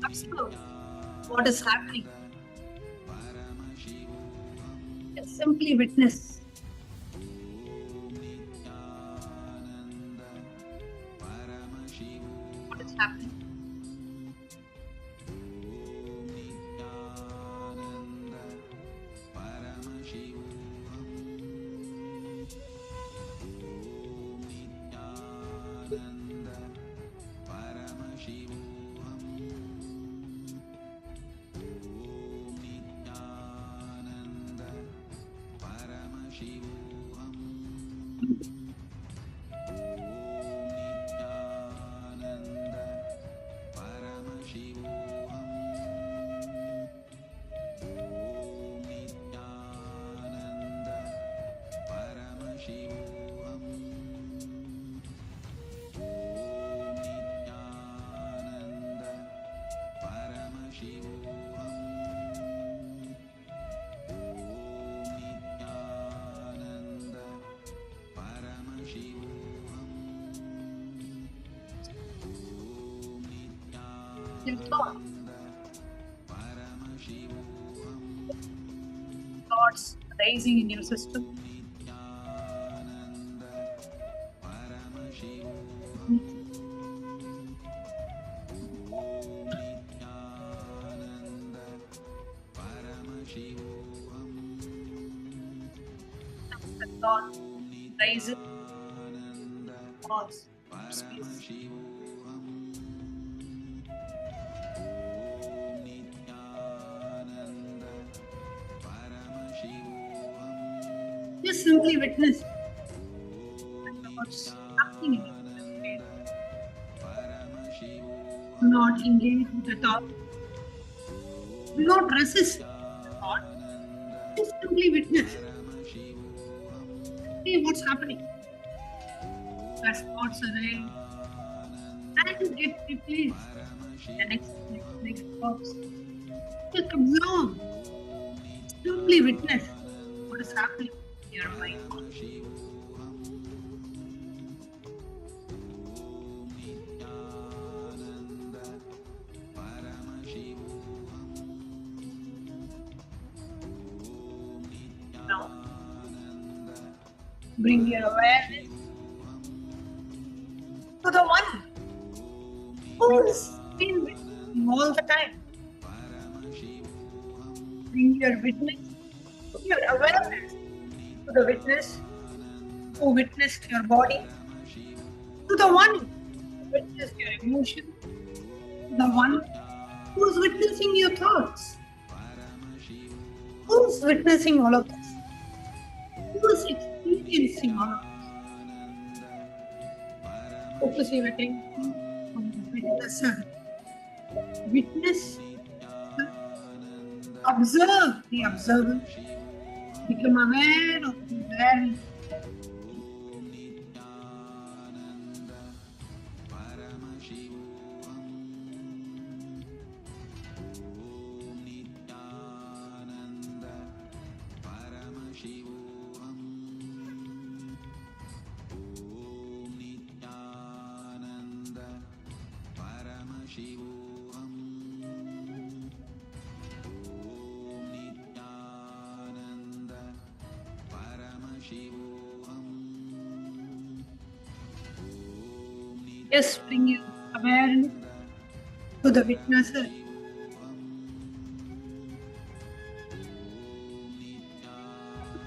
Observe what is happening. Just simply witness. What is happening. Thoughts rising in your system. The thought rises. Pause. Space. Just simply witness what's happening in your Do not engage with the thought. Do not resist the thought. Just simply witness. See what's happening. As thoughts arise and get replaced. The next thoughts. Just observe. Simply witness what is happening in your mind. Now, bring your awareness to the one who's been with you all the time. Bring your witness, your awareness to the witness who witnessed your body, to the one who witnessed your emotion, the one who's witnessing your thoughts, who's witnessing all of this, who's experiencing all of this. Focus your attention on the witnesser. Witness, observe the observer, become aware of the awareness. Just bring your awareness to the witnesser.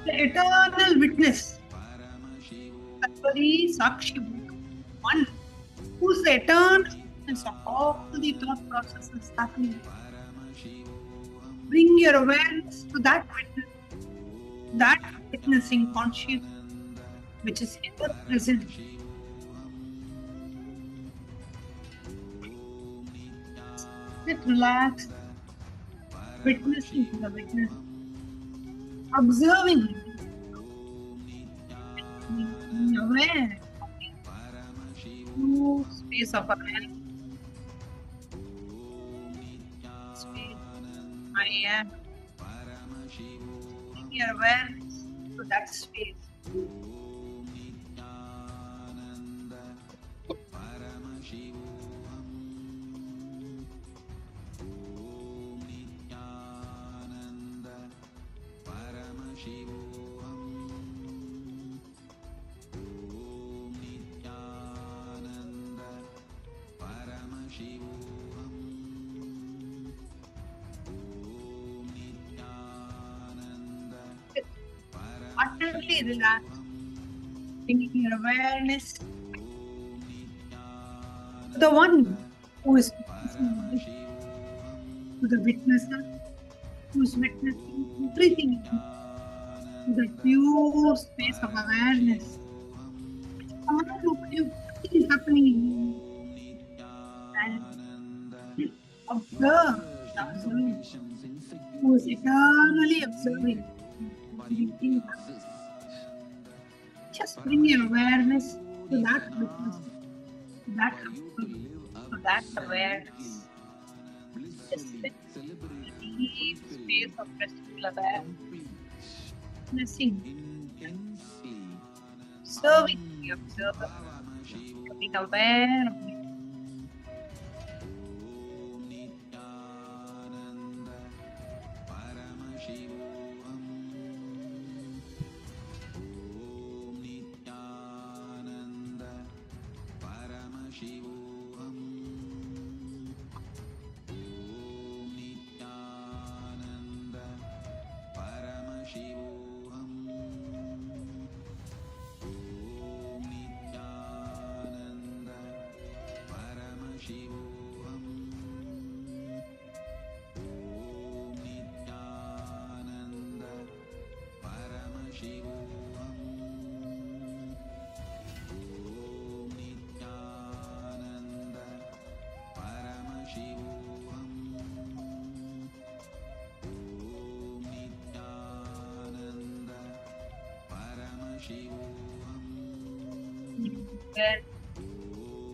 The eternal witness, Tatpari Sakshi Bhuta, one who's the eternal witness of all the thought processes happening. Bring your awareness to that witness, that witnessing consciousness which is ever present. Sit relaxed, witnessing to the witness, observing it, being aware of space of awareness. Space. I am. Bring your awareness to that space. Utterly relaxed, bringing your awareness to the one who is witnessing this, to the witnesser who is witnessing everything, to the pure space of awareness. What is happening? And observe the observer who is eternally observing. Just bring your awareness to that witness, to that observer, to that awareness. Just sit in a deep space of restful awareness. Listening, serving the observer, becoming aware of it.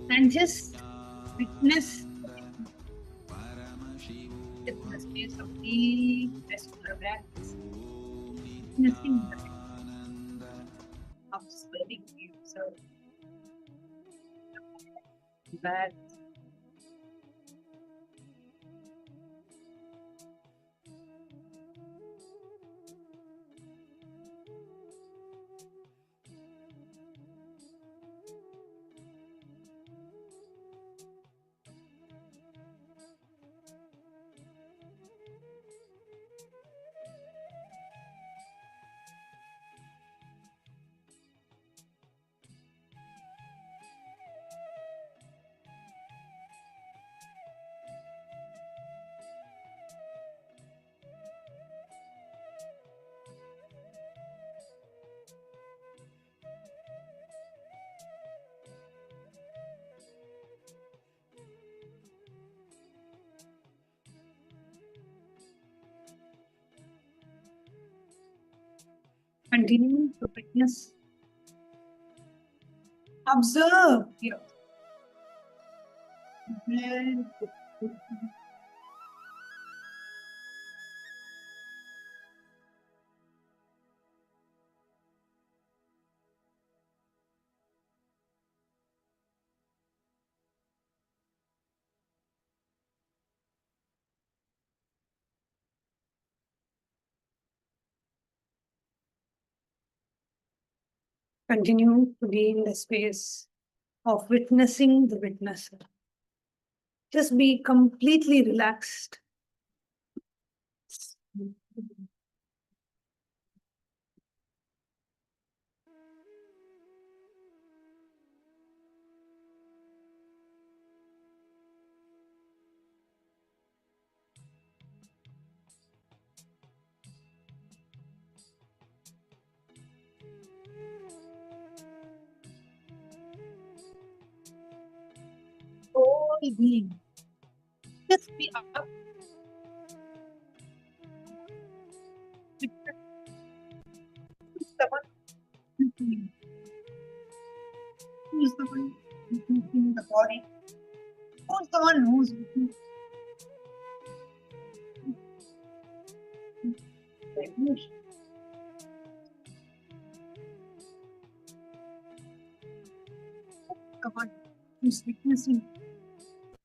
And just witness the space of deep restful awareness. Witnessing the observing the observer. That continue to witness, observe here. Very good. Continue to be in the space of witnessing the witnesser. Just be completely relaxed. Whole being. Just be up. Who's the one? Who's the one witnessing the body. Who's the one who's witnessing the emotion? The one who's witnessing.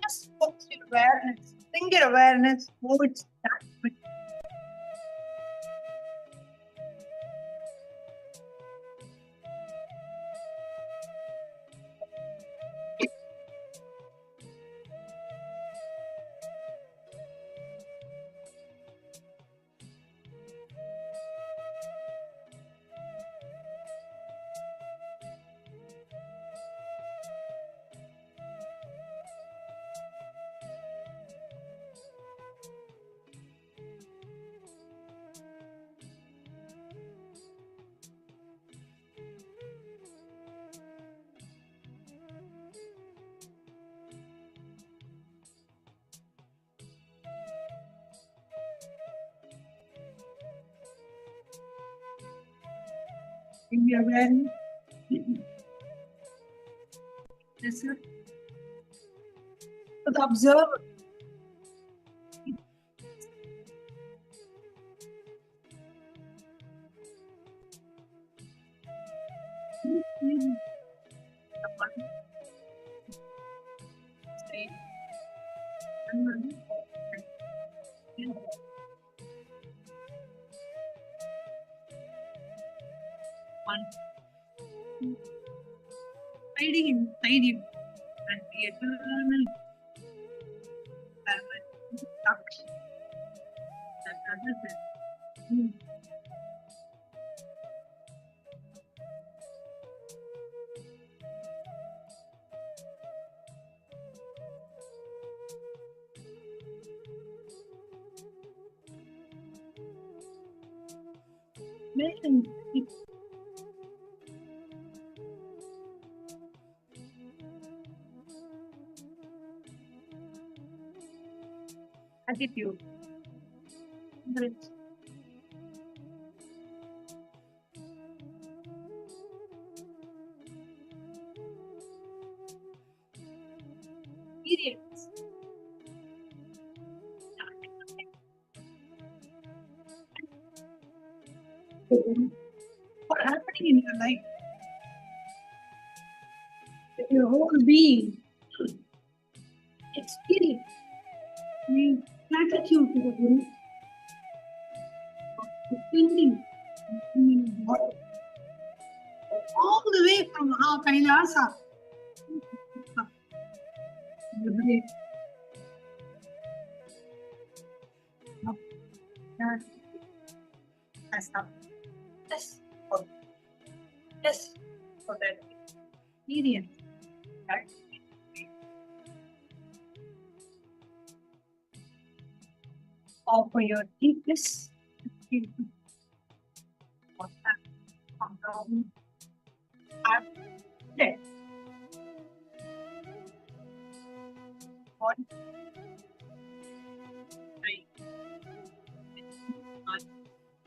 Just focus your awareness. Bring your awareness towards that witness. Bring your awareness. Yes, sir. To the observer. One, hiding inside you, and the eternal touch that doesn't. Listen, attitude. Breath. Experience. What's happening in your life? Your whole being. Experience. Means gratitude to the Guru. Depending on what. All the way from Kailasa. The breath. Up. Down. As up. Yes. For yes. For that experience. That offer your deepest experience. What's that? Come down. Up. There. Body. Right.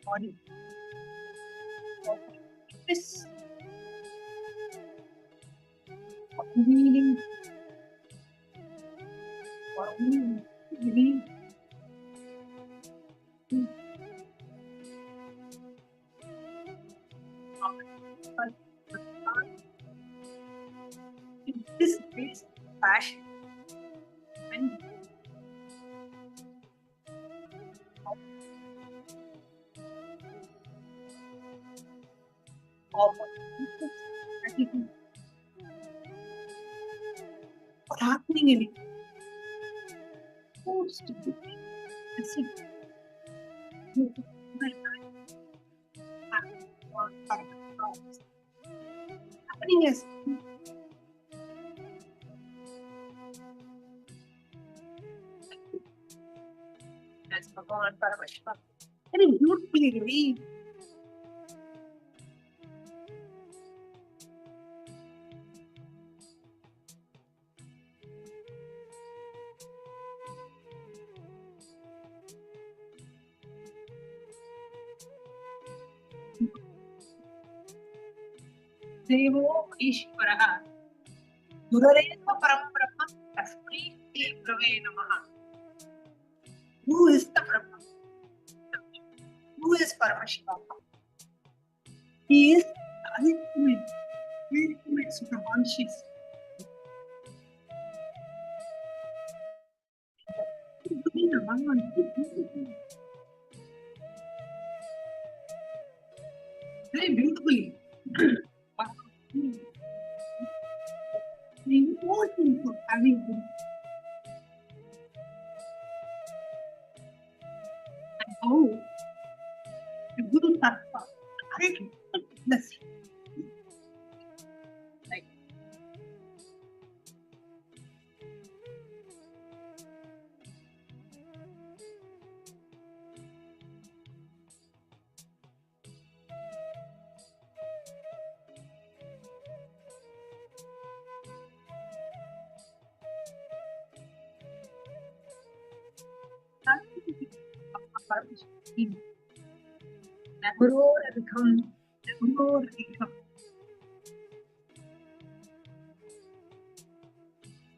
Body. This healing, healing, this is passion and attitude. What's happening in it? Who's to be? Happening is that's Bhagavan Paramashivam. Very beautifully revealed. Devo Ishvaraha Gurareva Param Brahma Tasmai Shri Gurave Namaha. Who is the Brahma? Who is Paramashivatva? He is the ultimate superconscious. Very beautifully. The importance of having Guru. And how the Guru Tattva directly blessing. Like the Guru becomes the Guru becomes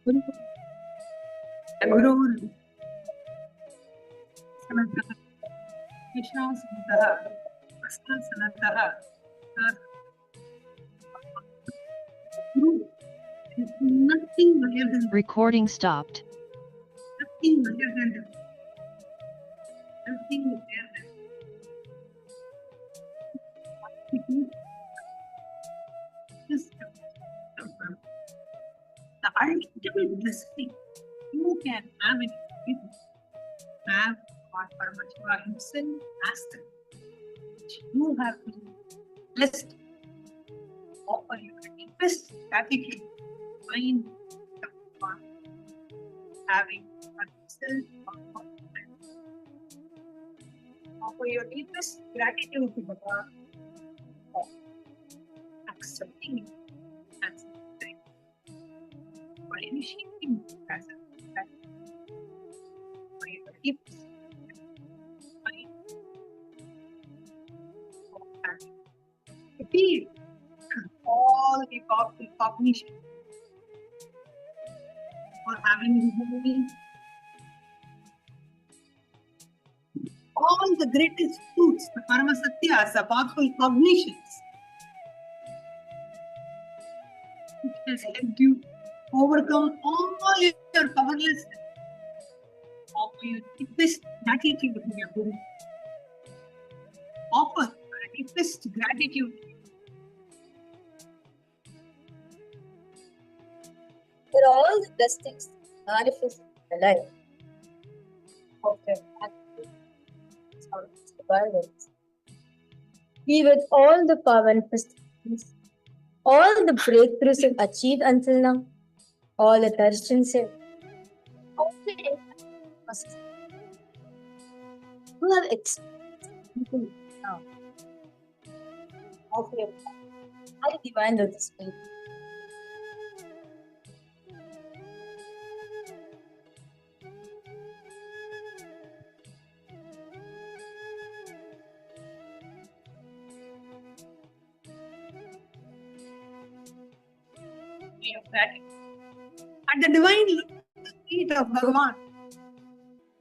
the Guru Sanatah Krishna Sanatah Krishna Sanatah Guru is nothing other than Recording stopped. nothing other than the nothing is there than just the ultimate blessing you can have in it. Have God Paramashiva himself as the you have been blessed. Offer your deepest gratitude. Mind the one having himself. Offer your deepest gratitude to Baba for accepting you as a friend, for initiating you as a friend, for your deepest mind, for having repeat all the powerful cognition, for having removed all the greatest truths, the Paramasatyas, the powerful cognitions, which has helped you overcome all your powerlessness. Offer your deepest gratitude to your Guru. Offer your deepest gratitude. For all the blessings manifest in the life of their abundance. Be with all the power manifestations, all the breakthroughs you've achieved until now, all the darshans all the processes you have experienced until now. Of your high divine lotus feet. Of gratitude. At the divine feet of Bhagavan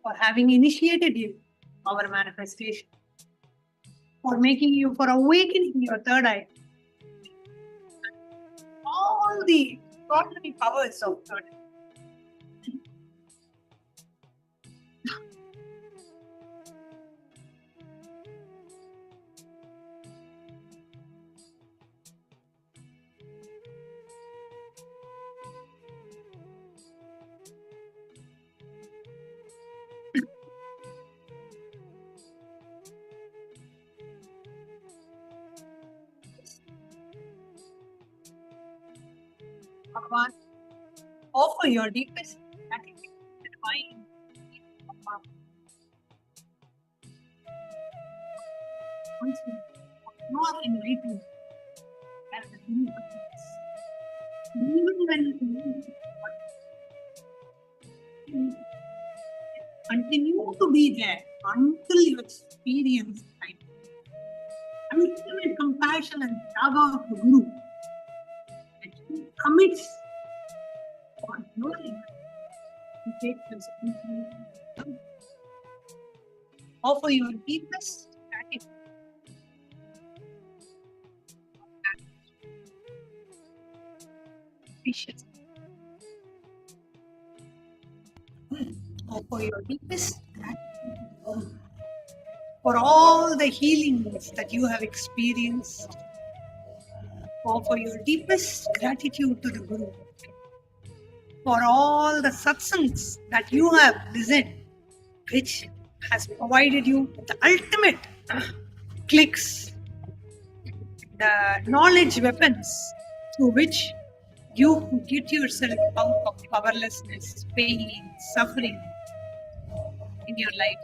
for having initiated you, our manifestation, for making you, for awakening your third eye, all the extraordinary powers of third eye. Bhagavan, offer your deepest gratitude to the divine. Once you are enlightened as a human being, even when you continue to be there until you experience time. Ultimate compassion and saga of the Guru that he commits knowing to take responsibility. Offer your deepest gratitude. Patience. Offer your deepest gratitude for all the healings that you have experienced. Offer your deepest gratitude to the Guru for all the satsangs that you have listened, which has provided you the ultimate clicks, the knowledge weapons through which you get yourself out of powerlessness, pain, suffering in your life.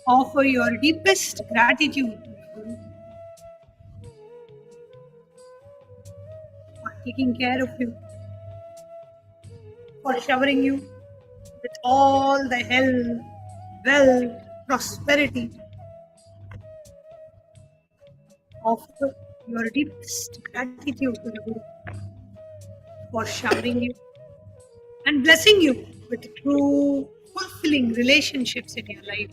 Offer your deepest gratitude to the Guru for taking care of you, for showering you with all the health, wealth, prosperity. Offer your deepest gratitude to the Guru for showering you and blessing you with true, fulfilling relationships in your life.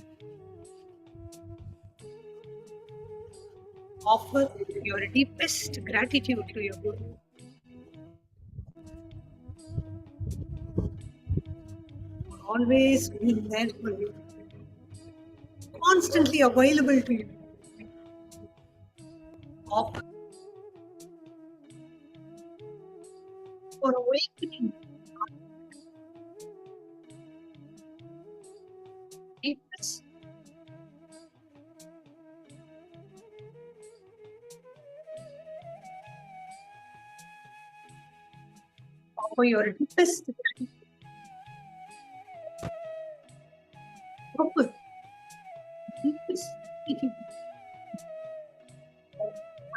Offer your deepest gratitude to your Guru. For always being there for you, constantly available to you. Offer for awakening deepest. Offer your deepest gratitude. Offer deepest gratitude for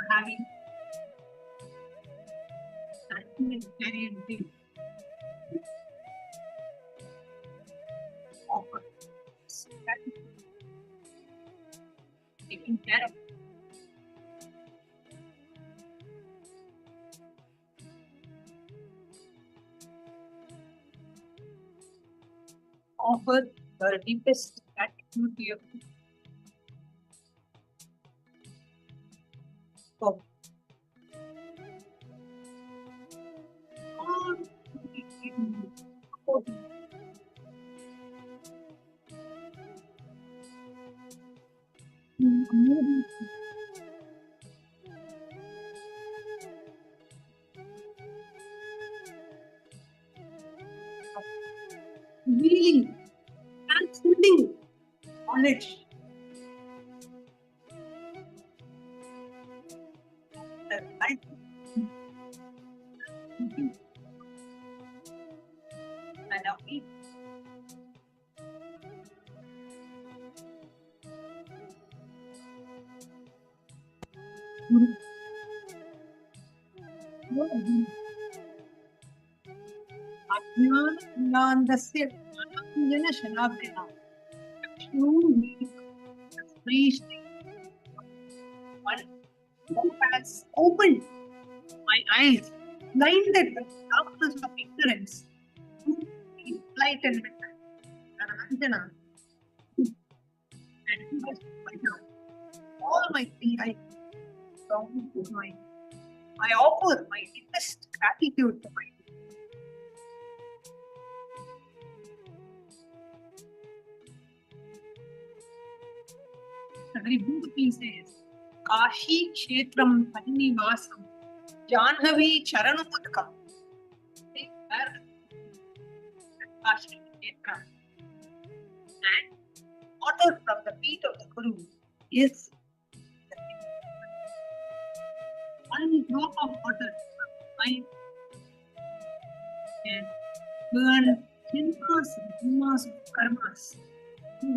having that humanitarian day. Offer gratitude, taking care of you. Offer your deepest gratitude to your Guru for all revealing, transcending knowledge. The light and of me. Ajnanandasya Jnananjana Shalabdina. Truly, reached one who has opened my eyes, blinded the darkness of ignorance, to enlightenment and Anjana, and who has pointed out all my three eyes down to mine. I offer my deepest gratitude to my very beautifully says, Kashi Kshetram Panivasam Janhavi Charanamudkam. Kashi Kshetram. And water from the feet of the Guru is one drop of water I can burn immerse of karmas to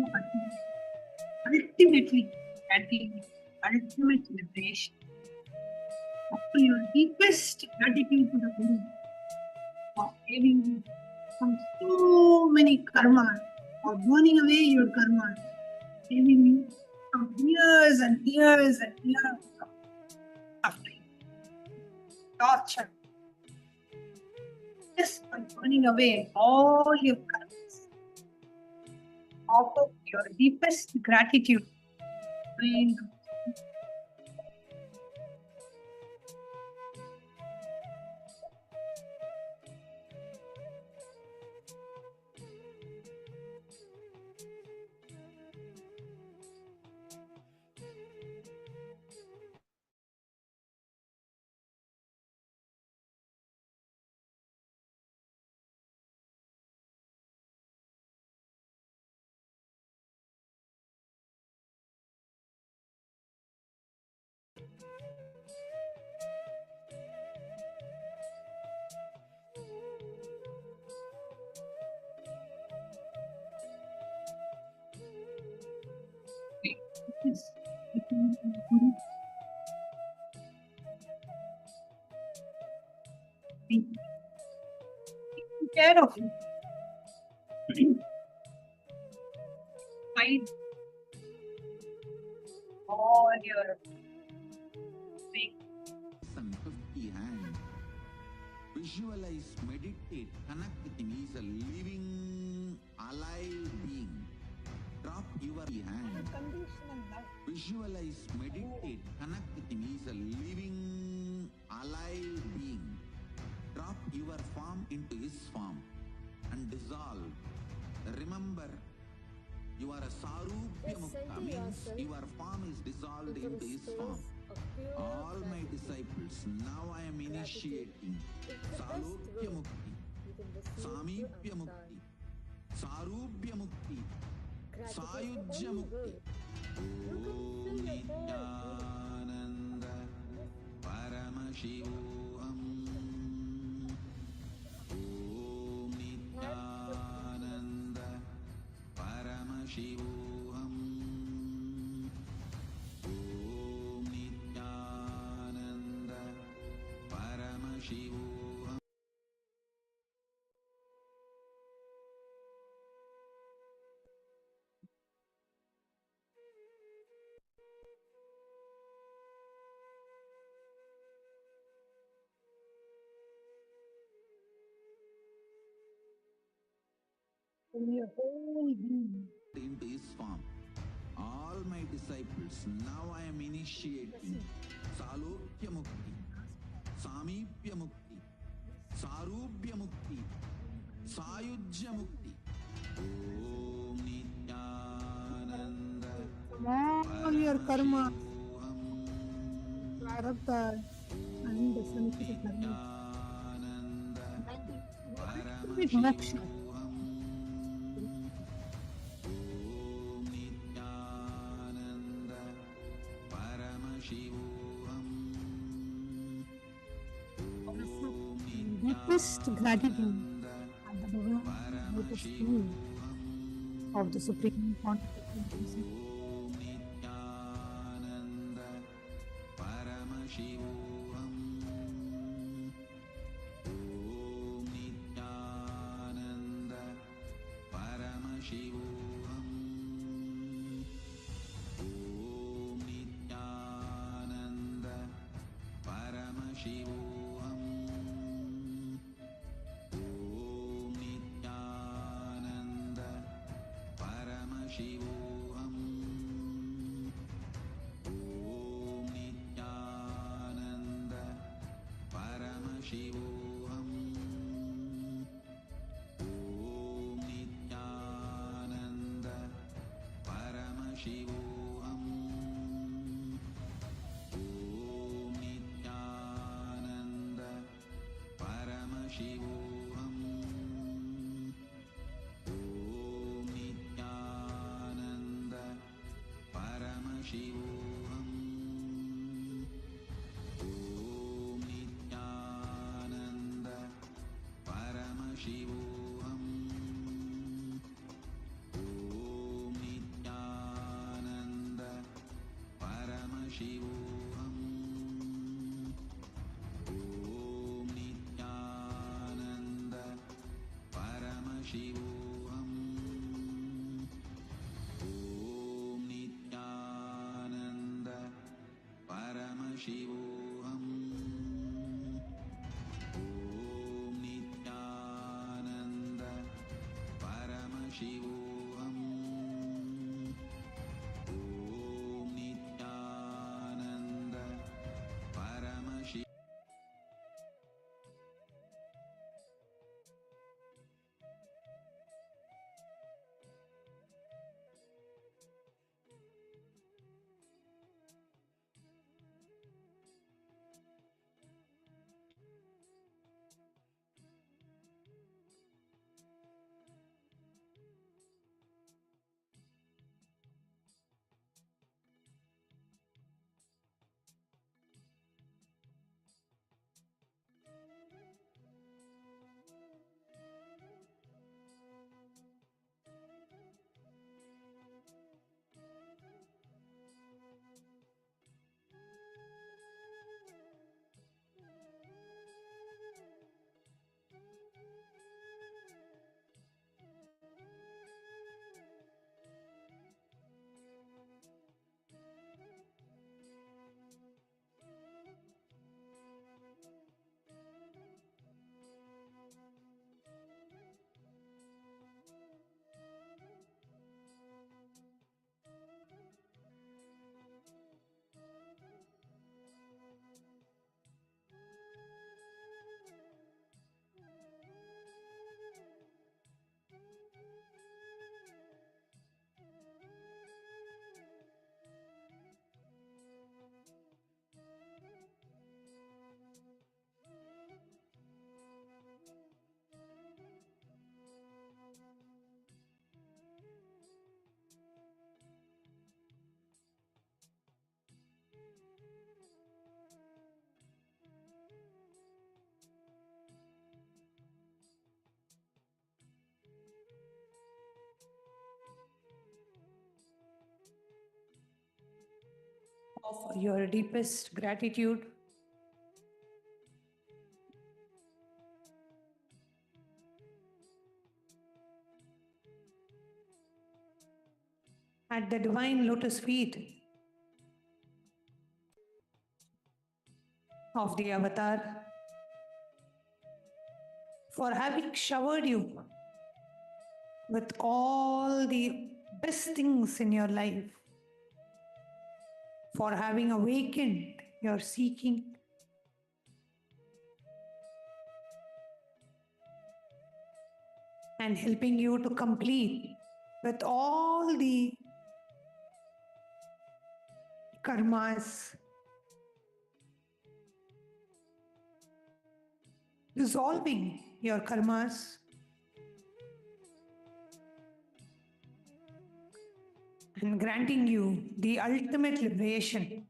ultimately getting ultimate liberation. Offer your deepest gratitude to the Guru for saving you from so many karmas, or burning away your karma, saving you from years and years and years of suffering, torture, Just by turning away all your karmas, offer your deepest gratitude. Bring this. Guru taking care of you. Find all your things. 50 hand. Visualize, meditate, connect with him. He is a living, alive being. Drop your hand. Unconditional love. Visualize, meditate, connect with him. He is a living, alive being. Drop your form into his form and dissolve. Remember, you are a Sarupya Mukta, means your form is dissolved into his form. All my disciples, now I am initiating Salokya Mukti, Samipya Mukti, Sarupya Mukti, Sayujya Mukti. Om Nityananda Paramashivam. Om Nityananda Paramashivam. Om Nityananda Paramashivam. In your whole being. Into his form. All my disciples, now I am initiating Salokya Mukti, Samipya Mukti, Sarupya Mukti, Sayujya Mukti. Om Nityananda All your karma, Paramashivam. prarabdha, and the sanskrit karma. Nityananda With moksha. Paramashivam. Om Nityananda Paramashivam. Deepest gratitude at the Bhagavan Lotus School of the Supreme Pontiff. Om Nityananda Paramashivam. Om Nityananda Paramashivam. Om Nityananda Paramashivam. Om Nityananda Paramashivam. Om Nityananda Paramashivam. Om Nityananda Paramashivam. Om Nityananda Paramashivam. Om Nityananda Paramashivam. Om Nityananda Paramashivam. Om Nityananda Paramashivam. Om Nityananda Paramashivam. Om Nityananda Paramashivam. Om Nityananda शिवोऽहम् ॐ Nityanand Paramshiva Offer your deepest gratitude at the divine lotus feet of the avatar for having showered you with all the best things in your life, for having awakened your seeking, and helping you to complete with all the karmas, dissolving your karmas, and granting you the ultimate liberation.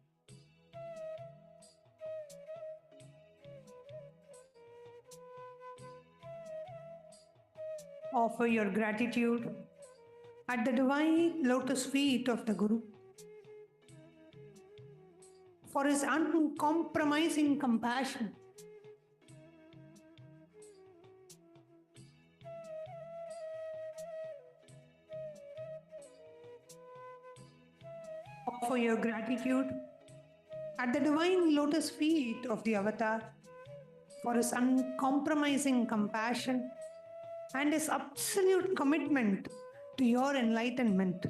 Offer your gratitude at the divine lotus feet of the Guru for his uncompromising compassion. Offer your gratitude at the divine lotus feet of the avatar for his uncompromising compassion and his absolute commitment to your enlightenment.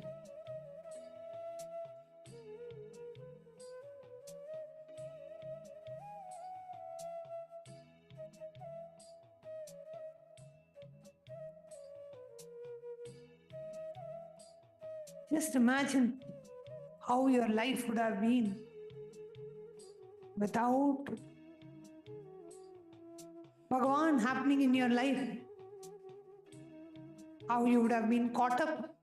Just imagine how your life would have been without Bhagavan happening in your life. How you would have been caught up.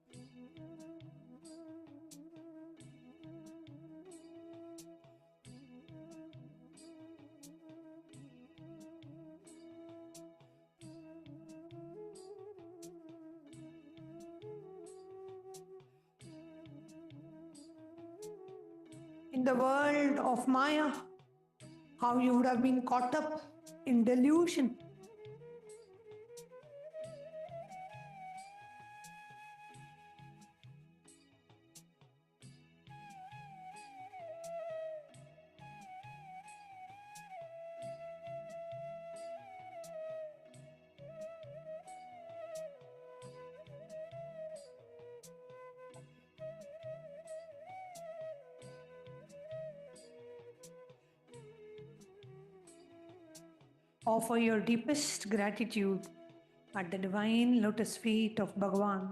In the world of Maya, how you would have been caught up in delusion. Offer your deepest gratitude at the divine lotus feet of Bhagavan.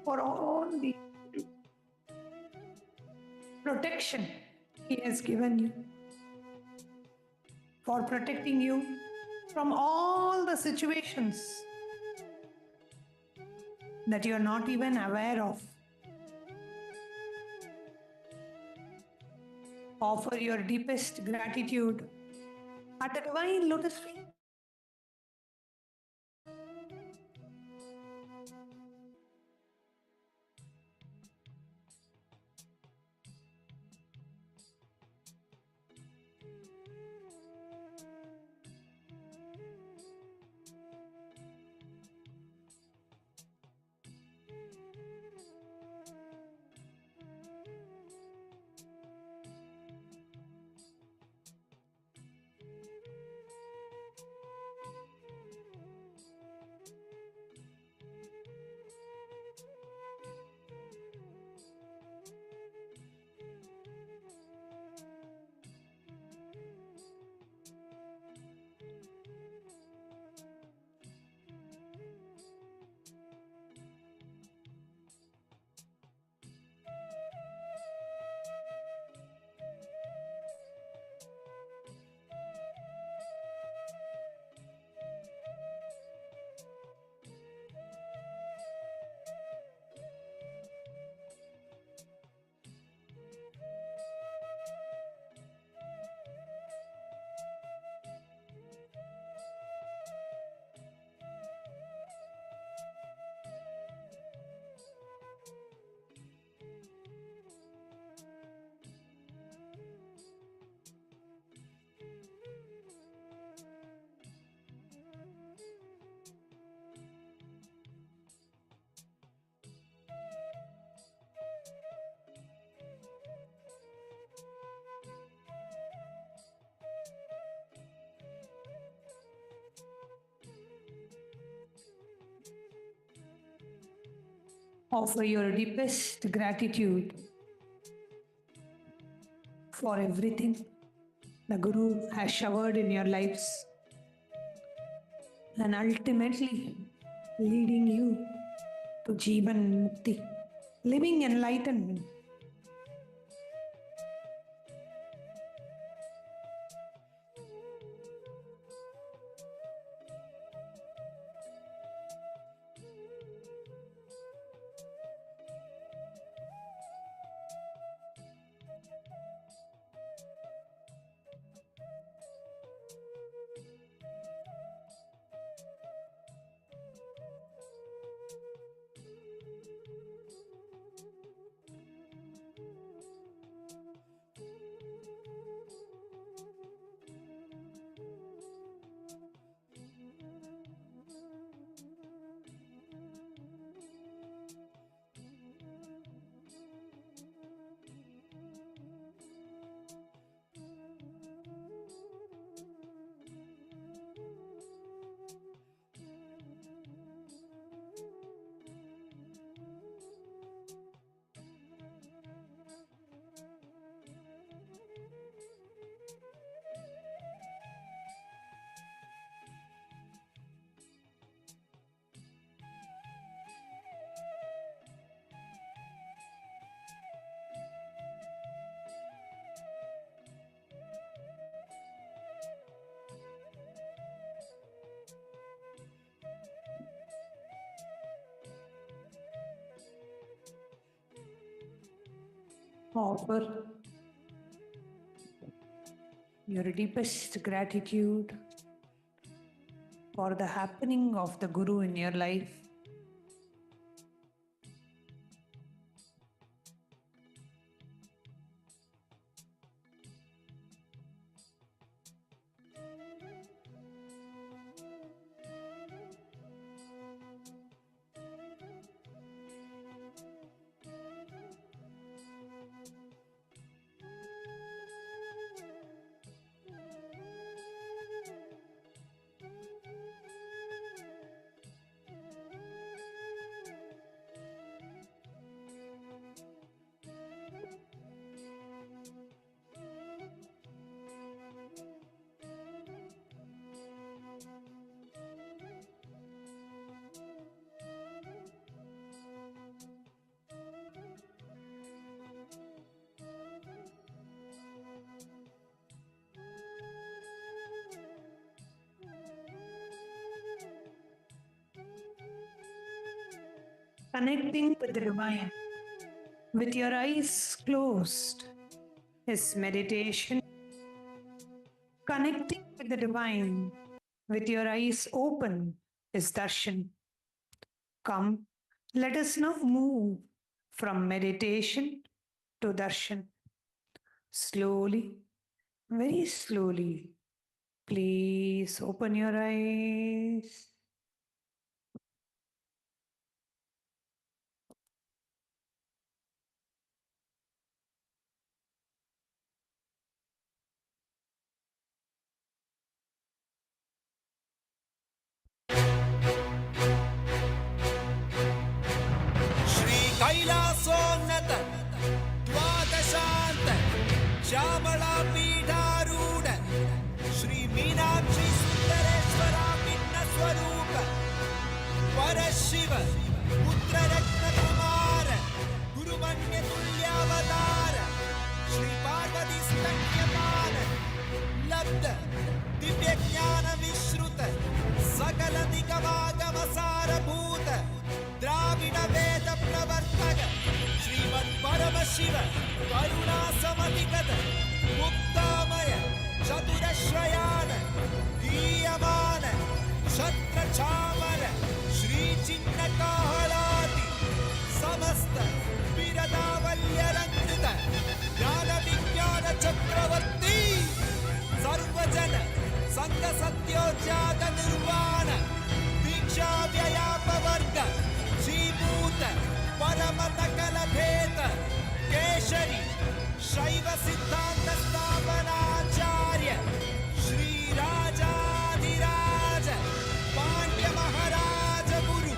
For all the protection He has given you, for protecting you from all the situations that you are not even aware of. Offer your deepest gratitude at the divine lotus feet. Offer your deepest gratitude for everything the Guru has showered in your lives and ultimately leading you to Jivan Mukti, living enlightenment. Offer your deepest gratitude for the happening of the Guru in your life. Connecting with the divine with your eyes closed is meditation. Connecting with the divine with your eyes open is darshan. Come, let us now move from meditation to darshan. Slowly, very slowly, please open your eyes. कैलासोन्नत द्वादशान्त Shyamala पीठारूढ Shri Meenakshi सुंदरेश्वरा भिन्न स्वरूप परशिव पुत्र रत्न कुमार गुरुमन्य तुल्यावतार श्री पार्वती स्तन्यपान लब्ध दिव्य ज्ञान विश्रुत सकल निगमागम सारभूत द्राविड वेद प्रवर्तक श्रीमत् परमशिव करुणा समधिगत मुक्तामय चतुरश्रयान दीयमान छत्र चामर श्री चिन्ह काहलाति समस्त विरदावल्यरंकृत ज्ञान विज्ञान चक्रवर्ती सर्वजन संघ सत्योजात निर्वाण दीक्षा व्ययापवर्ग जीभूत परमत कलभेद केशरी शैव सिद्धांत स्थापनाचार्य श्री राजाधिराज पांड्य महाराज गुरु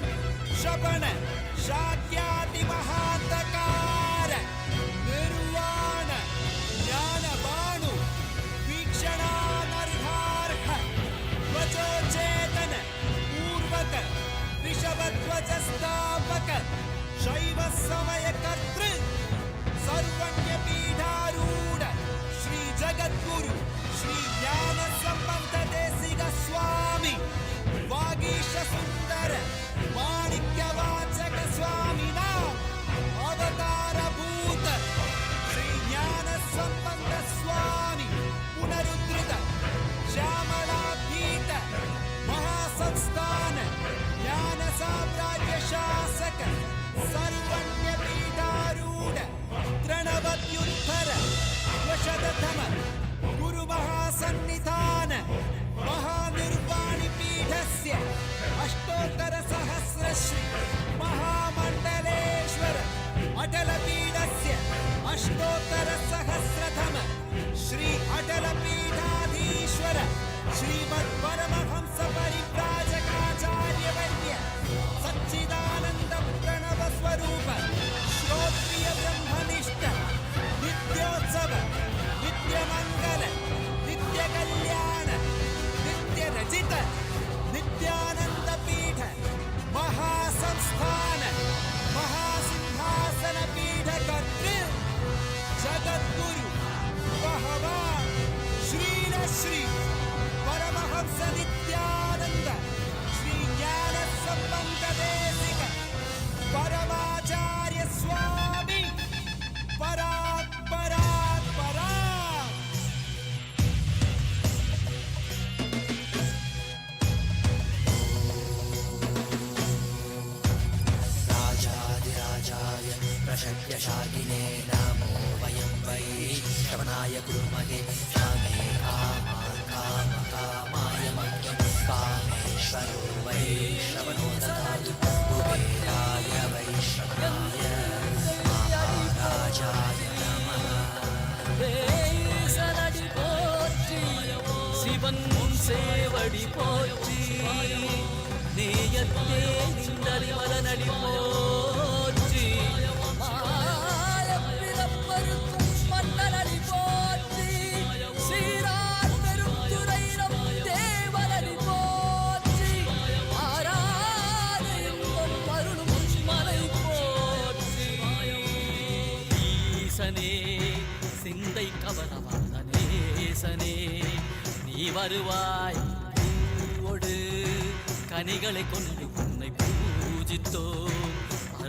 शबन शाक्यादि महांतकार निर्वाण ज्ञान बाणु वीक्षणानर्हार्ह ध्वजोचेतन पूर्वक ऋषभध्वजस्थापक शैव समय कर्तृ सर्वज्ञ पीठारूढ़ श्री जगद्गुरु श्री ज्ञान संबंध देशिक स्वामी वागीश सुंदर माणिक्य वाचक स्वामिना अवतार भूत श्री ज्ञान संबंध स्वामी पुनरुद्धृत श्यामला पीठ महासंस्थान ज्ञान साम्राज्य शासक सर्वज्ञ पीठारूढ़ तृणवत्युत्तर वशदतम गुरु महासन्निधान महानिर्वाणि पीठस्य अष्टोत्तर सहस्र श्री महामंडलेश्वर अटल पीठस्य अष्टोत्तर सहस्रतम श्री अटल पीठाधीश्वर श्रीमत् परमहंस परिव्राजकाचार्य वर्य सच्चिदानंद प्रणव स्वरूप श्रोत्रिय ब्रह्मनिष्ठ नित्योत्सव नित्य मंगल नित्य कल्याण नित्य रचित नित्यानंद पीठ महासंस्थान महासिंहासन पीठ कर्तृ जगद्गुरु भगवान श्रील श्री परमहंस नित्यानंद श्री ज्ञान संबंध देशिक परमाचार्य स्वामी परात् परात् परात् राजाधिराजाय प्रशक्यशालिने नमो वयं वै श्रवणाय कुर्महे श्यामे कामाय मह्यं कामेश्वरो वै श्रवणो ददातु कुबेराय वै श्रवणाय महाराजाय नमः சனடி போற்றி சிவன் சேவடி போற்றி நேயத்தே நின்றறி மலனடி போற்றி மாயப்பிறப்பருக்கும் மன்னனடி போற்றி சீரார் பெருந்துரைரம் தேவனடி போற்றி ஆராதெங்கும் அருளும் மலை போற்றி ஈசனே சிந்தை கவனவாத நேசனே நீ வருவாய் பூவோடு கனிகளை கொண்டு உன்னை பூஜித்தோம்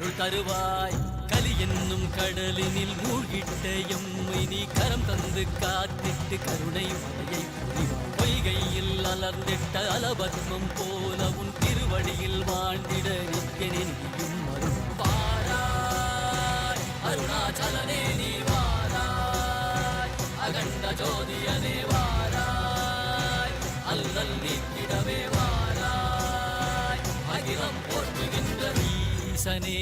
அருள் தருவாய். கலி என்னும் கடலினில் மூழ்கிட்ட எம்மை நீ கரம் தந்து காத்திட்டு கருணை மழையை பொழிவாய். பொய்கையில் அலர்ந்திட்ட அலபத்மம் போல உன் திருவடியில் வாழ்ந்திட நிற்கனே நீயும் அருள் வாராய். அருணாச்சலனே நீ வாராய். அகண்ட ஜோதியனே வாராய். அல்லல் நீக்கிடவே வாராய். அகிலம் போற்றுகின்ற ஈசனே,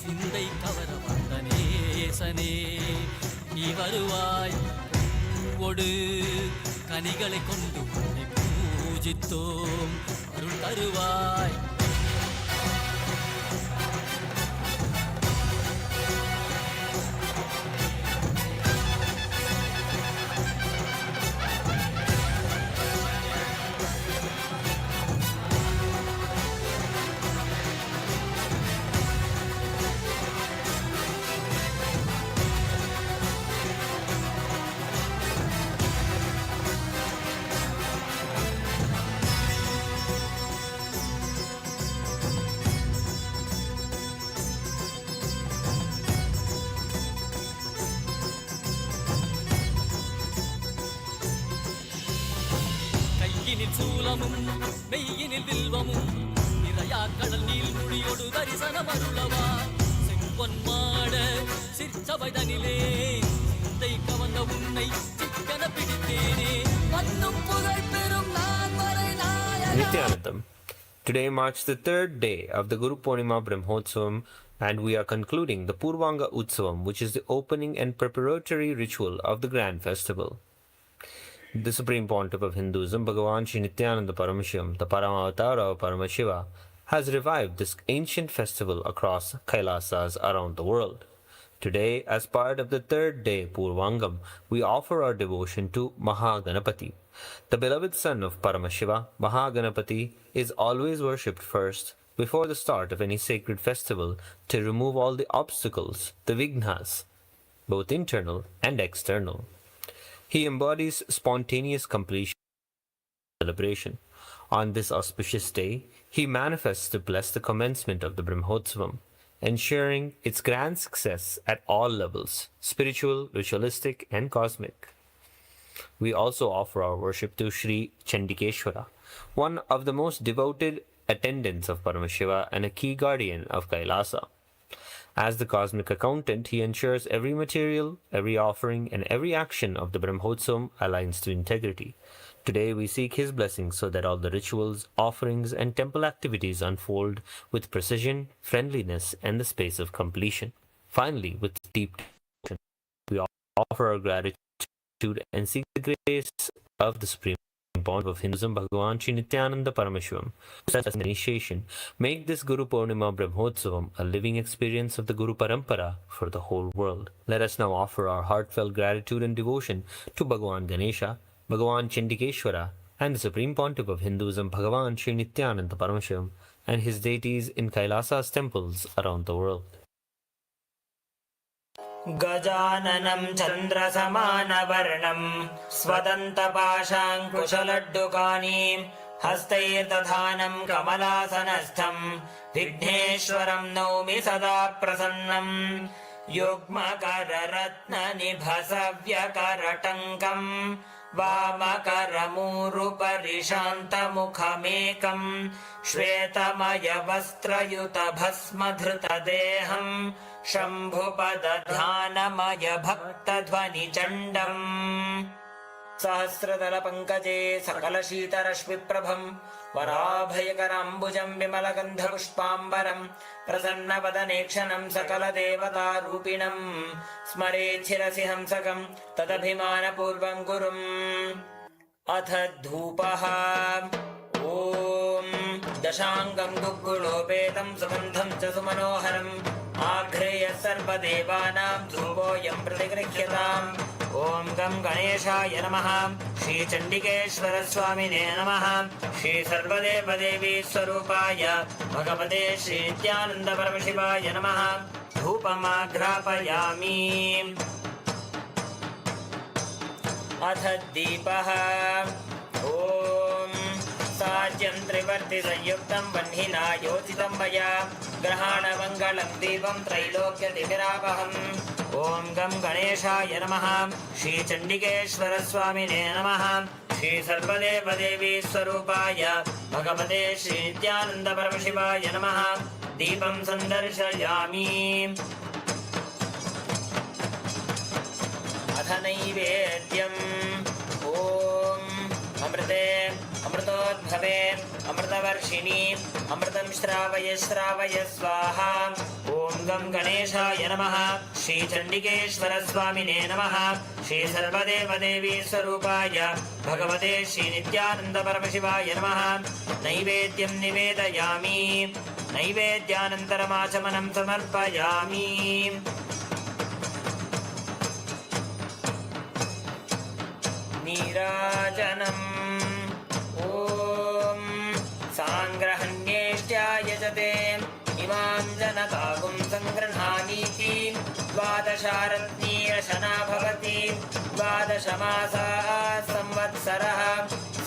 சிந்தை கவர வந்த நேசனே, நீ வருவாய். பூவோடு கனிகளை கொண்டு உன்னை பூஜித்தோம், அருள் தருவாய். கையினில் சூலமும் மெய்யினில் வில்வமும் நிறையா கடல் நீள் மொழியோடு தரிசனம் அருளவா. செம்பொன் மாட சிற்சபைதனிலே சிந்தை கவர்ந்த உன்னை சிக்கன பிடித்தேனே. மன்னும் புகழ் பெறும் நான் வரை நாயகா. Nithyanandam. Today marks the third day of the Guru Purnima Brahmotsavam, and we are concluding the Purvanga Utsavam, which is the opening and preparatory ritual of the grand festival. The Supreme Pontiff of Hinduism, Bhagavan Sri Nithyānanda Paramashivāṁ, the Paramavatara of Paramashiva, has revived this ancient festival across Kailasas around the world. Today, as part of the third day Purvangam, we offer our devotion to Mahaganapati. The beloved son of Paramashiva, Mahaganapati, is always worshipped first before the start of any sacred festival to remove all the obstacles, the vighnas, both internal and external. He embodies spontaneous completion and celebration. On this auspicious day, he manifests to bless the commencement of the Brahmotsavam, ensuring its grand success at all levels, spiritual, ritualistic, and cosmic. We also offer our worship to Sri Chandikeshwara, one of the most devoted attendants of Paramashiva and a key guardian of Kailasa. As the cosmic accountant, he ensures every material, every offering, and every action of the Brahmotsavam aligns to integrity. Today we seek his blessings so that all the rituals, offerings, and temple activities unfold with precision, friendliness, and the space of completion. Finally, with deep devotion, we offer our gratitude and seek the grace of the Supreme Pontiff of Hinduism, Bhagavan Sri Nithyananda Paramashivāṁ. As an initiation, make this Guru Purnima Brahmotsavam a living experience of the Guru Parampara for the whole world. Let us now offer our heartfelt gratitude and devotion to Bhagavan Ganesha, Bhagavan Chandikeshwara, and the Supreme Pontiff of Hinduism, Bhagavan Sri Nithyananda Paramashivāṁ, and his deities in Kailasa's temples around the world. गजाननं चन्द्रसमानवर्णं स्वदन्तपाशाङ्कुशलड्डुकानीं हस्तैर्दधानं कमलासनस्थं विघ्नेश्वरं नौमि सदा प्रसन्नं युग्मकररत्ननिभसव्यकरटङ्कं वामकरमूरुपरिशान्तमुखमेकं श्वेतमयवस्त्रयुतभस्मधृतदेहं शम्भुपदध्यानमयभक्तध्वनिचण्डम् सहस्रदलपङ्कजे सकलशीतरश्मिप्रभं वराभयकराम्बुजं विमलगन्धपुष्पाम्बरं प्रसन्नवदनेक्षणं सकलदेवतारूपिणं स्मरेच्छिरसि हंसकं तदभिमानपूर्वं गुरुम् अथ धूपः ॐ दशाङ्गं गुग्गुलोपेतं सुगन्धं च सुमनोहरम् आघ्रेय सर्वदेवानां धूपोऽयं प्रतिगृह्यताम् ॐ गं गणेशाय नमः श्रीचण्डिकेश्वरस्वामिने नमः श्रीसर्वदेवदेवी स्वरूपाय भगवते श्रीनित्यानन्दपरमशिवाय नमः धूपमाघ्रापयामि अथ दीपः ॐ साज्यं त्रिगुण परिवर्ति संयुक्तं वह्निना योजितं मया ग्रहाणमङ्गलं दीपं त्रैलोक्यतिमिरापहम् ॐ गं गणेशाय नमः श्रीचण्डिकेश्वरस्वामिने नमः श्री सर्वदेवदेवी स्वरूपाय भगवते श्रीनित्यानन्दपरमशिवाय नमः दीपं सन्दर्शयामि अथ नैवेद्यम् ॐ अमृते अमृतोद्भवे अमृतवर्षिणी अमृतं श्रावय श्रावय स्वाहा ॐ गं गणेशाय नमः श्रीचण्डिकेश्वरस्वामिने नमः श्री सर्वदेवदेवी स्वरूपाय भगवते श्रीनित्यानन्दपरमशिवाय नमः नैवेद्यं निवेदयामि नैवेद्यानन्तरमाचमनं समर्पयामि नीराजनम् ॐ साङ्ग्रहण्येष्ट्यायजते इमां जनतागुं सङ्गृह्णामीति द्वादशारत्नीरशना भवति द्वादशमासाः संवत्सरः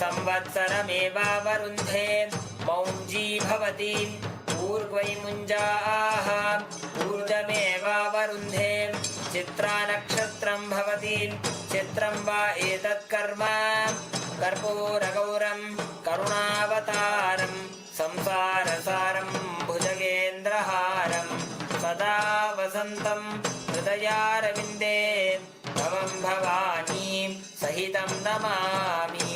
संवत्सरमेवावरुन्धे मौञ्जी भवति ऊर्ध्वैमुञ्जाः ऊर्जमेवावरुन्धे चित्रानक्षत्रं भवति चित्रं वा एतत्कर्म कर्पूरगौरं करुणावतारं संसारसारं भुजगेन्द्रहारं सदा वसन्तं हृदयारविन्दे भवं भवानी सहितं नमामि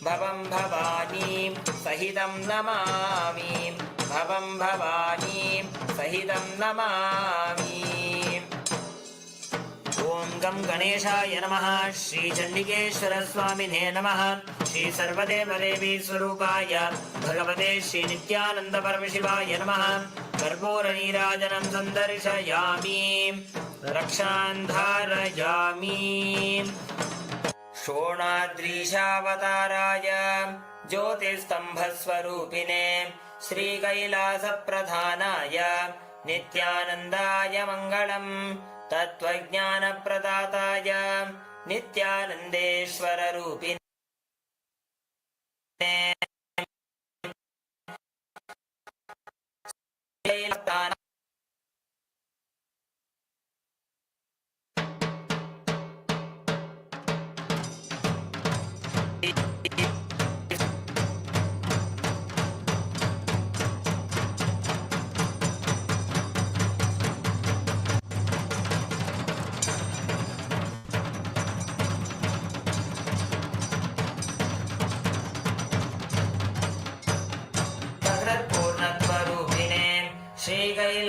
भवं भवानी सहितं नमामि भवं भवानी सहितं नमामि ॐ गं गणेशाय नमः श्रीचण्डिकेश्वरस्वामिने नमः श्री सर्वदेवदेवी स्वरूपाय भगवते श्रीनित्यानन्दपरमशिवाय नमः कर्पूरनीराजनं सन्दर्शयामि रक्षान् धारयामि शोणाद्रीशावताराय ज्योतिस्तम्भस्वरूपिणे श्रीकैलासप्रधानाय नित्यानन्दाय मङ्गलम् तत्त्वज्ञानप्रदाताय नित्यानन्देश्वररूपिणे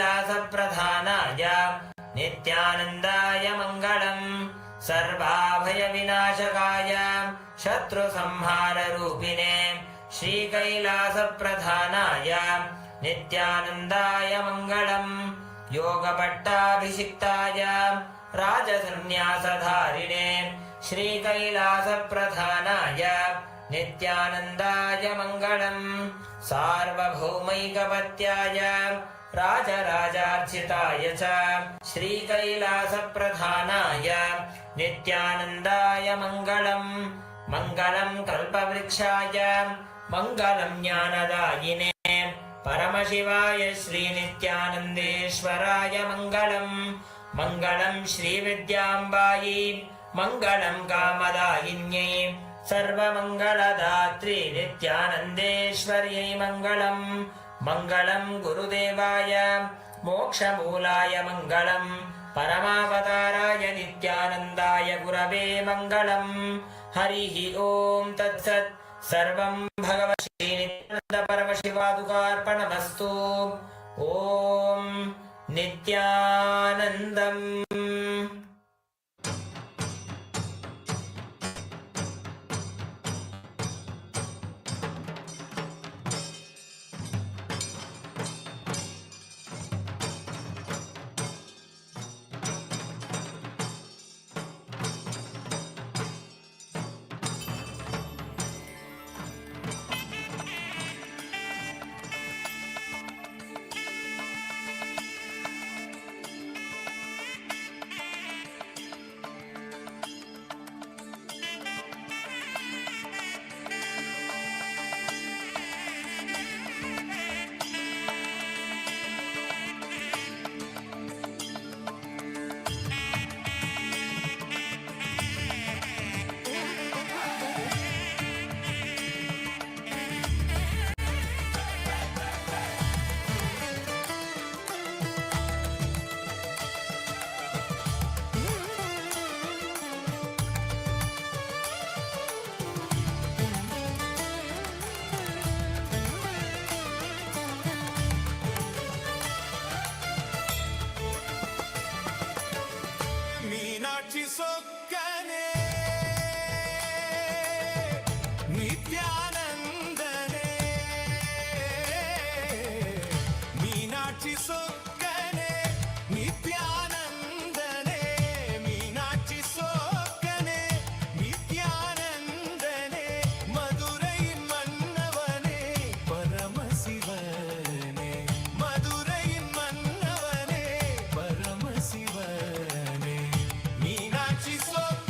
श्रीकैलासप्रधानाय नित्यानन्दाय मङ्गलम् सर्वाभयविनाशकाय शत्रुसंहाररूपिणे श्रीकैलासप्रधानाय नित्यानन्दाय मङ्गलम् योगपट्टाभिषिक्ताय राजसन्न्यासधारिणे श्रीकैलासप्रधानाय नित्यानन्दाय मङ्गलम् सार्वभौमैकपत्याय राजराजार्चिताय च श्रीकैलासप्रधानाय नित्यानन्दाय मङ्गलम् मङ्गलं कल्पवृक्षाय मङ्गलं ज्ञानदायिने परमशिवाय श्रीनित्यानन्देश्वराय मङ्गलम् मङ्गलं श्रीविद्याम्बायै मङ्गलं कामदायिन्यै सर्वमङ्गलदात्री नित्यानन्देश्वर्यै मङ्गलम् मङ्गलं गुरुदेवाय मोक्षमूलाय मङ्गलम् परमावताराय नित्यानन्दाय गुरवे मङ्गलम् हरिः ॐ तत्सत् सर्वं भगवत् श्रीनित्यानन्दपरमशिवादुकार्पणमस्तु ॐ नित्यानन्दम् மீனாட்சி சொக்கனே நித்யானந்தனே மீனாட்சி சொக்கனே நித்யானந்தனே மீனாட்சி சொக்கனே நித்யானந்தனே மதுரையின் மன்னவனே பரமசிவனே மதுரையின் மன்னவனே பரமசிவனே Meenakshi சொக்கனே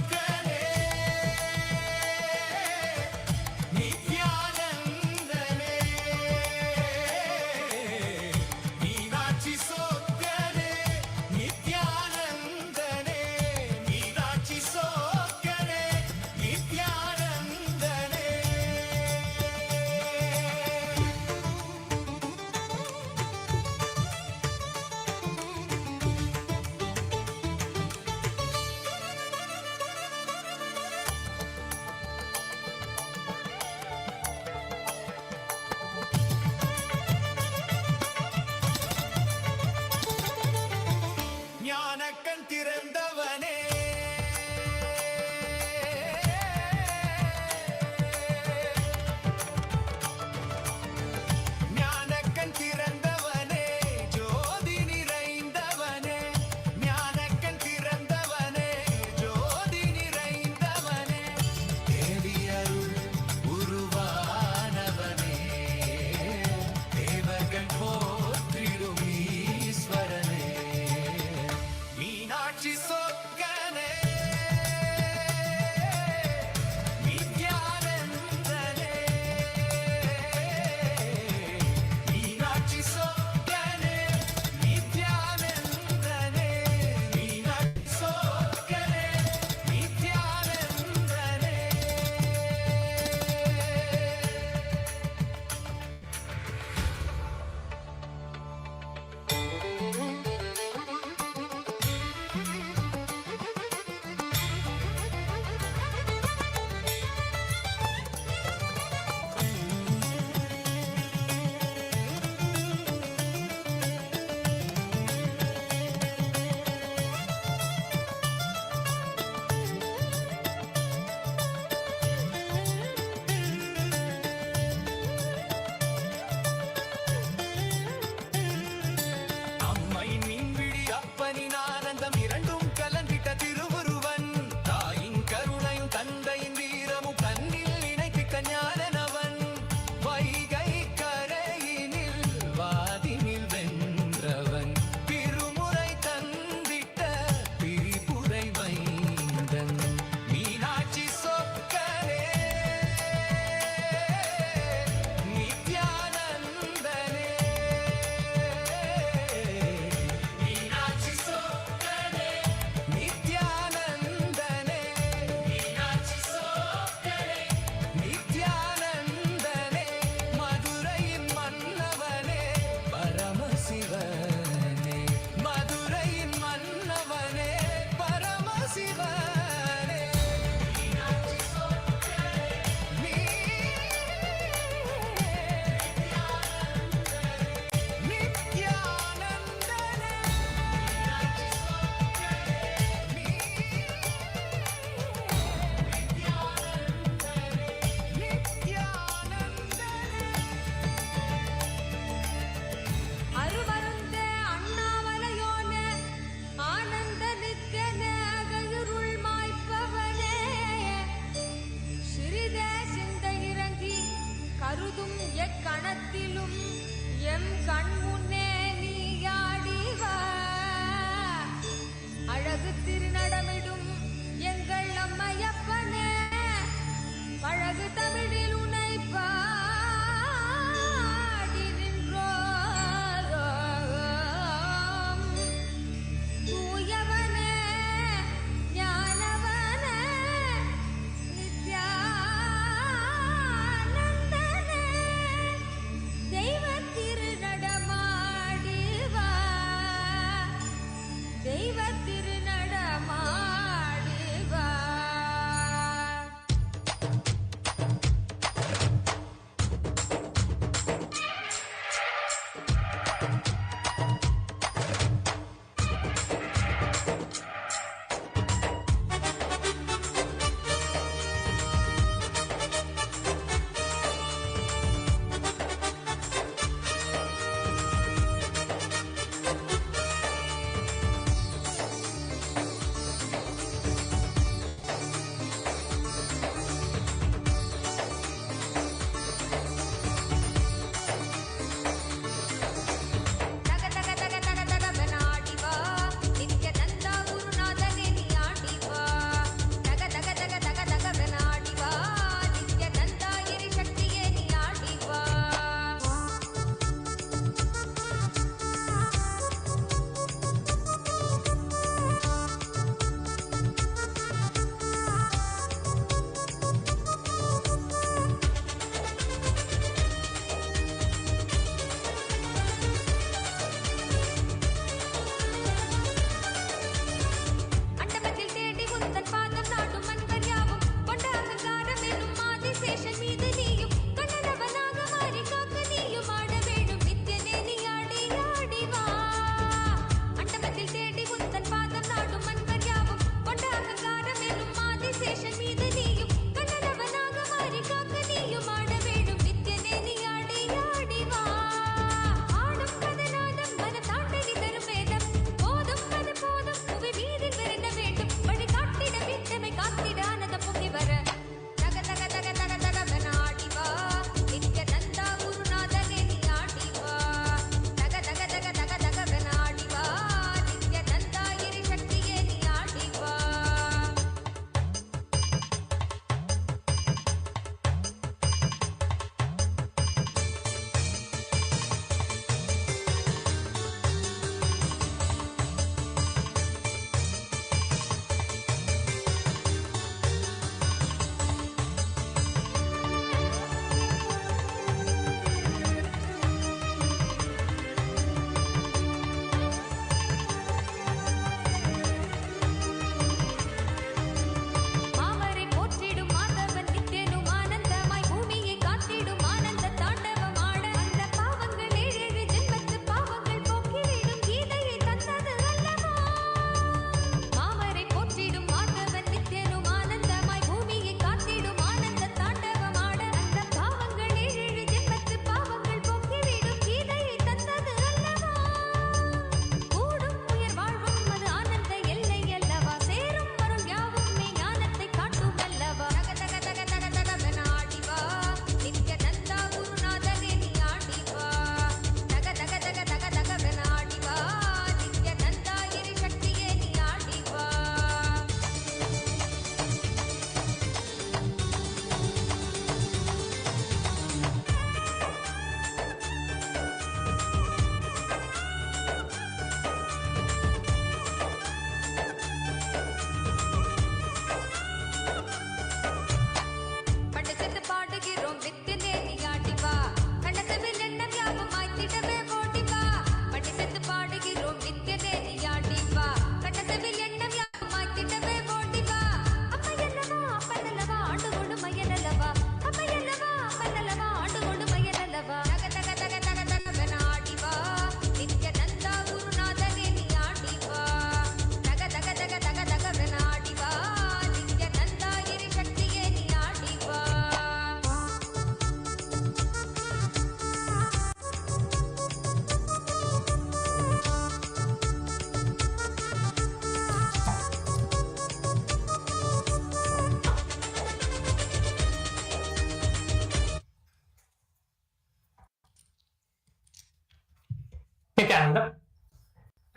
Nityananda,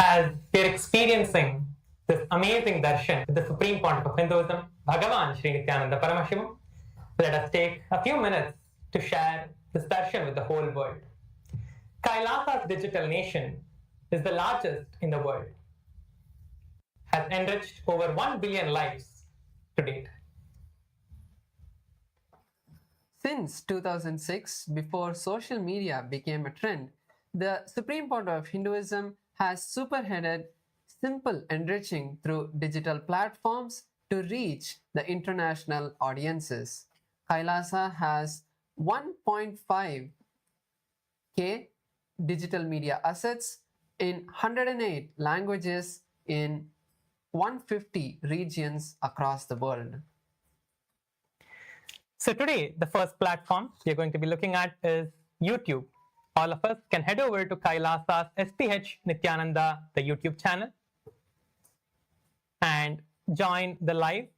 as we're experiencing this amazing darshan with the Supreme Pontiff of Hinduism, Bhagavan Sri Nityananda Paramashivamam, let us take a few minutes to share this darshan with the whole world. Kailasa's digital nation is the largest in the world, has enriched over 1 billion lives to date. Since 2006, before social media became a trend, the Supreme Pontiff of Hinduism has superheaded simple enriching through digital platforms to reach the international audiences. Kailasa has 1.5k digital media assets in 108 languages in 150 regions across the world. So today, the first platform we're going to be looking at is YouTube. All of us can head over to Kailasa's SPH Nityananda, the YouTube channel, and join the live.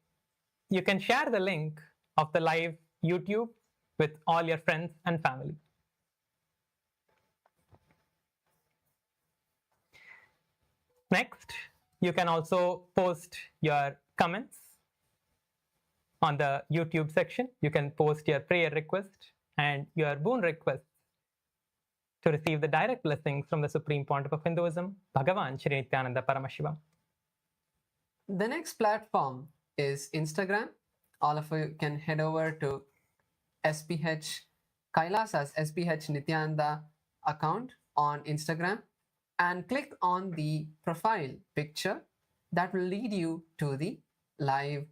You can share the link of the live YouTube with all your friends and family. Next, you can also post your comments on the YouTube section. You can post your prayer request and your boon requests to receive the direct blessings from the Supreme Pontiff of Hinduism, Bhagavan Sri Nityananda Paramashivamam. The next platform is Instagram. All of you can head over to SPH Kailasa's SPH Nityananda account on Instagram and click on the profile picture that will lead you to the live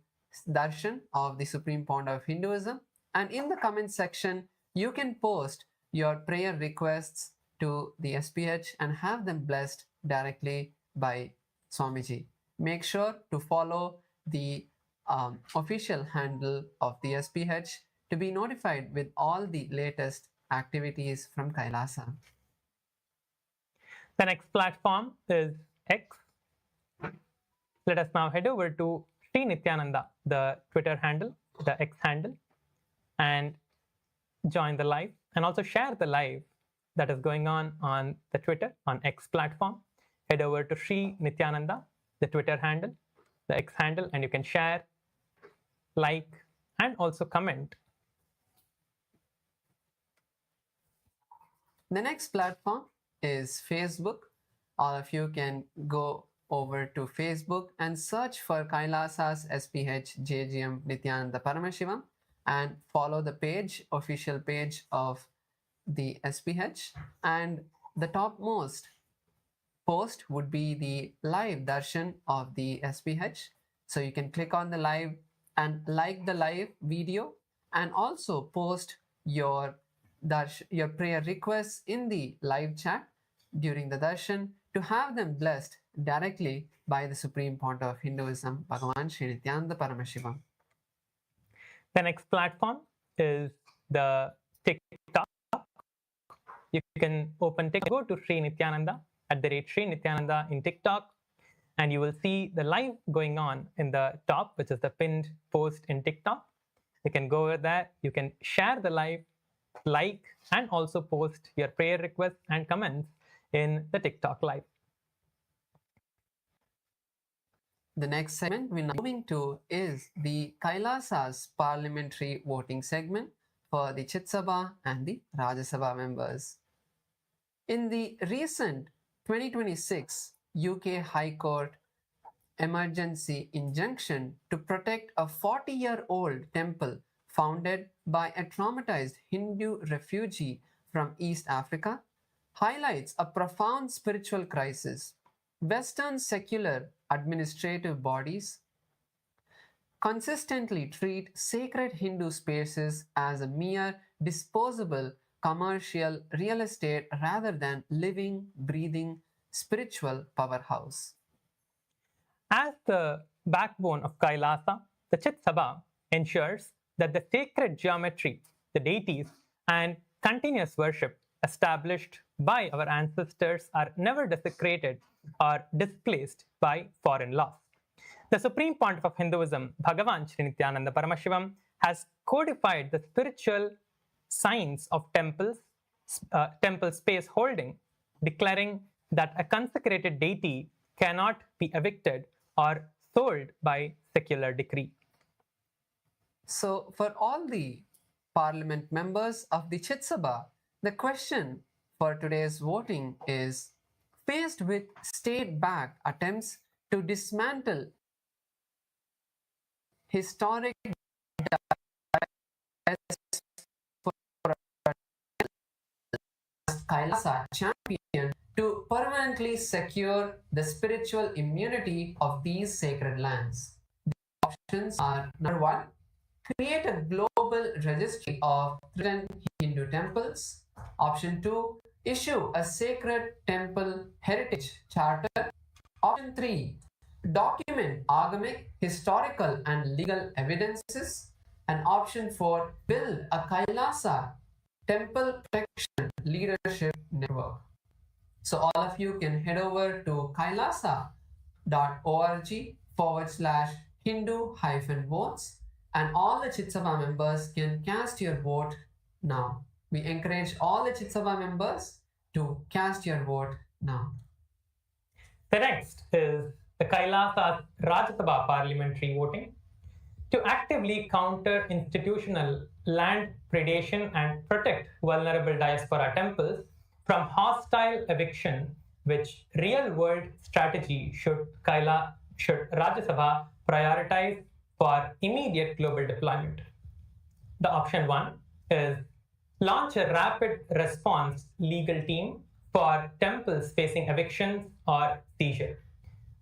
darshan of the Supreme Pontiff of Hinduism. And in the comment section, you can post your prayer requests to the SPH and have them blessed directly by Swamiji. Make sure to follow the official handle of the SPH to be notified with all the latest activities from Kailasa. The next platform is X. Let us now head over to Sri Nityananda, the Twitter handle, the X handle, and join the live and also share the live that is going on the Twitter, on X platform. Head over to Sri Nityananda, the Twitter handle, the X handle, and you can share, like, and also comment. The next platform is Facebook. All of you can go over to Facebook and search for Kailasa's SPH JGM Nityananda Paramashivamam and follow the page, official page of the SPH. And the topmost post would be the live darshan of the SPH. So you can click on the live and like the live video and also post your prayer requests in the live chat during the darshan to have them blessed directly by the Supreme Pontiff of Hinduism, Bhagavan Sri Nityananda Paramashivamam. The next platform is the TikTok. You can open TikTok, go to Sri Nityananda, @Sri Nityananda in TikTok, and you will see the live going on in the top, which is the pinned post in TikTok. You can go over there, you can share the live, like, and also post your prayer requests and comments in the TikTok live. The next segment we're moving to is the Kailasa's parliamentary voting segment for the Chit Sabha and the Rajya Sabha members. In the recent 2026 UK High Court emergency injunction to protect a 40-year-old temple founded by a traumatized Hindu refugee from East Africa, highlights a profound spiritual crisis. Western secular administrative bodies consistently treat sacred Hindu spaces as a mere disposable commercial real estate rather than living, breathing, spiritual powerhouse. As the backbone of Kailasa, the Chit Sabha ensures that the sacred geometry, the deities, and continuous worship established by our ancestors are never desecrated or displaced by foreign laws. The Supreme Pontiff of Hinduism, Bhagavan Sri Nityananda Paramashivamam, has codified the spiritual science of temple space holding, declaring that a consecrated deity cannot be evicted or sold by secular decree. So, for all the parliament members of the Chit Sabha, the question for today's voting is, faced with state-backed attempts to dismantle historic Kailasa champion to permanently secure the spiritual immunity of these sacred lands. The options are: number one, create a global registry of Hindu temples. Option 2, issue a sacred temple heritage charter. Option 3, document agamic, historical, and legal evidences. And option 4, build a Kailasa temple protection leadership network. So all of you can head over to kailasa.org/Hindu-votes, and all the Chit Sabha members can cast your vote now. We encourage all the Chit Sabha members to cast your vote now. The next is the Kailasa Rajya Sabha parliamentary voting. To actively counter institutional land predation and protect vulnerable diaspora temples from hostile eviction, which real-world strategy should Rajya Sabha prioritize for immediate global deployment? The option 1 is launch a rapid response legal team for temples facing evictions or seizure.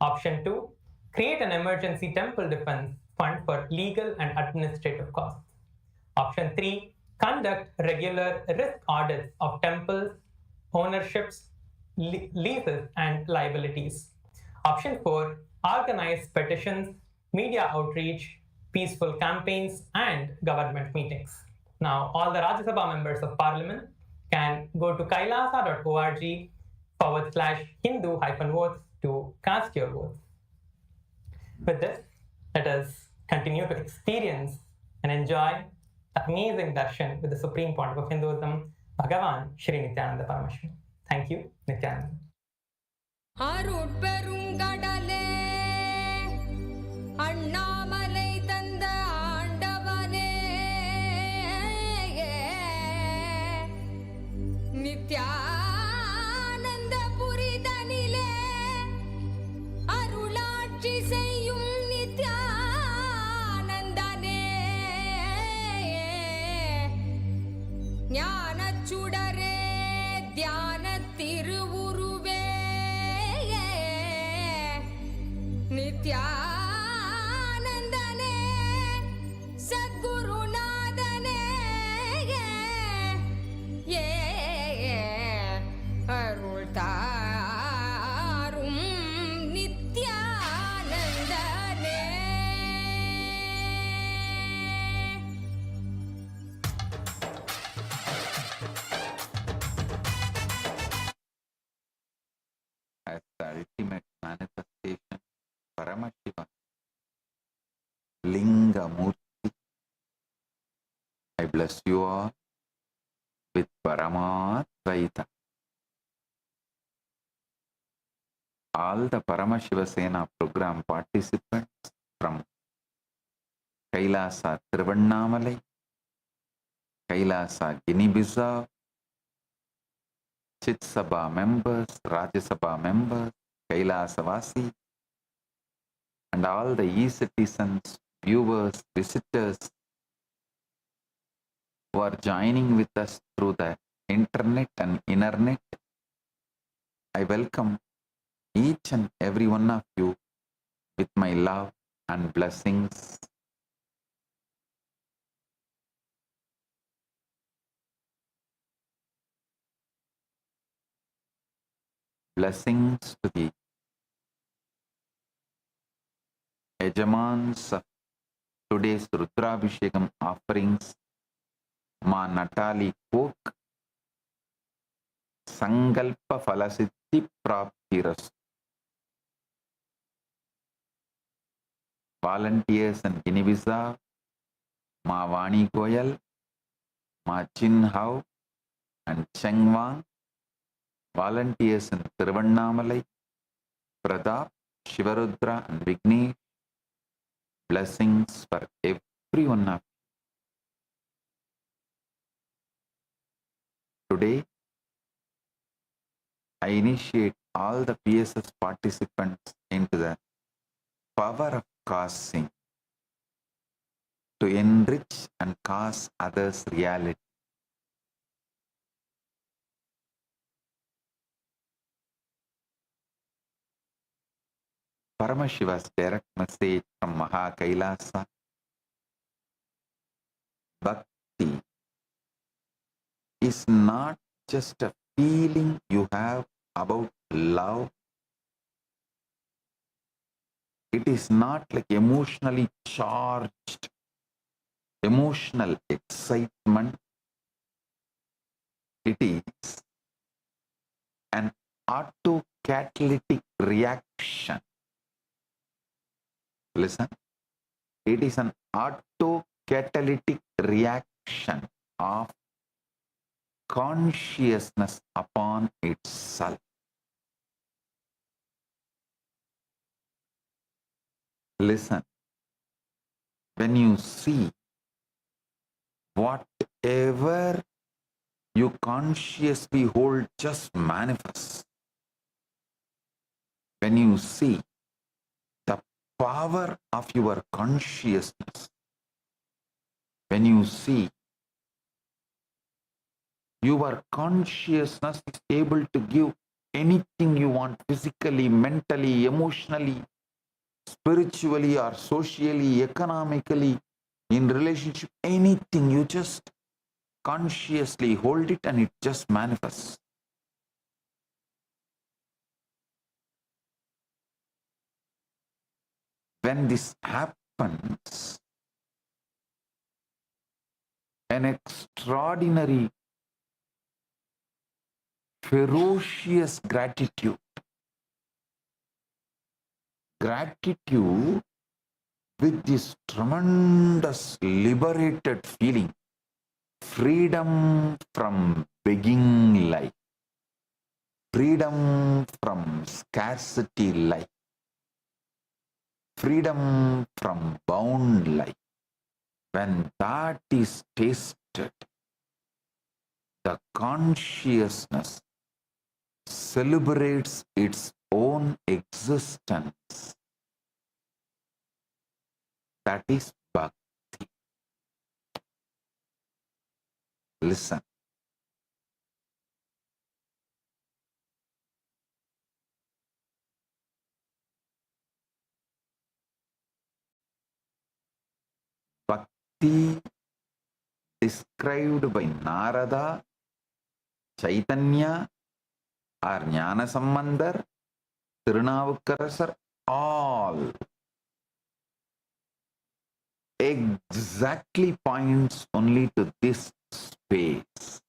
Option 2, create an emergency temple defense fund for legal and administrative costs. Option 3, conduct regular risk audits of temples, ownerships, leases, and liabilities. Option 4, organize petitions, media outreach, peaceful campaigns, and government meetings. Now, all the Rajya Sabha members of parliament can go to kailasa.org/Hindu-votes to cast your votes. With this, let us continue to experience and enjoy the amazing darshan with the Supreme Pontiff of Hinduism, Bhagavan Sri Nithyananda Paramashivamam. Thank you, Nithyananda. அருட்பெருங்கடலே Annamalai தந்த ஆண்டவனே நித்யானந்த புரிதனிலே அருளாட்சி செய்யும் நித்யானந்தனே ஞானச்சுடரே தியான திருவுருவே நித்யானந்தனே சத்குருநாதனே அருள் தாரும் நித்யானந்தனே. As the ultimate manifestation, Paramashiva, Linga Murti, I bless you all with Paramashivatva. All the Paramashiva Sena program participants from Kailasa Tiruvannamalai, Kailasa Guinea-Bissau, Chit Sabha members, Rajya Sabha members, Kailasa Vasi, and all the e-citizens, viewers, visitors who are joining with us through the internet and internet. I welcome each and every one of you with my love and blessings. Blessings to the Yajamans of today's Rudrabhishekam offerings, Ma Natali Cook, Sangalpa Falasiddhi Praptiras. Volunteers and Guinea-Bissau, Ma Vani Goyal, Ma Chin Hao, and Cheng Wang, volunteers in Tiruvannamalai, Pradap, Shivarudra, and Vignesh. Blessings for everyone of you. Today, I initiate all the PSS participants into the power of causing to enrich and cause others' reality. Paramashiva's direct message from Maha Kailasa: Bhakti is not just a feeling you have about love. It is not like emotionally charged, emotional excitement. It is an autocatalytic reaction. Listen, it is an autocatalytic reaction of consciousness upon itself. Listen, when you see whatever you consciously hold just manifests, when you see the power of your consciousness, when you see your consciousness is able to give anything you want physically, mentally, emotionally, spiritually, or socially, economically, in relationship, anything, you just consciously hold it and it just manifests. When this happens, an extraordinary, ferocious gratitude with this tremendous liberated feeling, freedom from begging life, freedom from scarcity life, freedom from bound life. When that is tasted, the consciousness celebrates its own existence. That is bhakti. Listen. Bhakti described by Narada, Chaitanya, or Jnana Sambandar, Tirunavukkarasar, all exactly points only to this space.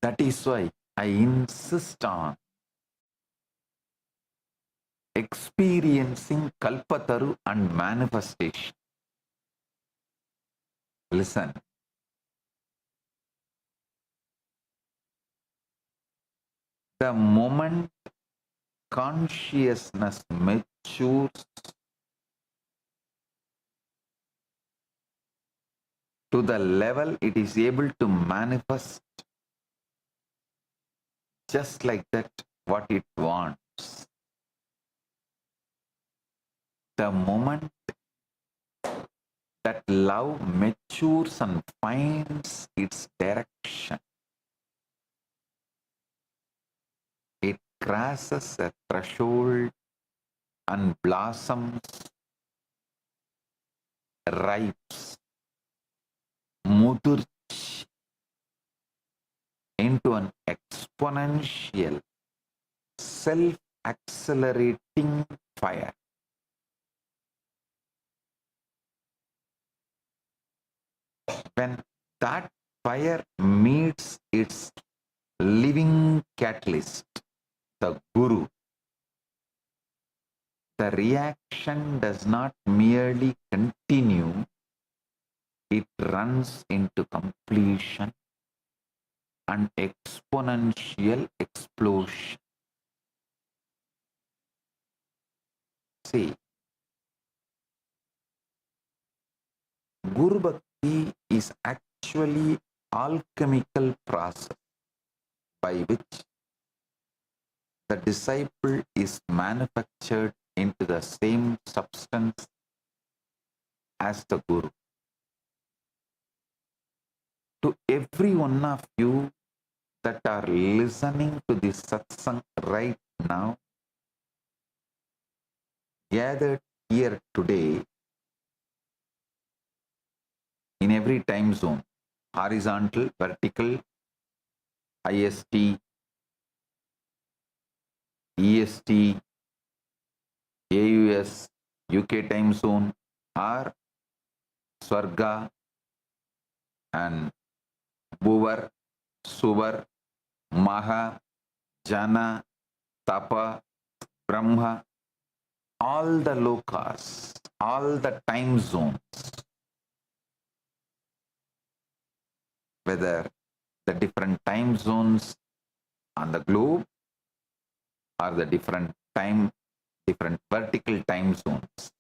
That is why I insist on experiencing Kalpataru and manifestation. Listen. The moment consciousness matures to the level it is able to manifest just like that what it wants. The moment that love matures and finds its direction, it crosses a threshold and blossoms, ripes, mudurch into an exponential, self-accelerating fire. When that fire meets its living catalyst, the Guru, the reaction does not merely continue, it runs into completion and exponential explosion. See, Guru Bhakti is actually alchemical process by which the disciple is manufactured into the same substance as the Guru. To every one of you that are listening to this satsang right now, gathered here today in every time zone, horizontal, vertical, IST, EST, AUS, UK time zone, or Swarga and Bhuvar, Suvar, Maha, Jana, Tapa, Brahma, all the lokas, all the time zones, whether the different time zones on the globe or the different vertical time zones.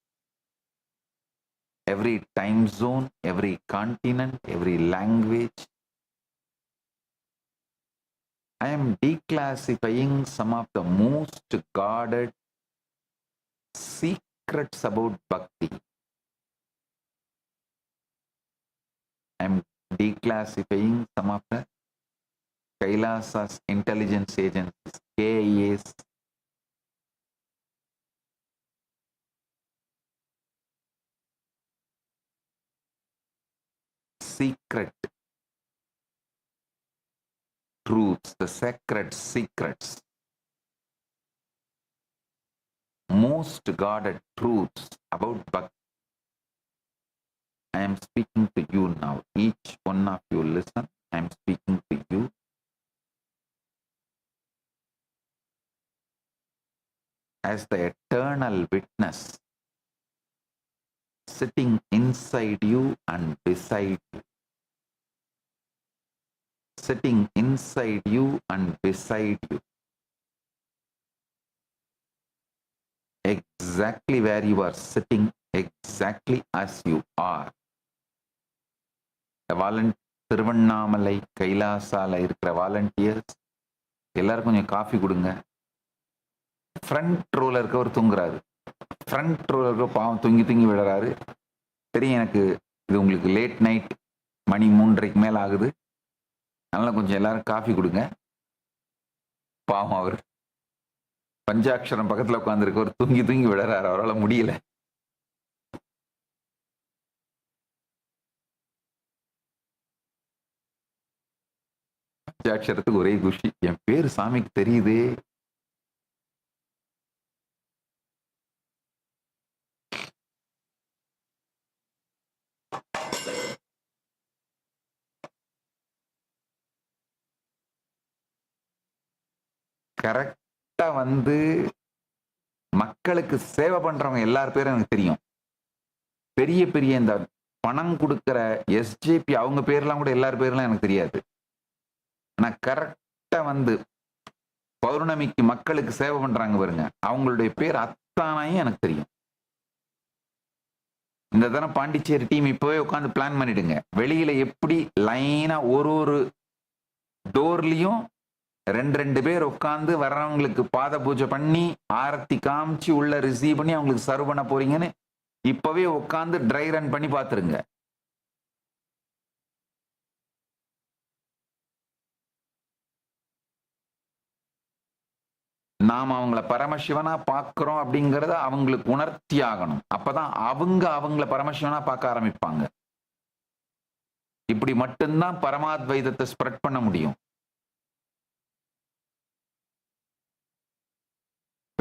Every time zone, every continent, every language. I am declassifying some of the most guarded secrets about bhakti. I am declassifying some of the Kailasa's intelligence agencies, KIAs, secret truths, the sacred secrets, most guarded truths about bhakti. I am speaking to you now. Each one of you listen. I am speaking to you. As the eternal witness sitting inside you and beside you. Sitting inside you and beside you. Exactly where you are sitting, exactly as you are. The Tiruvannamalai கைலாசால இருக்கிற volunteers எல்லாரும் கொஞ்சம் coffee கொடுங்க. Front ரோல இருக்கவர் தூங்குறாரு. Front ரோல இருக்க பாவம் தூங்கி விடுறாரு. தெரியும் எனக்கு இது உங்களுக்கு லேட் நைட், மணி 3:30 மேல ஆகுது. அதனால கொஞ்சம் எல்லாரும் காஃபி கொடுங்க. பாவம் அவர் பஞ்சாட்சரம் பக்கத்துல உட்காந்துருக்கவர் தூங்கி விடுறாரு. அவரால் முடியல. பஞ்சாட்சரத்துக்கு ஒரே குஷி. என் பேரு சாமிக்கு தெரியுது. கரெக்டா மக்களுக்கு சேவை பண்றவங்க எல்லார் பேரும் எனக்கு தெரியும். பெரிய பெரிய இந்த பணம் கொடுக்கிற எஸ்ஜேபி அவங்க பேர்லாம் கூட எல்லார் பேர்லாம் எனக்கு தெரியாது. ஆனா கரெக்டா பௌர்ணமிக்கு மக்களுக்கு சேவை பண்றாங்க பாருங்க, அவங்களுடைய பேர் அத்தானாயும் எனக்கு தெரியும். இந்த தடவை பாண்டிச்சேரி டீம் இப்பவே உட்காந்து பிளான் பண்ணிடுங்க. வெளியில எப்படி லைனா ஒரு டோர்லயும் 2 பேர் உட்காந்து வர்றவங்களுக்கு பாத பூஜை பண்ணி ஆரத்தி காமிச்சு உள்ள ரிசீவ் பண்ணி அவங்களுக்கு சர்வ் பண்ண போறீங்கன்னு இப்பவே உட்காந்து ட்ரை ரன் பண்ணி பாத்துருங்க. நாம அவங்கள பரமசிவனா பார்க்கிறோம் அப்படிங்கறத அவங்களுக்கு உணர்த்தி ஆகணும். அப்பதான் அவங்கள பரமசிவனா பார்க்க ஆரம்பிப்பாங்க. இப்படி மட்டும்தான் பரமாத்வைதத்தை ஸ்ப்ரெட் பண்ண முடியும்.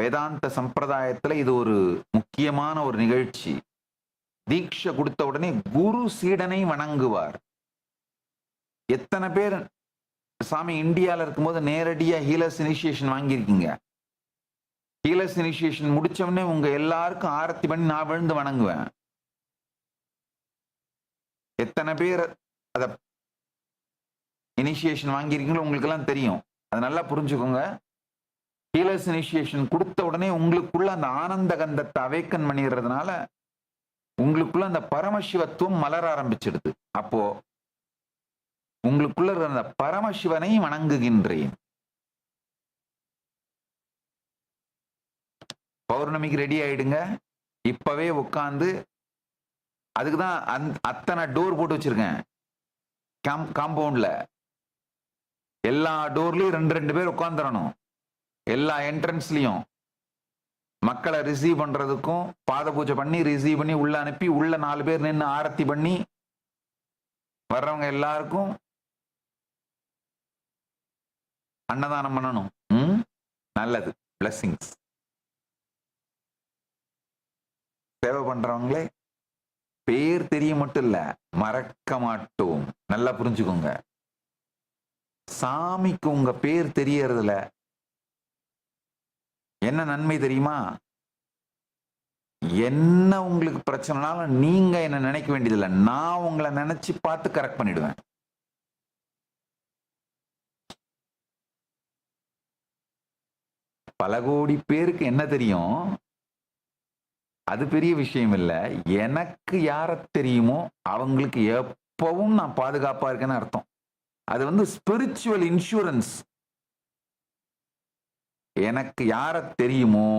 வேதாந்த சம்பிரதாயத்துல இது ஒரு முக்கியமான ஒரு நிகழ்ச்சி. தீட்சை கொடுத்த உடனே குரு சீடனை வணங்குவார். எத்தனை பேர் சாமி இந்தியால இருக்கும்போது நேரடியா ஹீலர்ஸ் இனிஷியேஷன் வாங்கியிருக்கீங்க? ஹீலர்ஸ் இனிஷியேஷன் முடிச்சவொடனே உங்க எல்லாருக்கும் ஆரத்தி பண்ணி நான் விழுந்து வணங்குவேன். எத்தனை பேர் அத இனிஷியேஷன் வாங்கியிருக்கீங்களோ உங்களுக்கு எல்லாம் தெரியும். அது நல்லா புரிஞ்சுக்கோங்க. ஹீலர்ஸ் இனிஷியேஷன் கொடுத்த உடனே உங்களுக்குள்ள அந்த ஆனந்த கந்தத்தை அவேக்கன் பண்ணிடுறதுனால உங்களுக்குள்ள அந்த பரமசிவத்துவம் மலர ஆரம்பிச்சிடுது. அப்போ உங்களுக்குள்ள அந்த பரமசிவனை வணங்குகின்றேன். பௌர்ணமிக்கு ரெடி ஆயிடுங்க. இப்பவே உட்காந்து அதுக்குதான் அத்தனை டோர் போட்டு வச்சிருக்கேன். காம்பவுண்ட்ல எல்லா டோர்லயும் 2 பேர் உட்காந்துடணும். எல்லா என்ட்ரன்ஸ்லயும் மக்களை ரிசீவ் பண்றதுக்கும் பாத பூஜை பண்ணி ரிசீவ் பண்ணி உள்ள அனுப்பி உள்ள 4 பேர் நின்று ஆரத்தி பண்ணி வர்றவங்க எல்லாருக்கும் அன்னதானம் பண்ணணும். நல்லது. பிளஸிங்ஸ். சேவை பண்றவங்களே பேர் தெரிய மட்டும் இல்ல, மறக்க மாட்டோம். நல்லா புரிஞ்சுக்கோங்க. சாமிக்கு உங்க பேர் தெரியறதுல என்ன நன்மை தெரியுமா? என்ன உங்களுக்கு பிரச்சனைனாலும் நீங்க என்ன நினைக்க வேண்டியதில்லை, நான் உங்களை நினைச்சு பார்த்து கரெக்ட் பண்ணிடுவேன். பல கோடி பேருக்கு என்ன தெரியும் அது பெரிய விஷயம் இல்ல. எனக்கு யார தெரியுமோ அவங்களுக்கு எப்பவும் நான் பாதுகாப்பா இருக்கேன்னு அர்த்தம். அது ஸ்பிரிச்சுவல் இன்சூரன்ஸ். எனக்கு யார தெரியுமோ,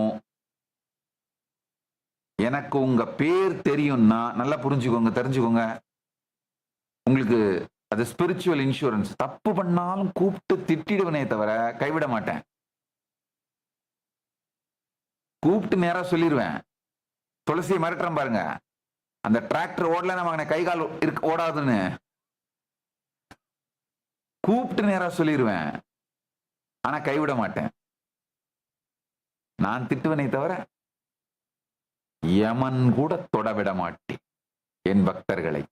எனக்கு உங்க பேர் தெரியும்னா நல்லா புரிஞ்சுக்கோங்க, தெரிஞ்சுக்கோங்க. உங்களுக்கு அது ஸ்பிரிச்சுவல் இன்சூரன்ஸ். தப்பு பண்ணாலும் கூப்பிட்டு திட்டிடுவனே தவிர கைவிட மாட்டேன். கூப்பிட்டு நேரா சொல்லிடுவேன். துளசியை மிரட்டுறேன் பாருங்க, அந்த டிராக்டர் ஓடல நம்ம கை கால் ஓடாதுன்னு கூப்பிட்டு நேரா சொல்லிடுவேன். ஆனா கைவிட மாட்டேன். நான் திட்டுவனை தவிர யமன் கூட தொடவிட மாட்டேன் என் பக்தர்களை.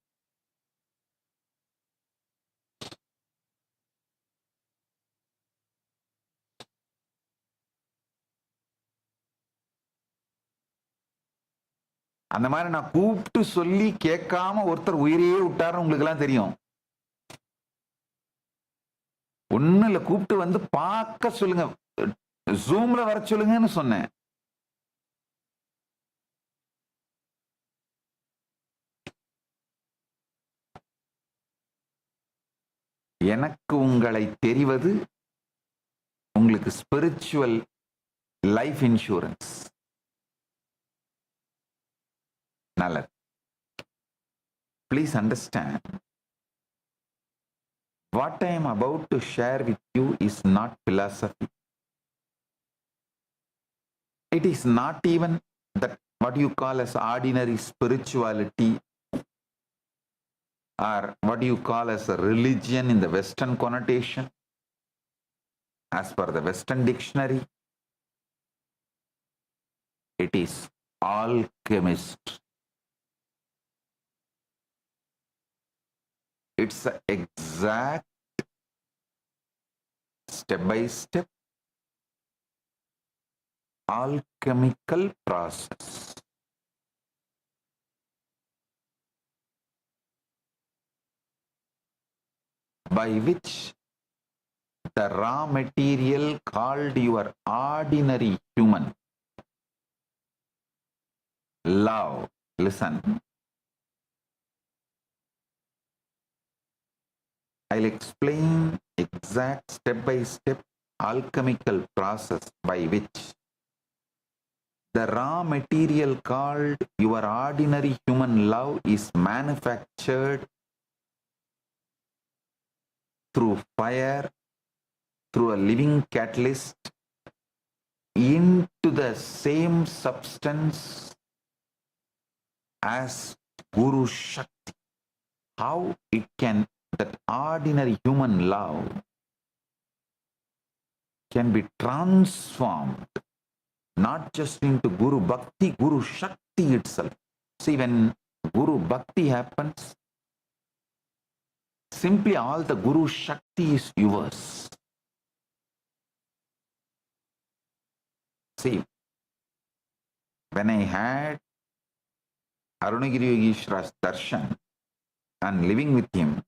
அந்த மாதிரி நான் கூப்பிட்டு சொல்லி கேட்காம ஒருத்தர் உயிரையே விட்டாரு உங்களுக்கு எல்லாம் தெரியும். ஒண்ணு இல்ல, கூப்பிட்டு பார்க்க சொல்லுங்க, ஜூம்ல வர சொல்லுங்கன்னு சொன்னேன். எனக்கு உங்களை தெரிவது உங்களுக்கு ஸ்பிரிச்சுவல் லைஃப் இன்சூரன்ஸ். நல்லது. Please understand, what I am about to share with you is not philosophy. It is not even that what you call as ordinary spirituality or what you call as a religion in the Western connotation. As per the Western dictionary, it is alchemist. It's an exact step-by-step alchemical process by which the raw material called your ordinary human love, listen, I'll explain exact step-by-step alchemical process by which the raw material called your ordinary human love is manufactured through fire, through a living catalyst, into the same substance as Guru Shakti. How it can, that ordinary human love can be transformed not just into Guru Bhakti, Guru Shakti itself. See, when Guru Bhakti happens, simply all the Guru Shakti is yours. See, when I had Arunagiri Yogeshwara's Darshan and living with him,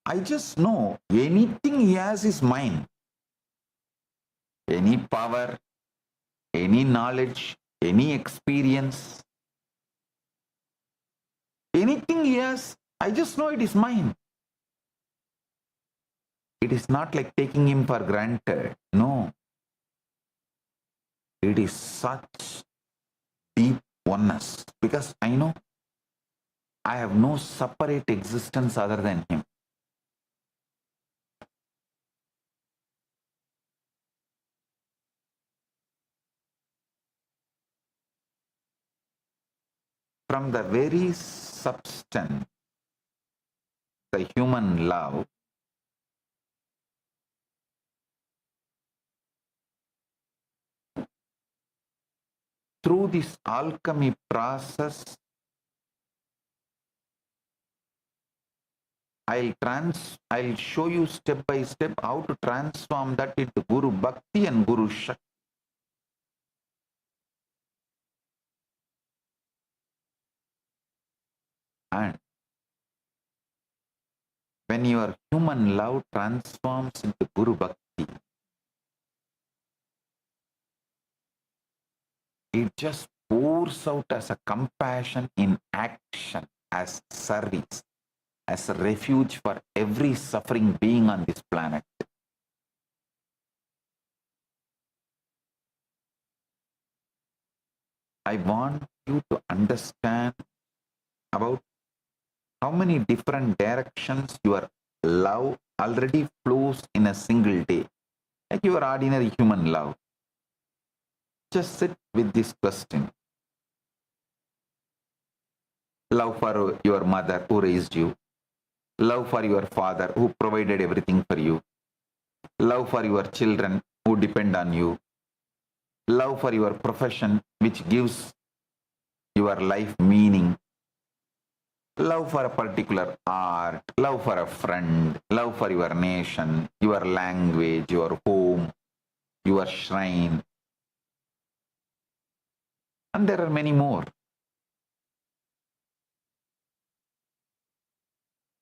I just know anything he has is mine. Any power, any knowledge, any experience, anything he has, I just know it is mine. It is not like taking him for granted. No. It is such deep oneness, because I know I have no separate existence other than him. From the very substance, the human love, through this alchemy process, I'll show you step by step how to transform that into Guru Bhakti and Guru Shakti. And when your human love transforms into Guru Bhakti, it just pours out as a compassion in action, as service, as a refuge for every suffering being on this planet. I want you to understand about how many different directions your love already flows in a single day, like your ordinary human love. Just sit with this question. Love for your mother who raised you. Love for your father who provided everything for you. Love for your children who depend on you. Love for your profession which gives your life meaning. Love for a particular art. Love for a friend. Love for your nation, your language, your home, your shrine. And there are many more.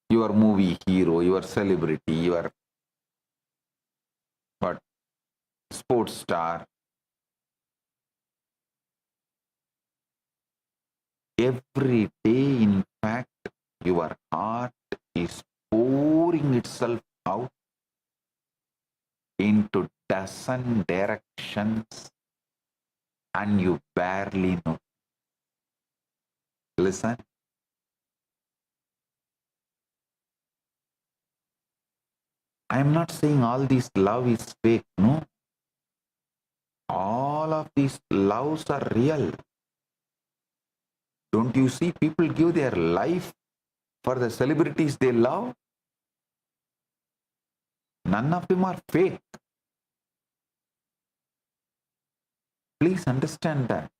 Your movie hero, your celebrity, your sports star. Every day, in fact, your heart is pouring itself out into dozen directions and you barely know. Listen. I am not saying all this love is fake, no. All of these loves are real. Don't you see people give their life for the celebrities they love? None of them are fake. Please understand that.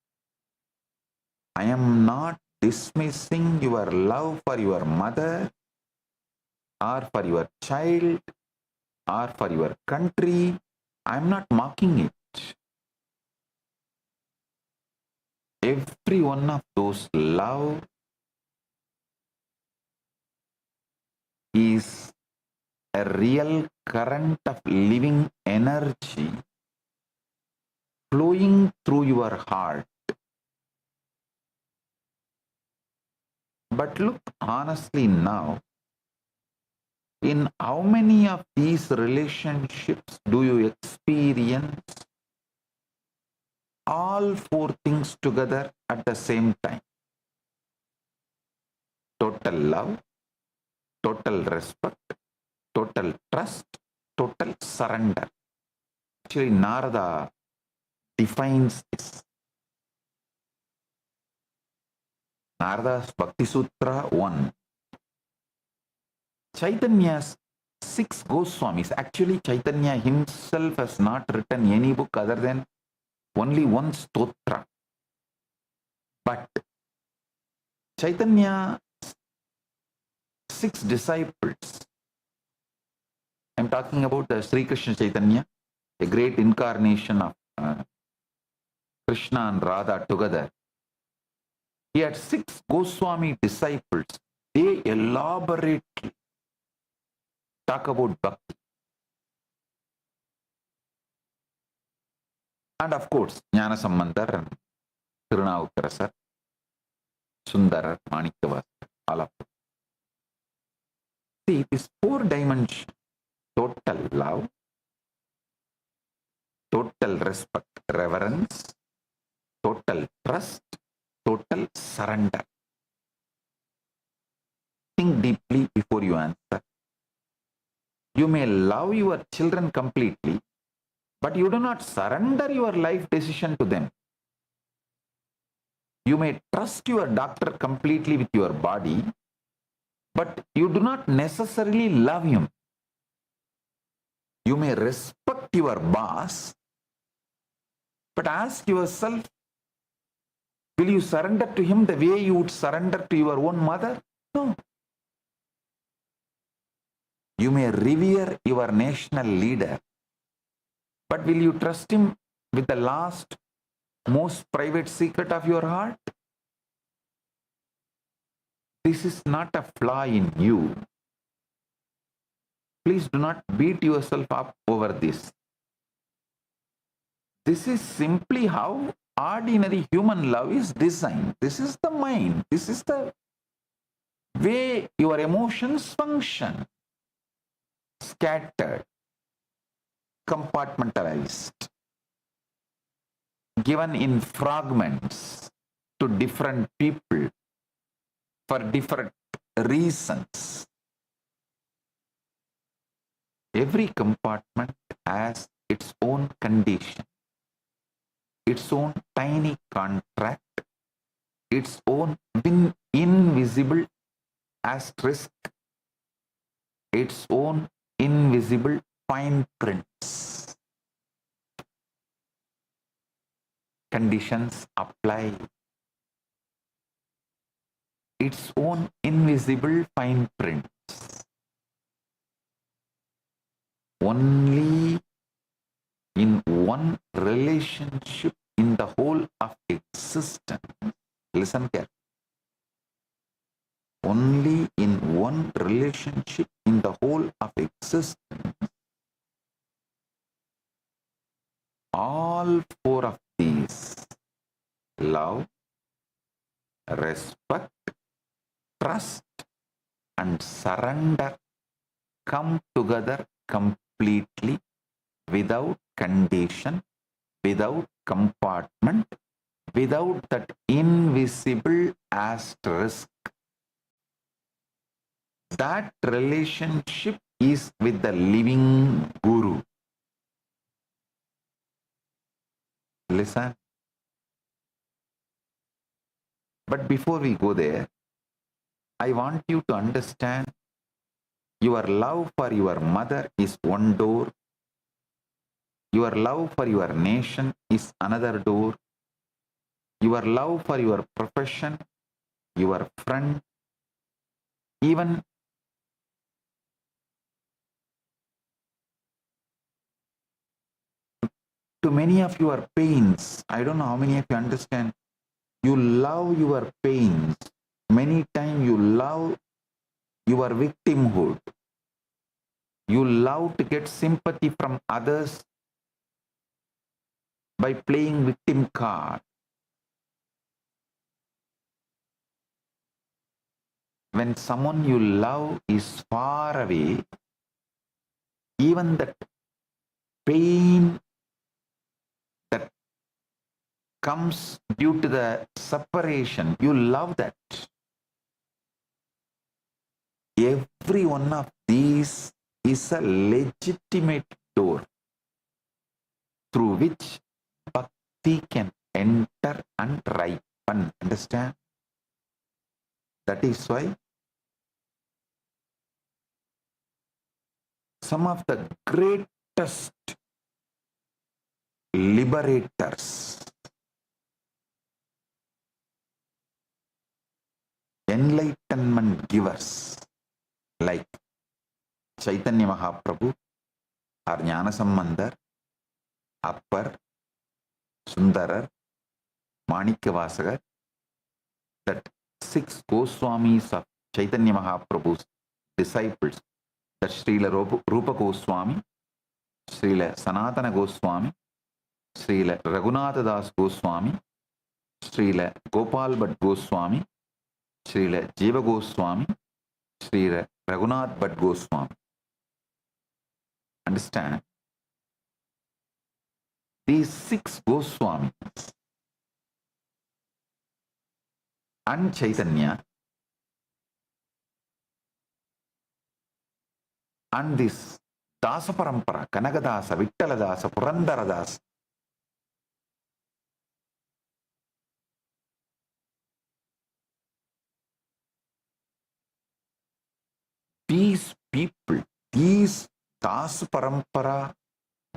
I am not dismissing your love for your mother or for your child or for your country. I am not mocking it. Every one of those love is a real current of living energy flowing through your heart. But look honestly now, in how many of these relationships do you experience all four things together at the same time? Total love, total respect, total trust, total surrender. Actually, Narada defines this. Narada's Bhakti Sutra 1. Chaitanya's 6 Goswamis. Actually, Chaitanya himself has not written any book other than only one stotra. But Chaitanya's 6 disciples, I'm talking about the Sri Krishna Chaitanya, a great incarnation of Krishna and Radha together. He had 6 Goswami disciples. They elaborately talk about bhakti. And of course, Jnana Sambandar and Tirunavukkarasar, Sundarar, Manikavasar, all of them. See, this 4 dimensions: total love, total respect, reverence, total trust, total surrender. Think deeply before you answer. You may love your children completely, but you do not surrender your life decision to them. You may trust your doctor completely with your body, but you do not necessarily love him. You may respect your boss, but ask yourself, will you surrender to him the way you would surrender to your own mother? No. You may revere your national leader, but will you trust him with the last, most private secret of your heart? This is not a flaw in you. Please do not beat yourself up over this. This is simply how ordinary human love is designed. This is the mind. This is the way your emotions function. Scattered, compartmentalized, given in fragments to different people for different reasons. Every compartment has its own condition, its own tiny contract, its own invisible asterisk, its own invisible fine prints. Conditions apply its own invisible fine prints. Only in one relationship in the whole of existence, listen carefully, only in one relationship in the whole of existence, all 4 of these, love, respect, trust, and surrender, come together completely, without condition, without compartment, without that invisible asterisk. That relationship is with the living Guru. Listen. But before we go there, I want you to understand your love for your mother is one door. Your love for your nation is another door. Your love for your profession, your friend, even to many of your pains. I don't know how many of you understand. You love your pains. Many times you love your victimhood. You love to get sympathy from others by playing victim card. When someone you love is far away, even that pain that comes due to the separation, you love that. Every one of these is a legitimate door through which bhakti can enter and ripen. Understand? That is why some of the greatest liberators, enlightenment givers like Chaitanya Mahaprabhu or Jnana Sambandar, Appar, Sundarar, Manikavasagar, that 6 Goswamis of Chaitanya Mahaprabhu's disciples, that Srila Rupa Goswami, Srila Sanatana Goswami, Srila Raghunatha Das Goswami, Srila Gopal Bhatt Goswami, Srila Jiva Goswami, Srila Raghunath Bhatt Goswami. Understand? These 6 Goswamis and Chaitanya and this Dasa Parampara, Kanagadasa, Vittaladasa, Purandaradasa, these people, these Dasa Parampara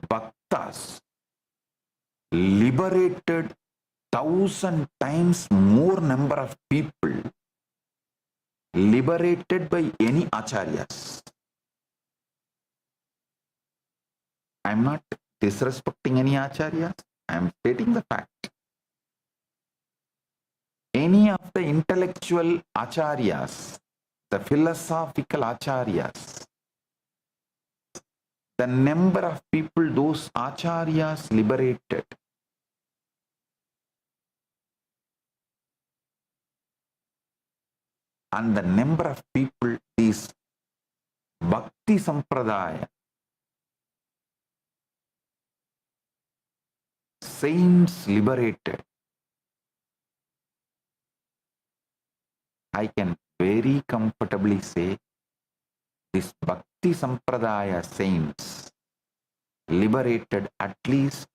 Bhaktas liberated 1,000 times more number of people liberated by any acharyas. I am not disrespecting any acharyas. I am stating the fact. Any of the intellectual acharyas, the philosophical acharyas, the number of people those acharyas liberated, and the number of people these Bhakti Sampradaya saints liberated, I can very comfortably say this Bhakti Sampradaya saints liberated at least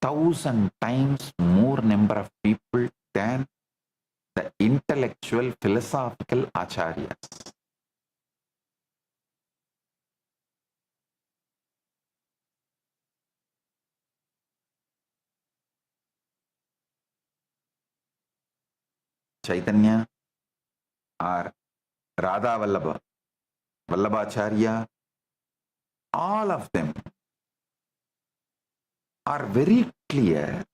1,000 times more number of people than the intellectual philosophical acharyas. Chaitanya or Radha Vallabha, Vallabhacharya, all of them are very clear.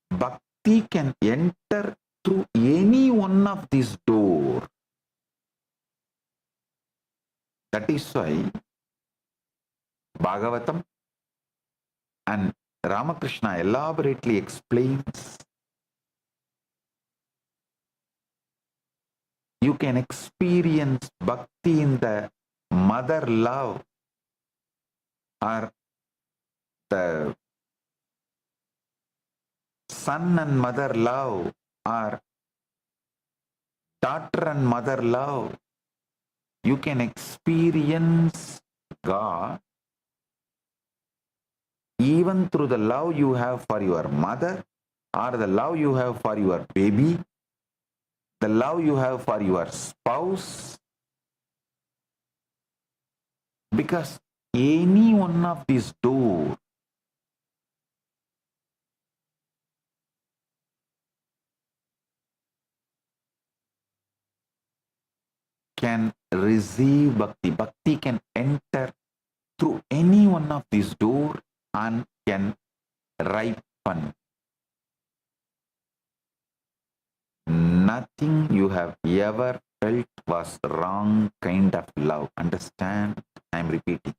Bhakti can enter through any one of these doors. That is why Bhagavatam and Ramakrishna elaborately explains you can experience bhakti in the mother love or the son and mother love or daughter and mother love. You can experience God even through the love you have for your mother or the love you have for your baby, the love you have for your spouse, because any one of these doors can receive bhakti. Bhakti can enter through any one of these doors and can ripen. Nothing you have ever felt was wrong kind of love. Understand? I am repeating.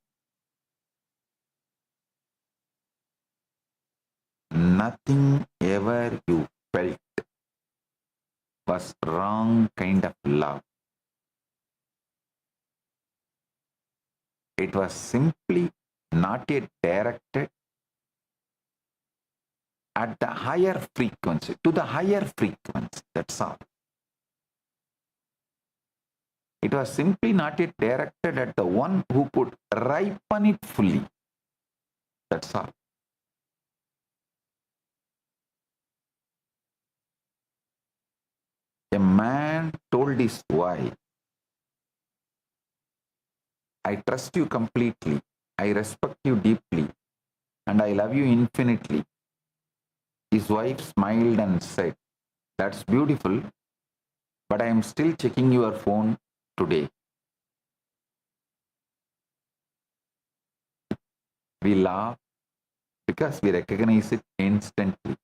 Nothing ever you felt was wrong kind of love. It was simply not yet directed at the higher frequency, to the higher frequency, that's all. It was simply not yet directed at the one who could ripen it fully. That's all. A man told his wife, I trust you completely, I respect you deeply, and I love you infinitely. His wife smiled and said, that's beautiful, but I am still checking your phone today. We laugh because we recognize it instantly.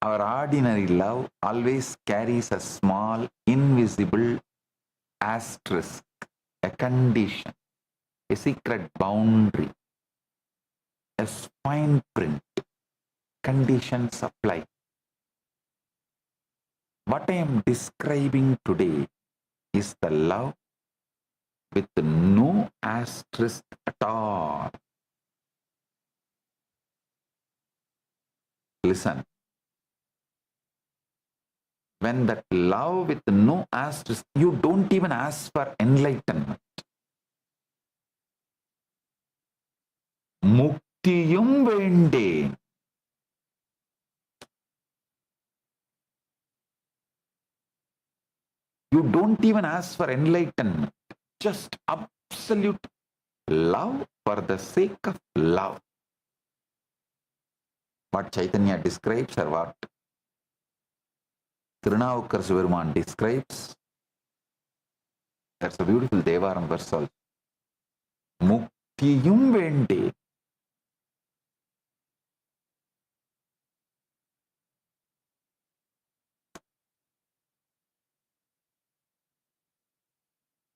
Our ordinary love always carries a small, invisible asterisk, a condition, a secret boundary, a fine print, conditions apply. What I am describing today is the love with no asterisk at all. Listen. When that love with no asterisk, you don't even ask for enlightenment. Muktiyum vende. You don't even ask for enlightenment. Just absolute love for the sake of love. What Chaitanya describes or what Tirunavukar Sivaruman describes, that's a beautiful Devaram verse also. Muktiyum vende.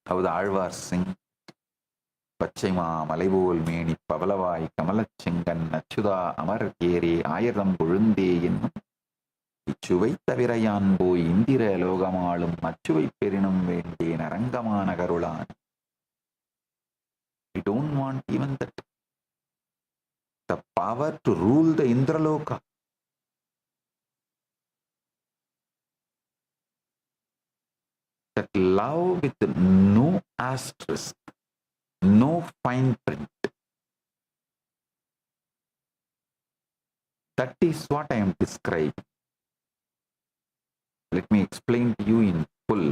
How the Alvars sing. பச்சைமா மலைபோல் மேனி பவளவாய் கமலச் செங்கன் அச்சுதா அமர் ஏரே ஆயிரம் கொழுந்தே என்னும் இச்சுவை தவிர யான் போய் இந்திர லோகமாளும் அச்சுவை பெரினும் வேண்டேன் அரங்கமான கருளான். We don't want even that. The power to rule the Indraloka. That love with no asterisk. No fine print. That is what I am describing. Let me explain to you in full.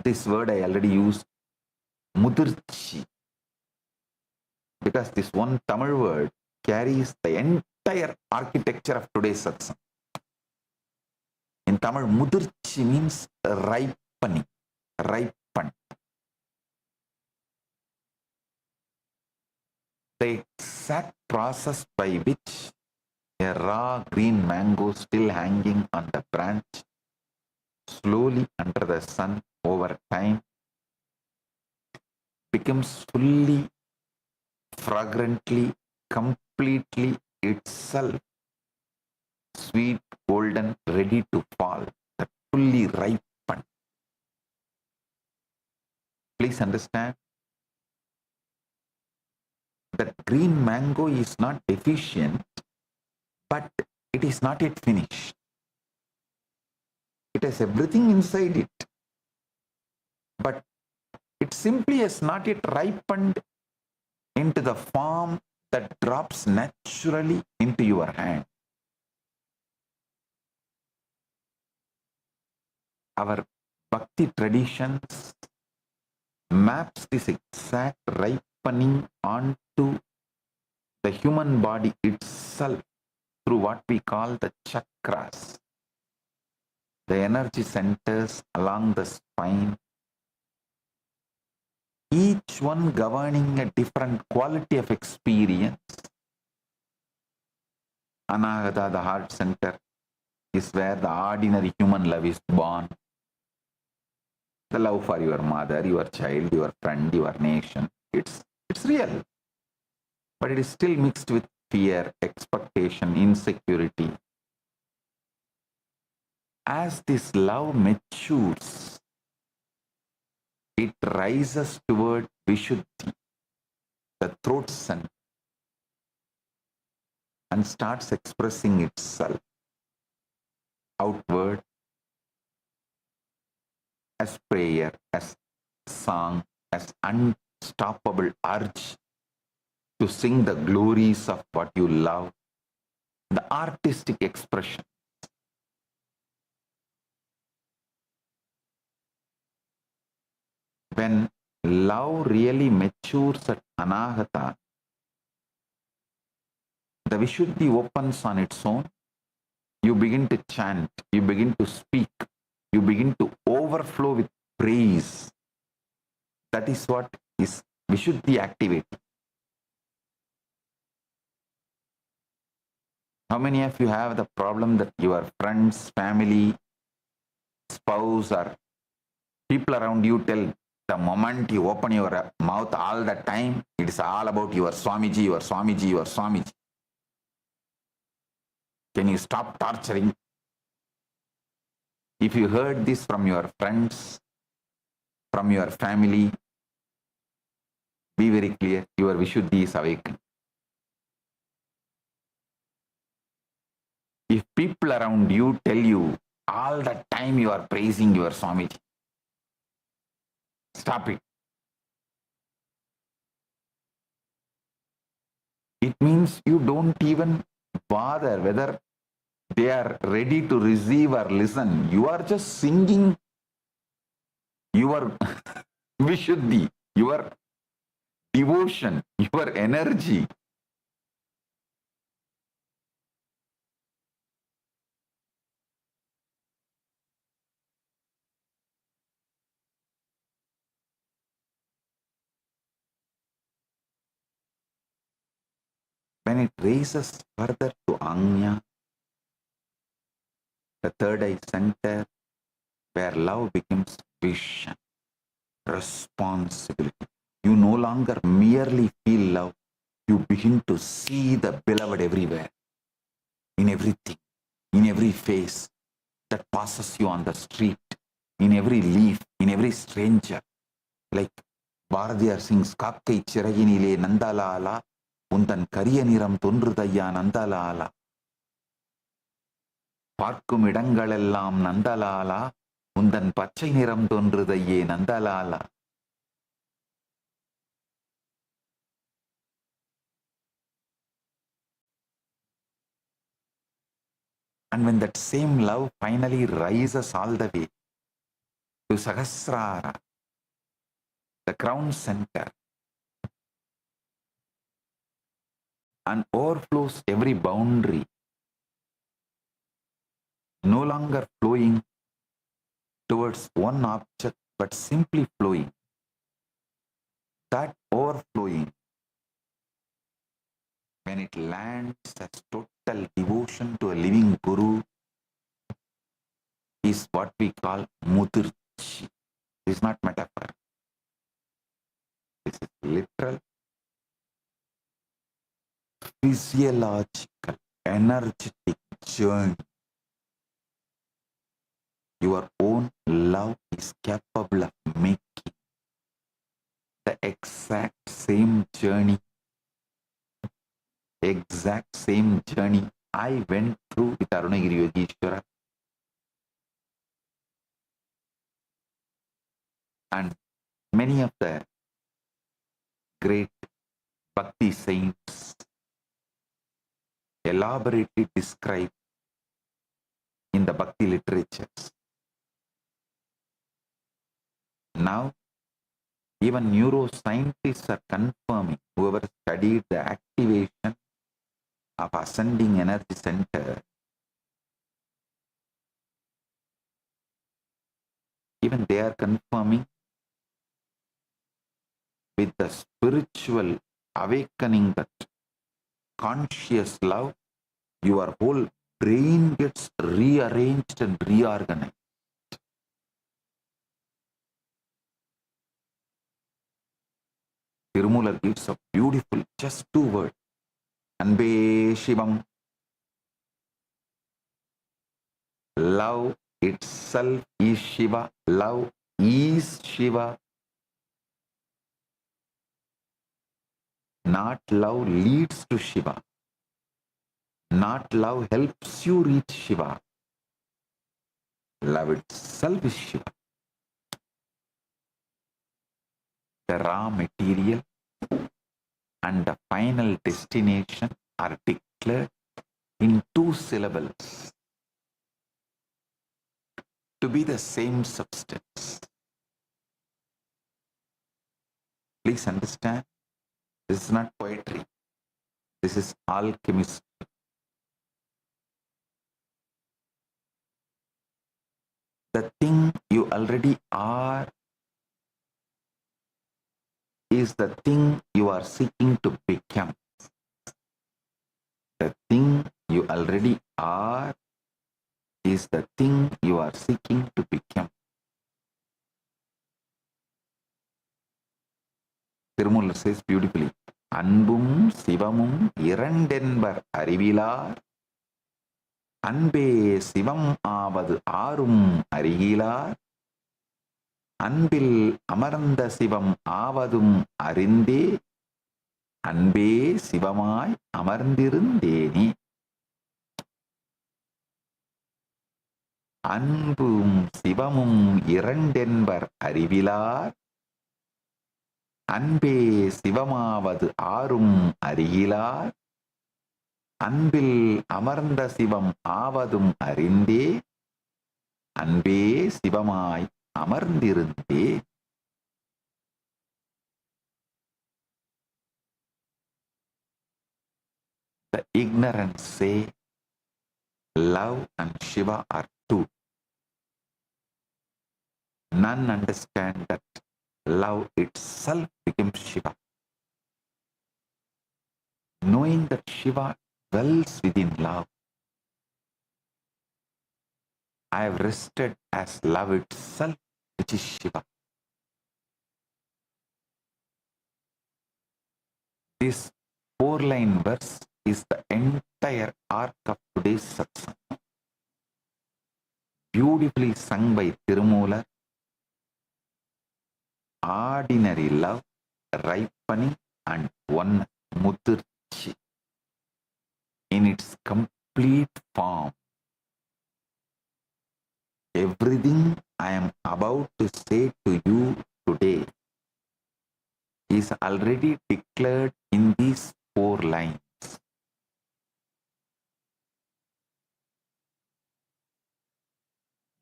This word I already used, mudirchi, because this one Tamil word carries the entire architecture of today's satsang. In Tamil, mudirchi means ripening, ripen. The exact process by which a raw green mango still hanging on the branch, slowly under the sun over time, becomes fully, fragrantly, completely itself, sweet, golden, ready to fall, that fully ripened. Please understand. That green mango is not deficient, but it is not yet finished. It has everything inside it, but it simply has not yet ripened into the form that drops naturally into your hand. Our bhakti traditions maps this exact ripening onto the human body itself through what we call the chakras, the energy centers along the spine, each one governing a different quality of experience. Anahata, the heart center, is where the ordinary human love is born. The love for your mother, your child, your friend, your nation, it's real. But it is still mixed with fear, expectation, insecurity. As this love matures, it rises toward Vishuddhi, the throat center, and starts expressing itself outward as prayer, as song, as unstoppable urge to sing the glories of what you love, the artistic expression. When love really matures at Anahata, the Vishuddhi opens on its own. You begin to chant, you begin to speak, you begin to overflow with praise. That is what is Vishuddhi activating. How many of you have the problem that your friends, family, spouse, or people around you tell the moment you open your mouth all the time, it's all about your Swamiji, your Swamiji, your Swamiji. Can you stop torturing? If you heard this from your friends, from your family, be very clear, your Vishuddhi is awakened. If people around you tell you all the time you are praising your Swamiji, stop it. It means you don't even bother whether they are ready to receive or listen. You are just singing your Vishuddhi, your devotion, your energy. When it raises further to Anya, the third eye center, where love becomes vision, responsibility. You no longer merely feel love, you begin to see the beloved everywhere, in everything, in every face that passes you on the street, in every leaf, in every stranger. Like Bharadiyar sings, Kakkai Chiraginile Nandalala, Undan Kariyaniram Tundrudaya Nandalala. பார்க்கும் இடங்களெல்லாம் நந்தலாலா உந்தன் பச்சை நிறம் தோன்றுதையே Nandalala. And when that same love finally rises all the way to Sahasrara, the crown center, and overflows every boundary, no longer flowing towards one object, but simply flowing. That overflowing, when it lands as total devotion to a living Guru, is what we call Mudirchi. This is not metaphor. This is literal, physiological, energetic journey. Your own love is capable of making the exact same journey I went through with Arunagiri Yogeshwara and many of the great Bhakti saints elaborately described in the Bhakti literatures. Now, even neuroscientists are confirming, whoever studied the activation of ascending energy center, even they are confirming with the spiritual awakening, that conscious love, your whole brain gets rearranged and reorganized. Tirumula gives a beautiful, just 2 words. Anbe Shivam. Love itself is Shiva. Love is Shiva. Not love leads to Shiva. Not love helps you reach Shiva. Love itself is Shiva. The raw material and the final destination are declared in 2 syllables to be the same substance. Please understand, this is not poetry. This is alchemistry. The thing you already are is the thing you are seeking to become. The thing you already are is the thing you are seeking to become. Tirumoolar says beautifully, அன்பும் சிவமும் இரண்டென்பர் அறிவிலார் அன்பே சிவம் ஆவது ஆறும் அறிகிலார் அன்பில் அமர்ந்த சிவம் ஆவதும் அறிந்தே அன்பே சிவமாய் அமர்ந்திருந்தேனே. அன்பும் சிவமும் இரண்டென்பர் அறிவிலார் அன்பே சிவமாவது ஆறும் அறிகிலார் அன்பில் அமர்ந்த சிவம் ஆவதும் அறிந்தே அன்பே சிவமாய் அமர்ந்திருந்தே. The ignorant say love and Shiva are two. None understand that love itself becomes Shiva. Knowing that Shiva dwells within love, I have rested as love itself, which is Shiva. This 4-line verse is the entire arc of today's satsang. Beautifully sung by Tirumoolar. Ordinary love, ripening and one mudirchi in its complete form. Everything I am about to say to you today is already declared in these 4 lines.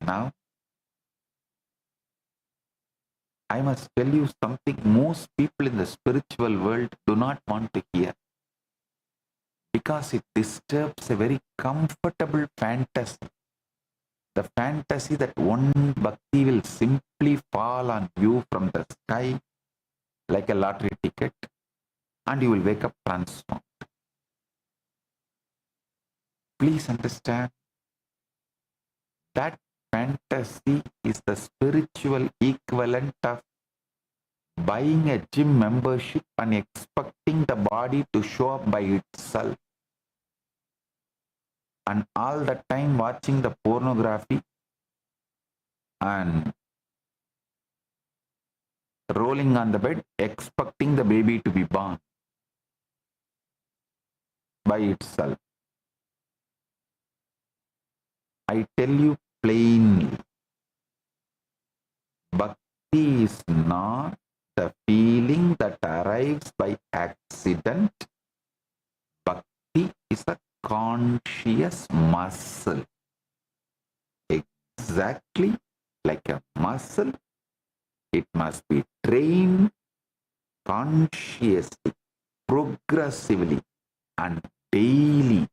Now, I must tell you something most people in the spiritual world do not want to hear, because it disturbs a very comfortable fantasy. The fantasy that one bhakti will simply fall on you from the sky like a lottery ticket and you will wake up transformed. Please understand, that fantasy is the spiritual equivalent of buying a gym membership and expecting the body to show up by itself, and all the time watching the pornography and rolling on the bed expecting the baby to be born by itself. I tell you plainly, bhakti is not the feeling that arrives by accident. Bhakti is a conscious muscle. Exactly like a muscle, it must be trained consciously, progressively, and daily.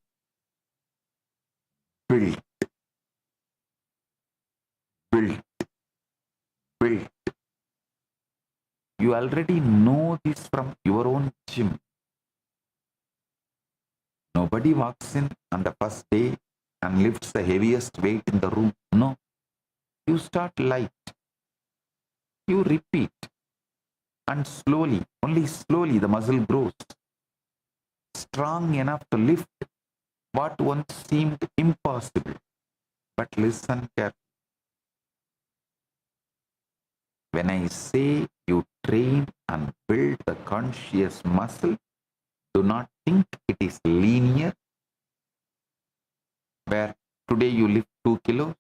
Built. You already know this from your own gym. Nobody walks in on the first day and lifts the heaviest weight in the room. No. You start light. You repeat. And slowly, only slowly, the muscle grows. Strong enough to lift what once seemed impossible. But listen carefully. When I say you train and build the conscious muscle, do not think it is linear, where today you lift 2 kilos,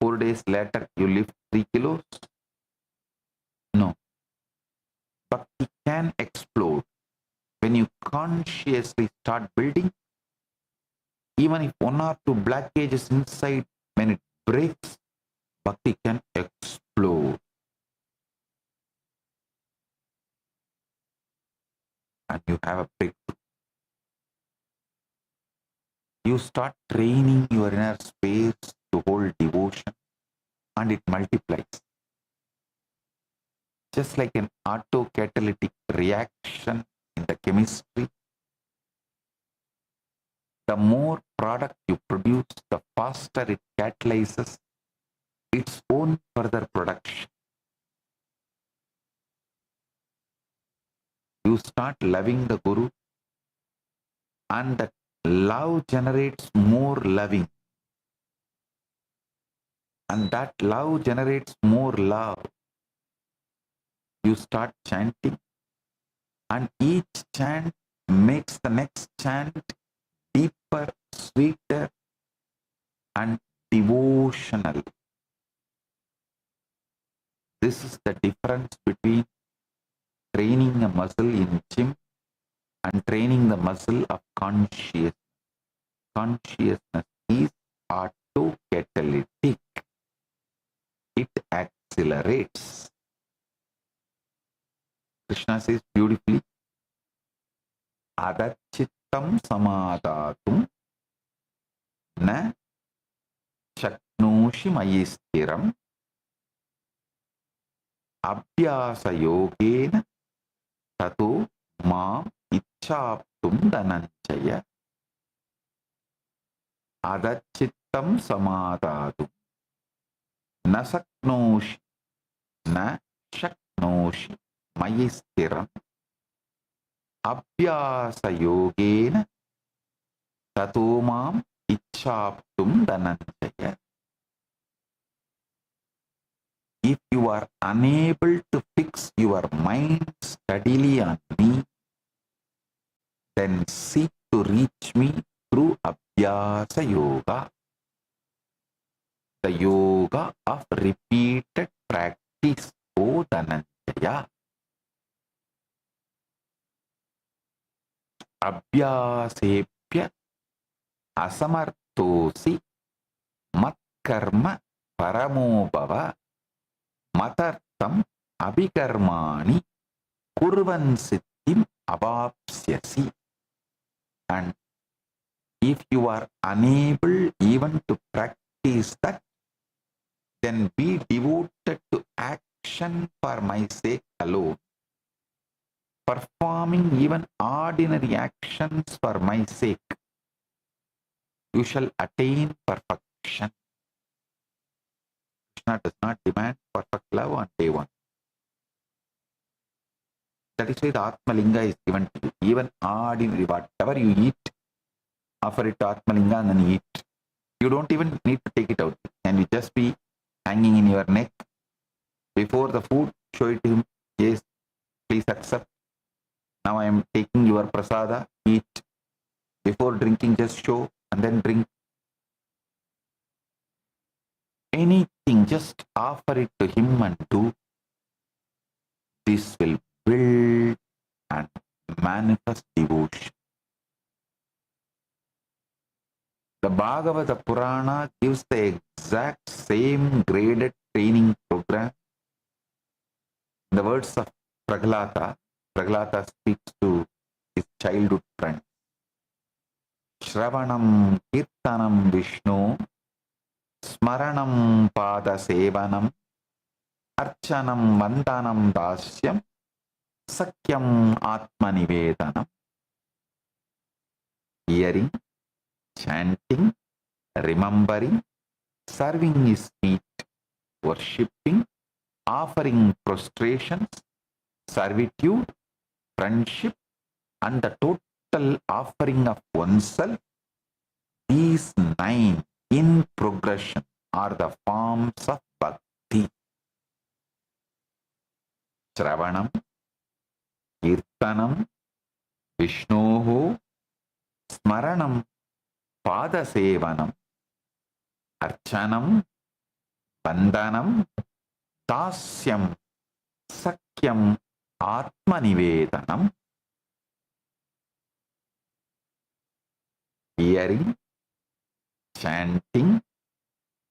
4 days later you lift 3 kilos. No. Bhakti can explode when you consciously start building. Even if 1 or 2 blockages inside, when it breaks, bhakti can explode. And you have a breakthrough. You start training your inner space to hold devotion, and it multiplies. Just like an autocatalytic reaction in the chemistry, the more product you produce, the faster it catalyzes its own further production. You start loving the Guru, and that love generates more loving. And that love generates more love. You start chanting, and each chant makes the next chant deeper, sweeter, and devotional. This is the difference between training a muscle in gym and training the muscle of consciousness. Consciousness is autocatalytic. It accelerates. Krishna says beautifully, Adachittam samadatum na shaknoshi mayistiram abhyasa yogena tato mam ichchaptum dhananjaya. Adachittam samadatum na shaknoshi mayistiram abhyasa yogena tato mam ichchaptum dhananjaya. If you are unable to fix your mind steadily on me, then seek to reach me through Abhyasa Yoga, the yoga of repeated practice, O Dhananjaya. Abhyasepya asamartosi matkarma paramo bhava matartam abhikarmani kurvan siddhim abhapsyasi. And if you are unable even to practice that, then be devoted to action for my sake alone. Performing even ordinary actions for my sake, you shall attain perfection. Krishna does not demand perfect love on day one. That is why the Atmalinga is given to you. Even ordinary, whatever you eat, offer it to Atmalinga and then eat. You don't even need to take it out. And you just be hanging in your neck. Before the food, show it to him. Yes, please accept. Now I am taking your prasada, eat. Before drinking, just show and then drink. Anything, just offer it to him and do. This will build and manifest devotion. The Bhagavata Purana gives the exact same graded training program. In the words of Prahlata, Prahlata speaks to his childhood friend. Shravanam Kirtanam Vishnu Smaranam Pada Sevanam Archanam Vandanam Dasyam Sakyam Atmanivedanam. Hearing, chanting, remembering, serving his feet, worshipping, offering prostrations, servitude, friendship, and the total offering of oneself, these 9 in progression are the forms of bhakti. Shravanam, Kirtanam, Vishnoho, Smaranam, Padasevanam, Archanam, Vandanam, Dasyam, Sakyam, Atmanivedanam. Hearing, chanting,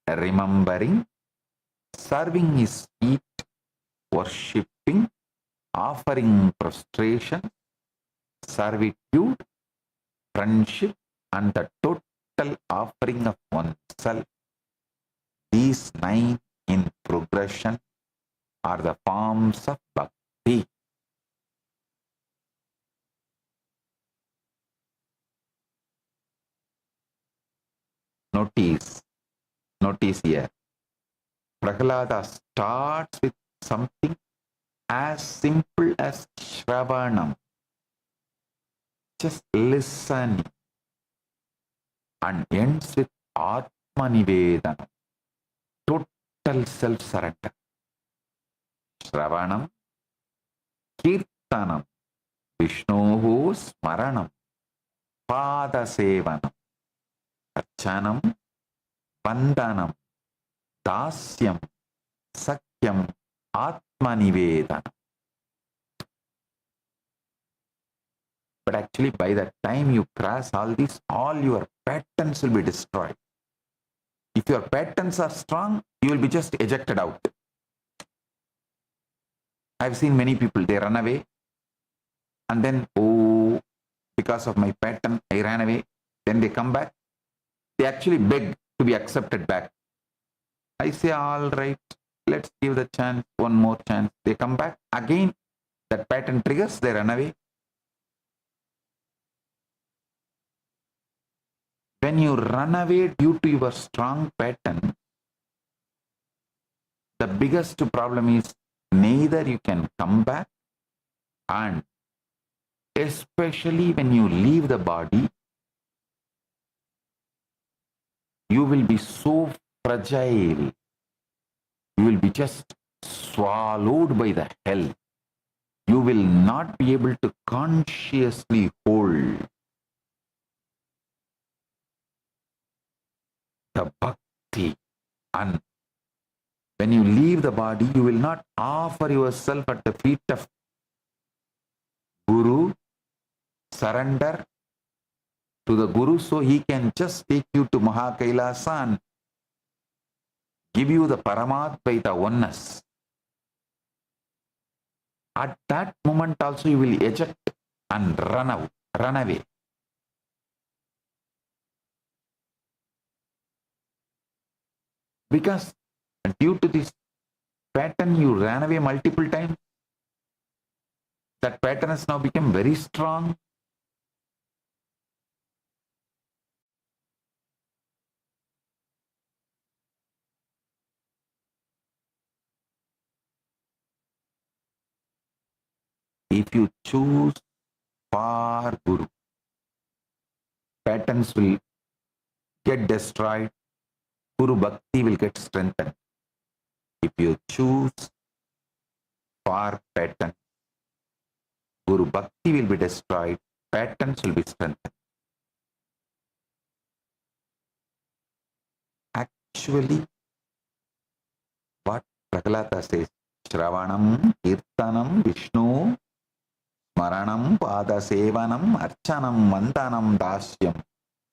remembering, serving his feet, worshipping, offering prostration, servitude, friendship, and the total offering of oneself. These 9 in progression are the forms of bhakti. Notice here. Prahlada starts with something as simple as Shravanam, just listening, and ends with Atmanivedanam, total self-surrender. Shravanam, Kirtanam, Vishnohu Smaranam, Padasevanam, Archanam, Vandanam, Dasyam, Sakyam, Atmanivedanam. But actually, by the time you cross all these, all your patterns will be destroyed. If your patterns are strong, you will be just ejected out. I've seen many people, they run away and then, oh, because of my pattern, I ran away. Then they come back. They actually beg to be accepted back. I say, all right, let's give the chance, one more chance. They come back again. That pattern triggers, they run away. When you run away due to your strong pattern, the biggest problem is neither you can come back, and especially when you leave the body, you will be so fragile. You will be just swallowed by the hell. You will not be able to consciously hold the bhakti. And when you leave the body, you will not offer yourself at the feet of Guru, surrender to the Guru so he can just take you to Kailasa and give you the Paramatvaita oneness. At that moment also you will eject and run away. Because due to this pattern, you ran away multiple times. That pattern has now become very strong. If you choose for Guru, patterns will get destroyed. Guru Bhakti will get strengthened. If you choose for pattern, Guru Bhakti will be destroyed, patterns will be strengthened. Actually, what Prahlada says, Shravanam, Kirtanam, Vishnu, Smaranam, Padasevanam, Archanam, Vandanam, Dasyam,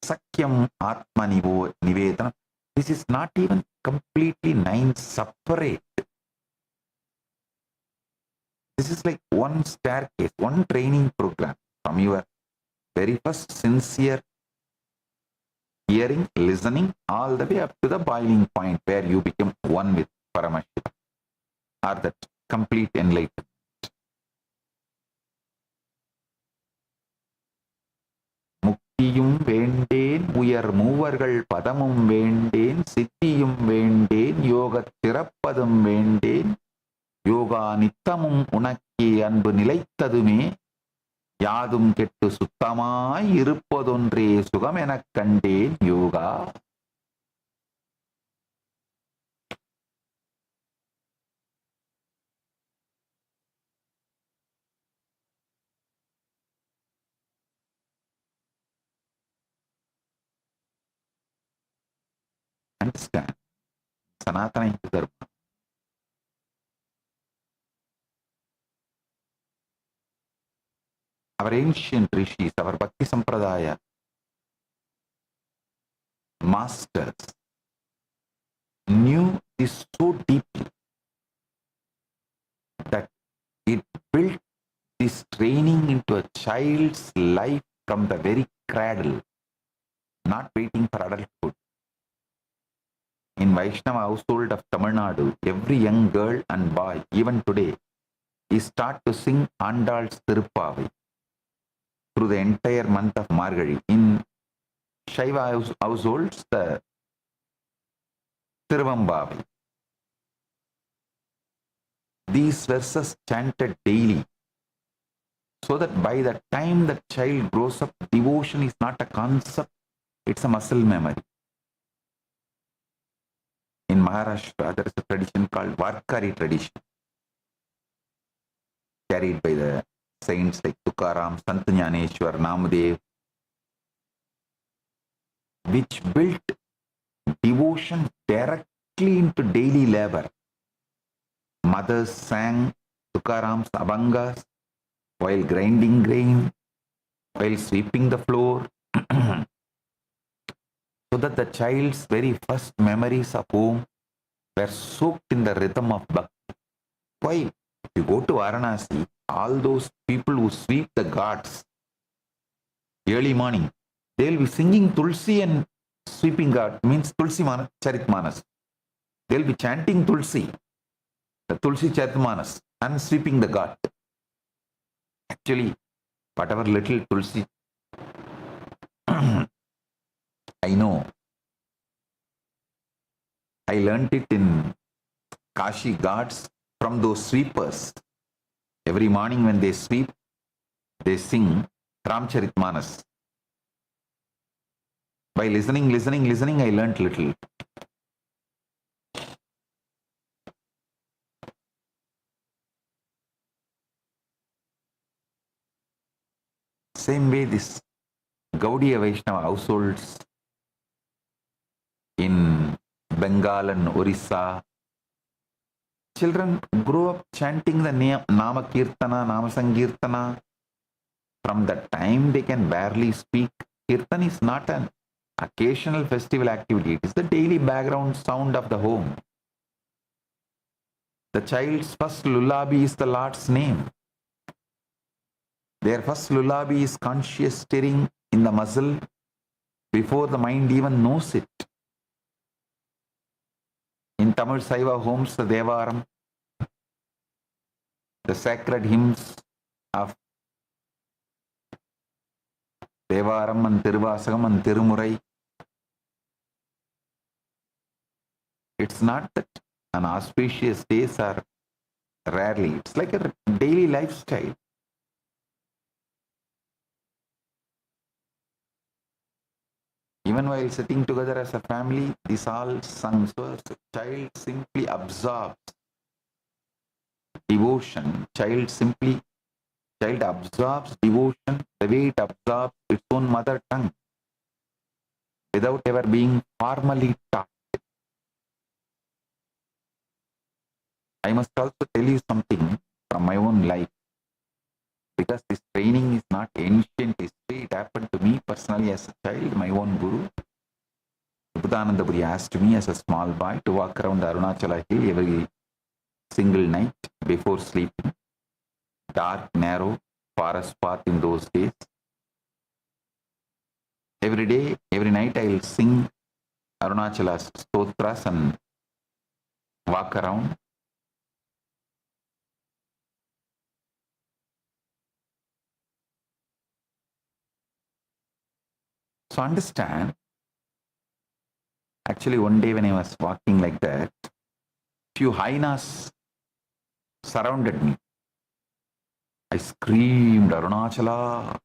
Sakyam, Atmanivedanam. This is not even completely 9 separate. This is like one staircase, one training program from your very first sincere hearing, listening, all the way up to the boiling point where you become one with Paramashivatva, or that complete enlightenment. முக்தியும் வேண்டேன், உயர் மூவர்கள் பதமும் வேண்டேன், சித்தியும் வேண்டேன், யோகத் திறப்பதும் வேண்டேன், யோகா நித்தமும் உனக்கே அன்பு நிலைத்ததுமே, யாதும் கெட்டு சுத்தமாய் இருப்பதொன்றே சுகம் எனக் கண்டேன் yoga. Understand, Sanatana Hindu Dharma, our ancient rishis, our Bhakti Sampradaya masters knew this so deeply that it built this training into a child's life from the very cradle, not waiting for adulthood. In Vaishnava household of Tamil Nadu, every young girl and boy, even today, is taught to sing Andal's Tirupavai through the entire month of Margazhi. In Shaiva households, the Tiruvambavai. These verses chanted daily, so that by the time the child grows up, devotion is not a concept, it's a muscle memory. In Maharashtra, there is a tradition called Varkari tradition, carried by the saints like Tukaram, Sant Jnaneshwar, Namadev, which built devotion directly into daily labor. Mothers sang Tukaram's abhangas while grinding grain, while sweeping the floor, so that the child's very first memories of home were soaked in the rhythm of bhakti. Why? If you go to Varanasi, all those people who sweep the ghats early morning, they'll be singing Tulsi and sweeping ghat, means Tulsi Charitmanas. They'll be chanting Tulsi, the Tulsi Charitmanas, and sweeping the ghat. Actually, whatever little Tulsi I know, I learnt it in Kashi Ghats from those sweepers. Every morning when they sweep, they sing Ramcharitmanas. By listening, I learnt little. Same way, this Gaudiya Vaishnava households in Bengal and Orissa, children grow up chanting the Nama Kirtana, Nama Sankirtana. From the time they can barely speak, Kirtan is not an occasional festival activity. It is the daily background sound of the home. The child's first lullaby is the Lord's name. Their first lullaby is conscious stirring in the muscle before the mind even knows it. In Tamil Saiva homes, the Devaram, the sacred hymns of Devaram and Tiruvasagam and Tirumurai, it's not that an auspicious days are rarely. It's like a daily lifestyle. Even while sitting together as a family, this all sung. So the child simply absorbs devotion. Child absorbs devotion the way it absorbs its own mother tongue, without ever being formally taught. I must also tell you something from my own life, because this training is not ancient history. It happened to me personally as a child. My own Guru, Buddhananda Puri, asked me as a small boy to walk around Arunachala Hill every single night before sleeping. Dark, narrow forest path in those days. Every day, every night, I will sing Arunachala stotras and walk around. So understand, actually one day when I was walking like that, few hyenas surrounded me. I screamed, Arunachala.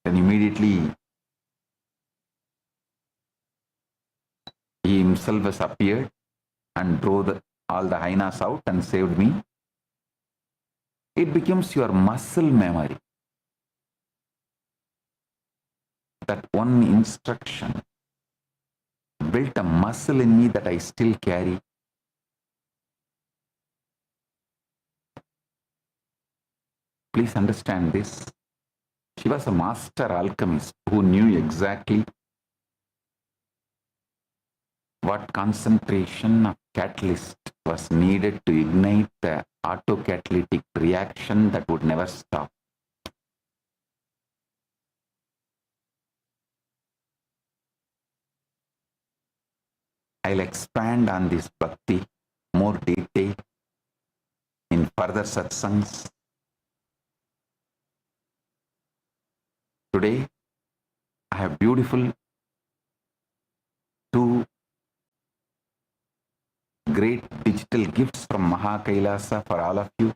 Then immediately he himself has appeared and drove all the hyenas out and saved me. It becomes your muscle memory. That one instruction built a muscle in me that I still carry. Please understand this. She was a master alchemist who knew exactly what concentration of catalyst was needed to ignite the autocatalytic reaction that would never stop. I'll expand on this bhakti more detail in further satsangs. Today, I have beautiful two great digital gifts from Maha Kailasa for all of you.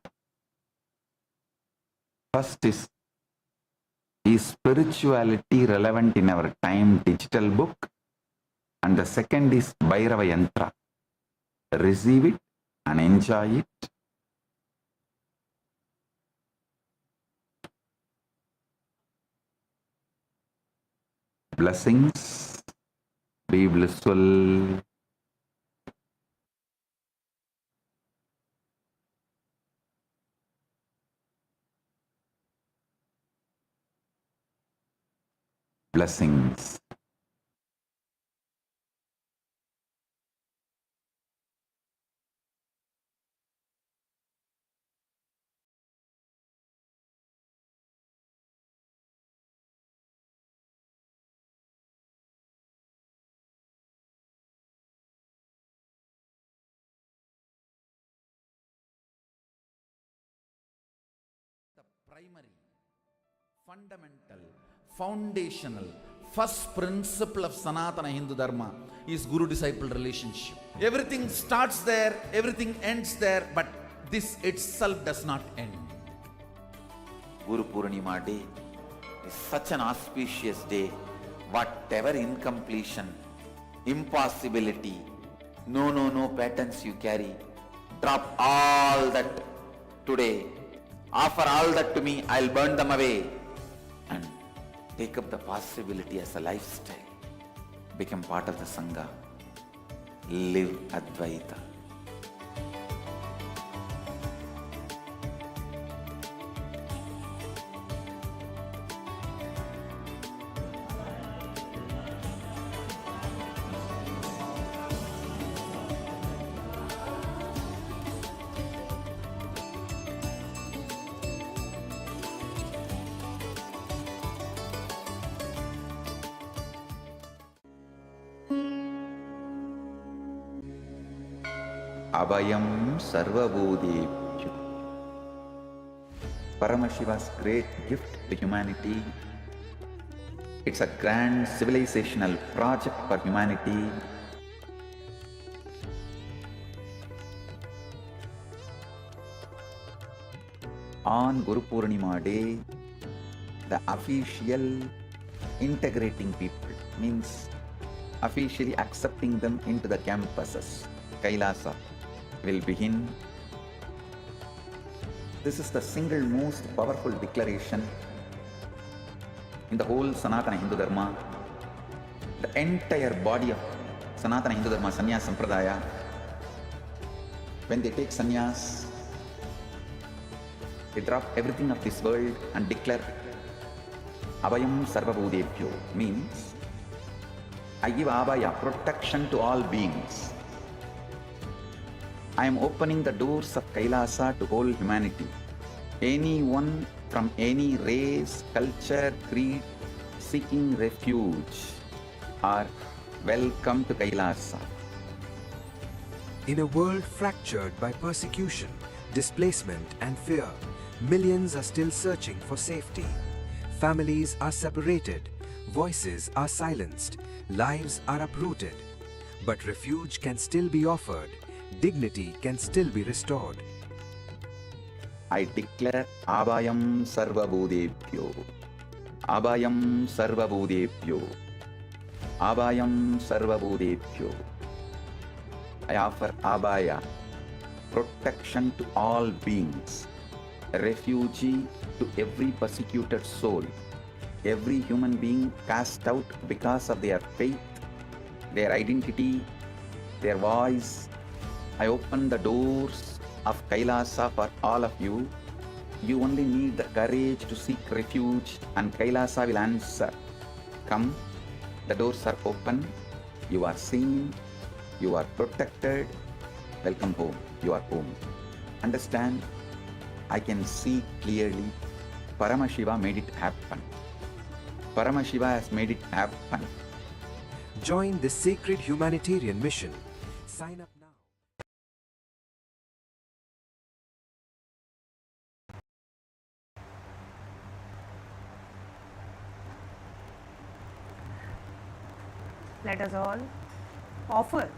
First is spirituality relevant in our time digital book, and the second is Bhairava Yantra. Receive it and enjoy it. Blessings. Be blissful. Blessings. The primary, fundamental, foundational, first principle of Sanatana Hindu Dharma is Guru-disciple relationship. Everything starts there, everything ends there, but this itself does not end. Guru Purnima Day is such an auspicious day. Whatever incompletion, impossibility, no patterns you carry, drop all that today. Offer all that to me, I'll burn them away. And take up the possibility as a lifestyle. Become part of the Sangha. Live Advaita. Abhayam Sarvabhutebhyo. Paramashiva's great gift to humanity. It's a grand civilizational project for humanity. On Guru Purnima Day, the official integrating people means officially accepting them into the campuses, Kailasa, will begin. This is the single most powerful declaration in the whole Sanatana Hindu Dharma. The entire body of Sanatana Hindu Dharma, Sannyas Sampradaya, when they take sannyas, they drop everything of this world and declare Abhayam Sarvabhutebhyo, means I give Abhaya, protection to all beings. I am opening the doors of Kailasa to whole humanity. Anyone from any race, culture, creed, seeking refuge are welcome to Kailasa. In a world fractured by persecution, displacement and fear, millions are still searching for safety. Families are separated, voices are silenced, lives are uprooted. But refuge can still be offered, dignity can still be restored. I declare Abhayam Sarvabhutebhyo. Abhayam Sarvabhutebhyo. Abhayam Sarvabhutebhyo. I offer Abhaya, protection to all beings, refugee to every persecuted soul, every human being cast out because of their faith, their identity, their voice. I open the doors of Kailasa for all of you. You only need the courage to seek refuge and Kailasa will answer. Come, the doors are open, you are seen, you are protected. Welcome home, you are home. Understand, I can see clearly, Paramashiva made it happen. Paramashiva has made it happen. Join this sacred humanitarian mission. Sign up now. Let us all offer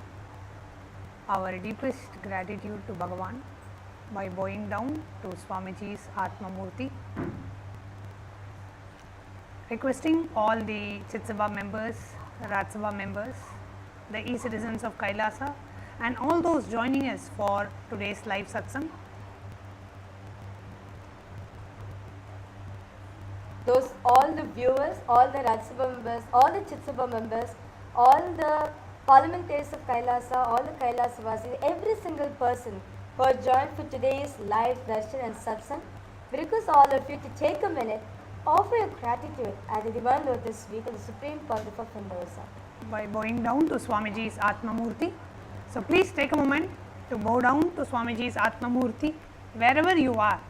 our deepest gratitude to Bhagavan by bowing down to Swamiji's Atma Murti, requesting all the Chitsabha members, Rajsabha members, the e-citizens of Kailasa and all those joining us for today's live satsang. Those all the viewers, all the Rajsabha members, all the Chitsabha members, all the parliamentaries of Kailasa, all the Kailasavasis, every single person who has joined for today's live darshan and satsang, we request all of you to take a minute, offer your gratitude at the Divine Lotus Feet of the Supreme Pontiff of Hinduism. By bowing down to Swamiji's Atma Murti. So please take a moment to bow down to Swamiji's Atma Murti. Wherever you are,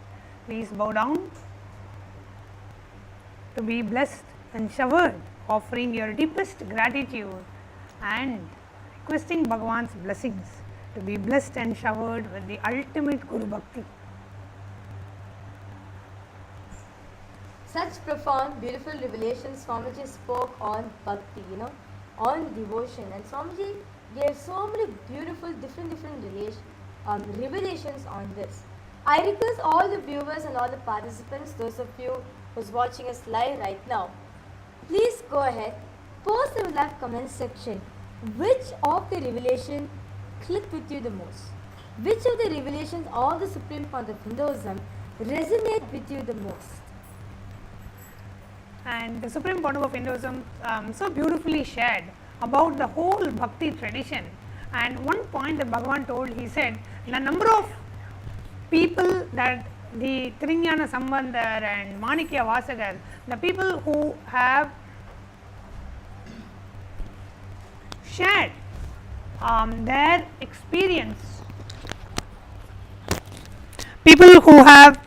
please bow down to be blessed and showered, offering your deepest gratitude and requesting Bhagavan's blessings to be blessed and showered with the ultimate Guru Bhakti. Such profound, beautiful revelations Swamiji spoke on bhakti, on devotion, and Swamiji gave so many beautiful different revelations on this. I request all the viewers and all the participants, those of you who's watching us live right now, please go ahead, post in the live comment section which of the revelation clicked with you the most, which of the revelations of the Supreme Pontiff of Hinduism resonate with you the most. And the Supreme Pontiff of Hinduism so beautifully shared about the whole bhakti tradition. And one point that Bhagavan told, he said, the number of people that the Trinyana Sambandhar and Manikya Vasagar, the people who have shared their experience, people who have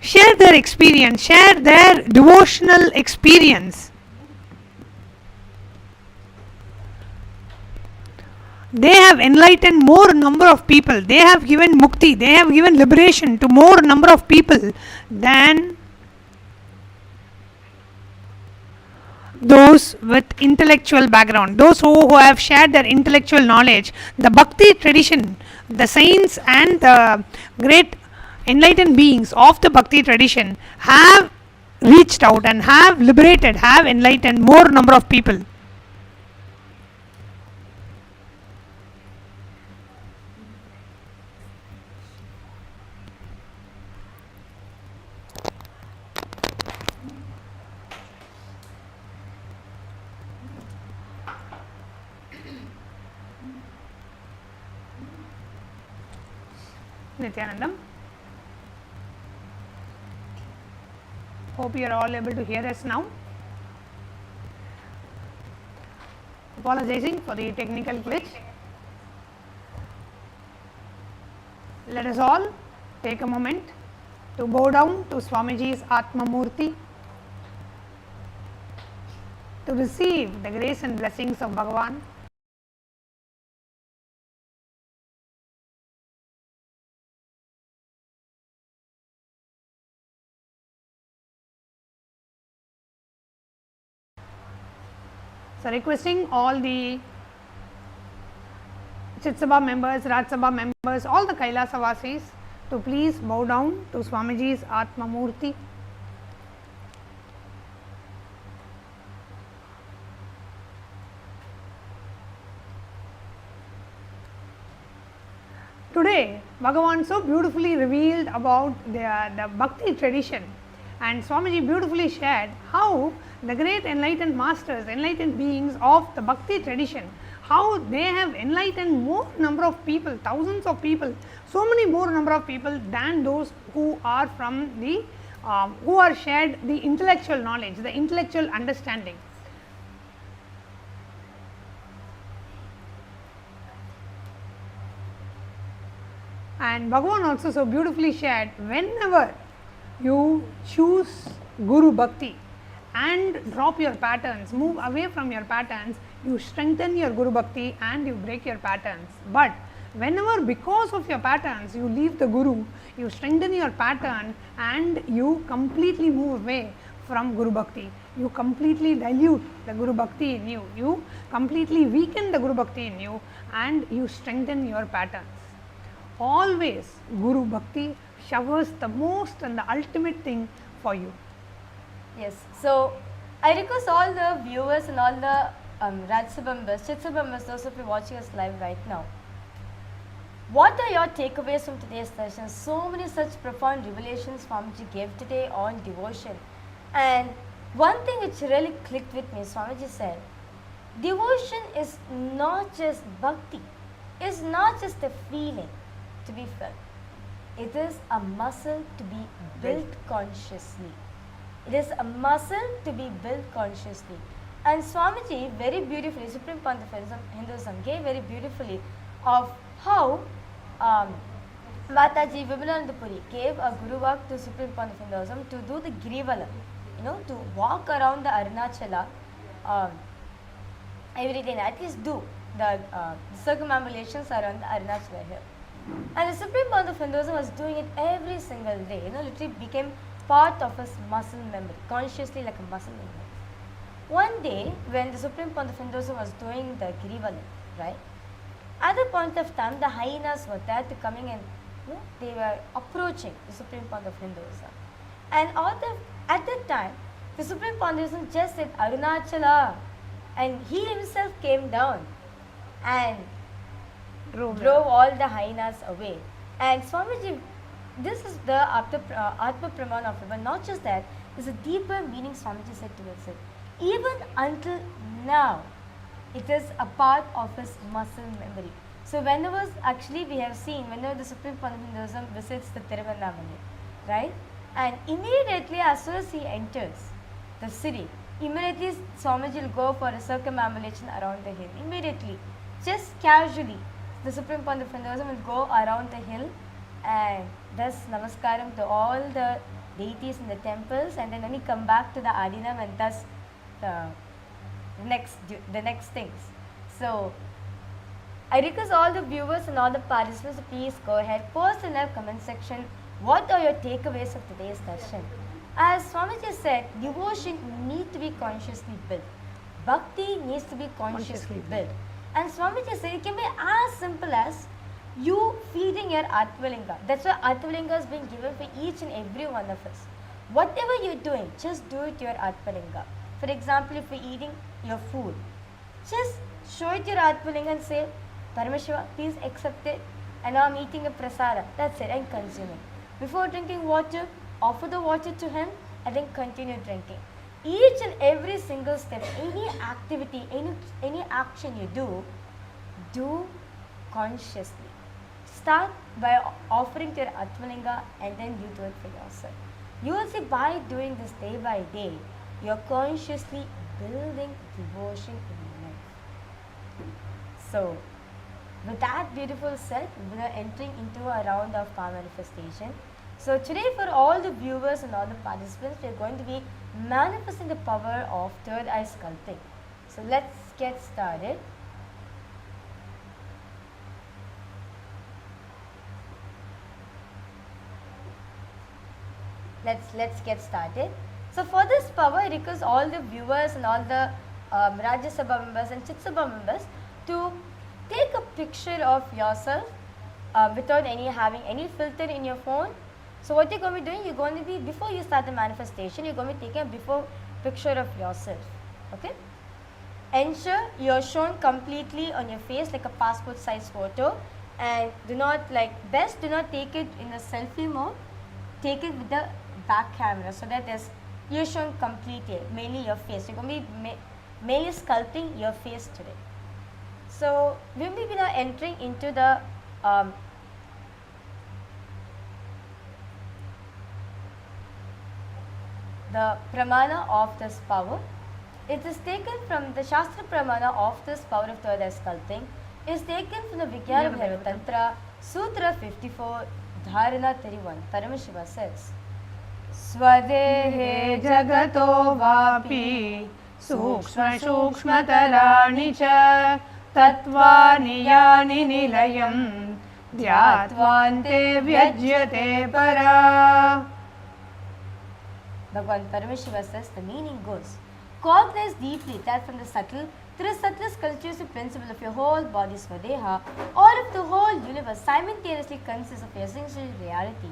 share their experience, share their devotional experience. They have enlightened more number of people. They have given mukti, they have given liberation to more number of people than those with intellectual background, those who have shared their intellectual knowledge. The bhakti tradition, the saints and the great enlightened beings of the bhakti tradition have reached out and have liberated, have enlightened more number of people. Nithyanandam. Hope you are all able to hear us now. Apologizing for the technical glitch. Let us all take a moment to bow down to Swamiji's Atma Murti to receive the grace and blessings of Bhagavan. So requesting all the Chitsabha members, Rajsabha members, all the Kailasavasis to please bow down to Swamiji's Atma Murti. Today, Bhagavan so beautifully revealed about the bhakti tradition, and Swamiji beautifully shared how the great enlightened masters, enlightened beings of the bhakti tradition, how they have enlightened more number of people, thousands of people, so many more number of people than those who are from the who are shared the intellectual knowledge, the intellectual understanding. And Bhagavan also so beautifully shared, whenever you choose Guru Bhakti and drop your patterns, move away from your patterns, you strengthen your Guru Bhakti and you break your patterns. But whenever because of your patterns you leave the Guru, you strengthen your pattern and you completely move away from Guru Bhakti. You completely dilute the Guru Bhakti in you. You completely weaken the Guru Bhakti in you and you strengthen your patterns. Always Guru Bhakti showers the most and the ultimate thing for you. Yes. So I request all the viewers and all the Rajyasabha members, Chitsabha members, those of you watching us live right now. What are your takeaways from today's session? So many such profound revelations Swamiji gave today on devotion. And one thing which really clicked with me, Swamiji said, devotion is not just bhakti, it's not just a feeling to be felt. It is a muscle to be built consciously. It is a muscle to be built consciously. And Swamiji very beautifully, Supreme Pontiff Hinduism gave very beautifully of how Mataji Vimalanandapuri gave a Guru Vak to Supreme Pontiff Hinduism to do the Girivala, to walk around the Arunachala every day, at least do the circumambulations around the Arunachala hill. And the Supreme Pontiff Hinduism was doing it every single day, literally became part of his muscle memory, consciously like a muscle memory. One day, when the Supreme Pontiff Hinduism was doing the Girivala, right? At the point of time, the hyenas were there to coming and they were approaching the Supreme Pontiff Hinduism. And at that time, the Supreme Pontiff just said Arunachala, and he himself came down and drove all the hyenas away. And Swamiji, this is the Atma Praman of it, but not just that, there's a deeper meaning Swamiji said to us. Even until now, it is a part of his muscle memory. So whenever we have seen, whenever the Supreme Pontiff Hinduism visits the Tiruvannamai, right? And immediately as soon as he enters the city, immediately Swamiji will go for a circumambulation around the hill. Immediately, just casually, the Supreme Pontiff Hinduism will go around the hill and thus namaskaram to all the deities in the temples, and then he come back to the Adinam and thus the next things. So I request all the viewers and all the participants to please go ahead, post in the comment section what are your takeaways of today's darshan. As Swamiji said, devotion needs to be consciously built. Bhakti needs to be consciously built. And Swamiji said it can be as simple as you feeding your Atmalinga. That's why Atmalinga has been given for each and every one of us. Whatever you're doing, just do it to your Atmalinga. For example, if you're eating your food, just show it to your Atmalinga and say, Paramashiva, please accept it. And now I'm eating a prasada. That's it, and consume it. Before drinking water, offer the water to him and then continue drinking. Each and every single step, any activity, any action you do consciously. Start by offering to your Atmalinga and then you do it for yourself. You will see by doing this day by day, you're consciously building devotion in your life. So, with that beautiful said, we are entering into a round of power manifestation. So today for all the viewers and all the participants, we are going to be manifesting the power of third eye sculpting. So let's get started. Let's get started. So for this power, I request all the viewers and all the Rajya Sabha members and Chit Sabha members to take a picture of yourself without having any filter in your phone. So what you're going to be doing, you're going to be, before you start the manifestation, you're going to be taking a before picture of yourself. Okay? Ensure you're shown completely on your face like a passport size photo, and do not do not take it in a selfie mode. Take it with the back camera so that you're shown completely, mainly your face. You're going to be mainly sculpting your face today. So we will be now entering into the pramana of this power. It is taken from the Shastra pramana of this power of third eye sculpting. It is taken from the Vigyana Bhairava Tantra, Sutra 54, Dharana 31. Paramashiva says, Swadehe jagato vapi sukshma sukshmatarani cha tattvani yani nilayam dhyatvante vyajyate para. Bhagavan Paramashiva says the meaning goes, cognize deeply that from the subtle to the subtlest constitutive principle of your whole body Swadeha, or if the whole universe simultaneously consists of your essential reality.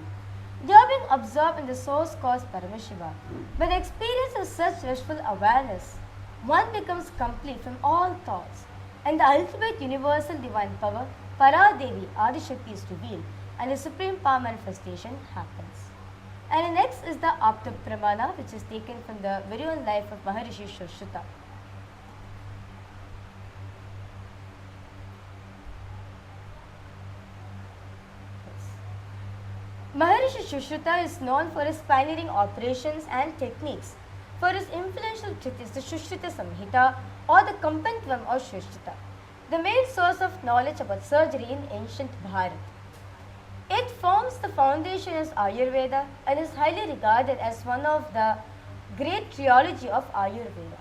They are being absorbed in the source cause Paramashiva. By the experience of such wishful awareness, one becomes complete from all thoughts, and the ultimate universal divine power, Paradevi Adishakti, is revealed, and the supreme power manifestation happens. And next is the Apta Pramana, which is taken from the very own life of Maharishi Shushruta. Maharishi Shushruta is known for his pioneering operations and techniques. For his influential treatise, the Shushruta Samhita or the Compendium of Shushruta, the main source of knowledge about surgery in ancient Bharat. It forms the foundation of Ayurveda and is highly regarded as one of the great trilogy of Ayurveda.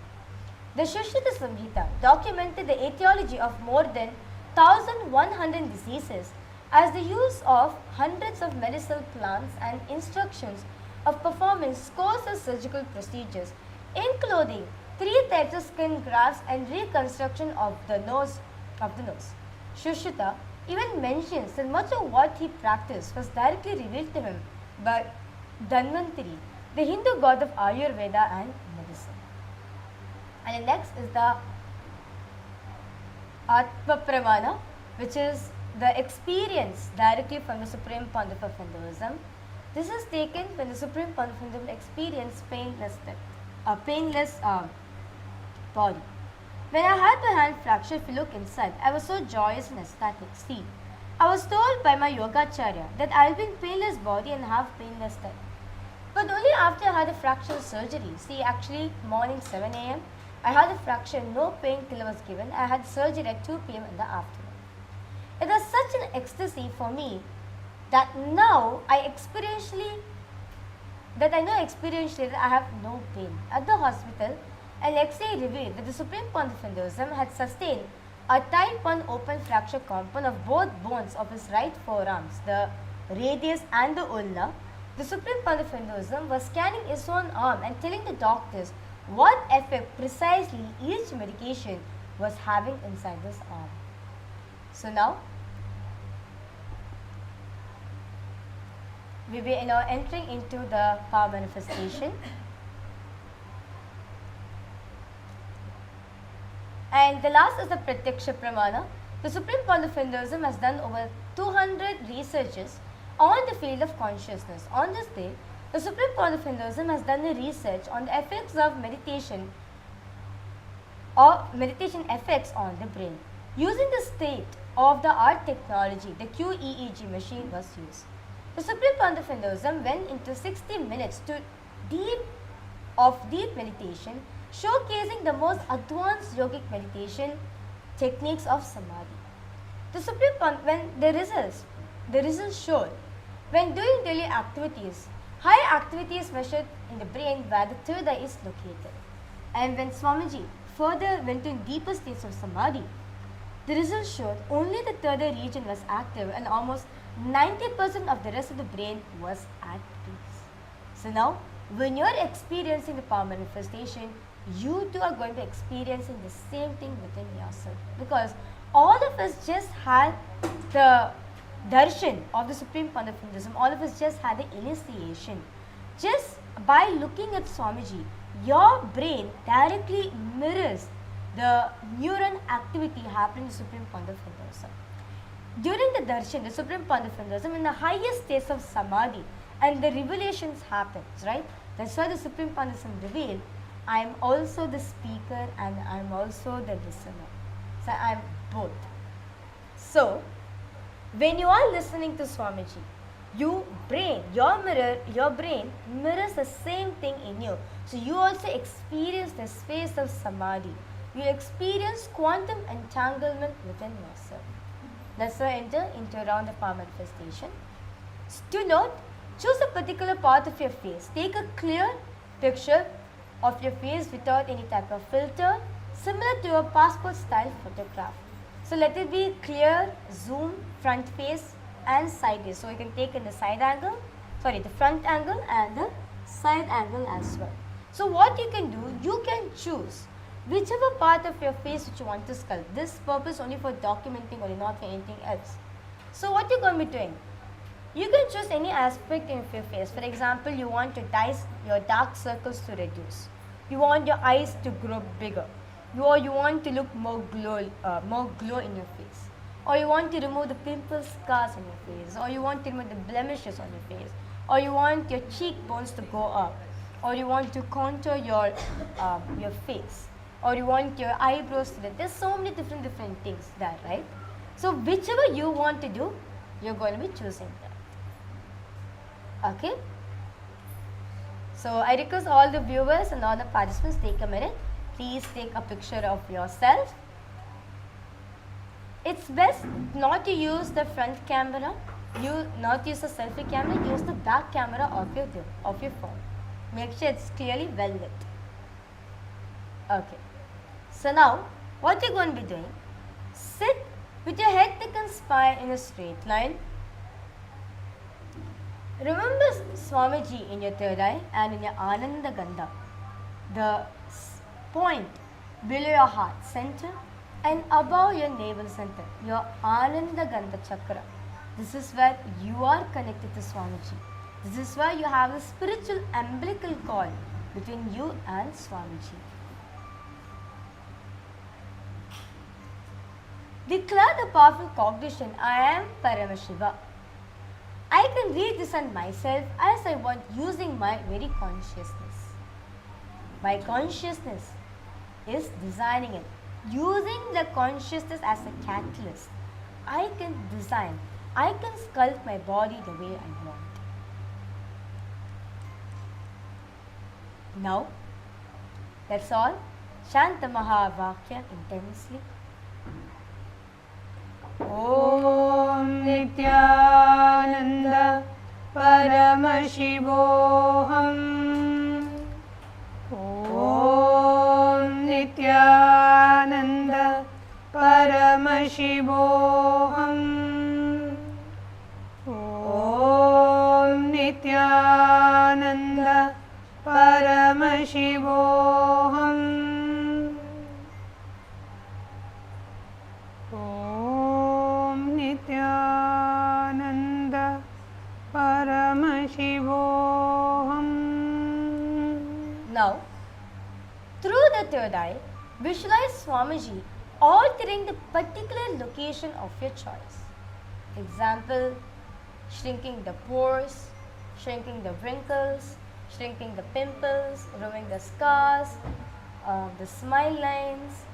The Shushruta Samhita documented the etiology of more than 1100 diseases as the use of hundreds of medicinal plants and instructions of performing scores of surgical procedures, including 3 types of skin grafts and reconstruction of the nose. Shushruta even mentions that much of what he practiced was directly revealed to him by Dhanvantari, the Hindu god of Ayurveda and medicine. And next is the Atma Pramana, which is the experience directly from the Supreme Pontiff of Hinduism. This is taken when the Supreme Pontiff of Hinduism experienced painless body. When I had my hand fractured, if you look inside, I was so joyous and ecstatic. See, I was told by my Yogacharya that I will be in painless body and have painless death. But only after I had a fracture surgery. See, actually, morning 7 a.m., I had a fracture, no painkiller was given. I had surgery at 2 p.m. in the afternoon. It was such an ecstasy for me that now I know experientially that I have no pain. At the hospital, an X-ray revealed that the Supreme Pontiff of Hinduism had sustained a type 1 open fracture compound of both bones of his right forearms, the radius and the ulna. The Supreme Pontiff of Hinduism was scanning his own arm and telling the doctors what effect precisely each medication was having inside this arm. So now, we will be now entering into the power manifestation. And the last is the Pratyaksha Pramana. The Supreme Pontiff of Hinduism has done over 200 researches on the field of consciousness. On this day, the Supreme Pontiff of Hinduism has done a research on the effects of meditation or meditation effects on the brain. Using the state-of-the-art technology, the QEEG machine was used. The Supreme Pontiff of Hinduism went into 60 minutes to deep meditation, showcasing the most advanced yogic meditation techniques of samadhi. The Supreme Pontiff, when the results showed, when doing daily activities, high activity is measured in the brain where the third eye is located. And when Swamiji further went in deeper states of samadhi, the results showed only the third eye region was active and almost 90% of the rest of the brain was at peace. So now, when you are experiencing the power manifestation, you too are going to be experiencing the same thing within yourself, because all of us just had the Darshan of the Supreme Pontiff of Hinduism. All of us just had the initiation. Just by looking at Swamiji, your brain directly mirrors the neuron activity happening in the Supreme Pontiff of Hinduism. During the Darshan, the Supreme Pontiff of Hinduism, in the highest states of samadhi, and the revelations happens, right? That's why the Supreme Pontiff of Hinduism revealed, I am also the speaker and I am also the listener. So I am both. So, when you are listening to Swamiji, your brain mirrors the same thing in you. So you also experience the space of samadhi. You experience quantum entanglement within yourself. Let's now enter into a round of power manifestation. To note, choose a particular part of your face. Take a clear picture of your face without any type of filter, similar to a passport style photograph. So let it be clear, zoom, front face and side face. So you can take in the side angle, the front angle and the side angle as well. So what you can do, you can choose whichever part of your face which you want to sculpt. This purpose only for documenting only, not for anything else. So what you're going to be doing, you can choose any aspect of your face. For example, you want your dark circles to reduce. You want your eyes to grow bigger. Or you want to look more glow in your face. Or you want to remove the pimple scars on your face. Or you want to remove the blemishes on your face. Or you want your cheekbones to go up. Or you want to contour your face. Or you want your eyebrows to There's so many different things there, right? So whichever you want to do, you're going to be choosing that. Okay? So I request all the viewers and all the participants take a minute. Please take a picture of yourself. It's best not to use the front camera, not use the selfie camera, use the back camera of your phone. Make sure it's clearly well lit. Okay. So now, what you're going to be doing, sit with your head, neck and spine in a straight line. Remember Swamiji in your third eye and in your Ananda Gandha, the point below your heart center and above your navel center, your Ananda Gandha chakra. This is where you are connected to Swamiji. This is where you have a spiritual umbilical cord between you and Swamiji. Declare the powerful cognition, I am Paramashiva. I can redesign myself as I want using my very consciousness. My consciousness is designing it. Using the consciousness as a catalyst, I can design, I can sculpt my body the way I want. Now, that's all. Shanta Mahavakya intensely. Om Nityananda Paramashivoham. Om Nityananda Paramashivoham. Om Nityananda Paramashivoham. Nityananda Paramashivoham. Now, through the third eye, visualize Swamiji altering the particular location of your choice. Example, shrinking the pores, shrinking the wrinkles, shrinking the pimples, removing the scars, the smile lines,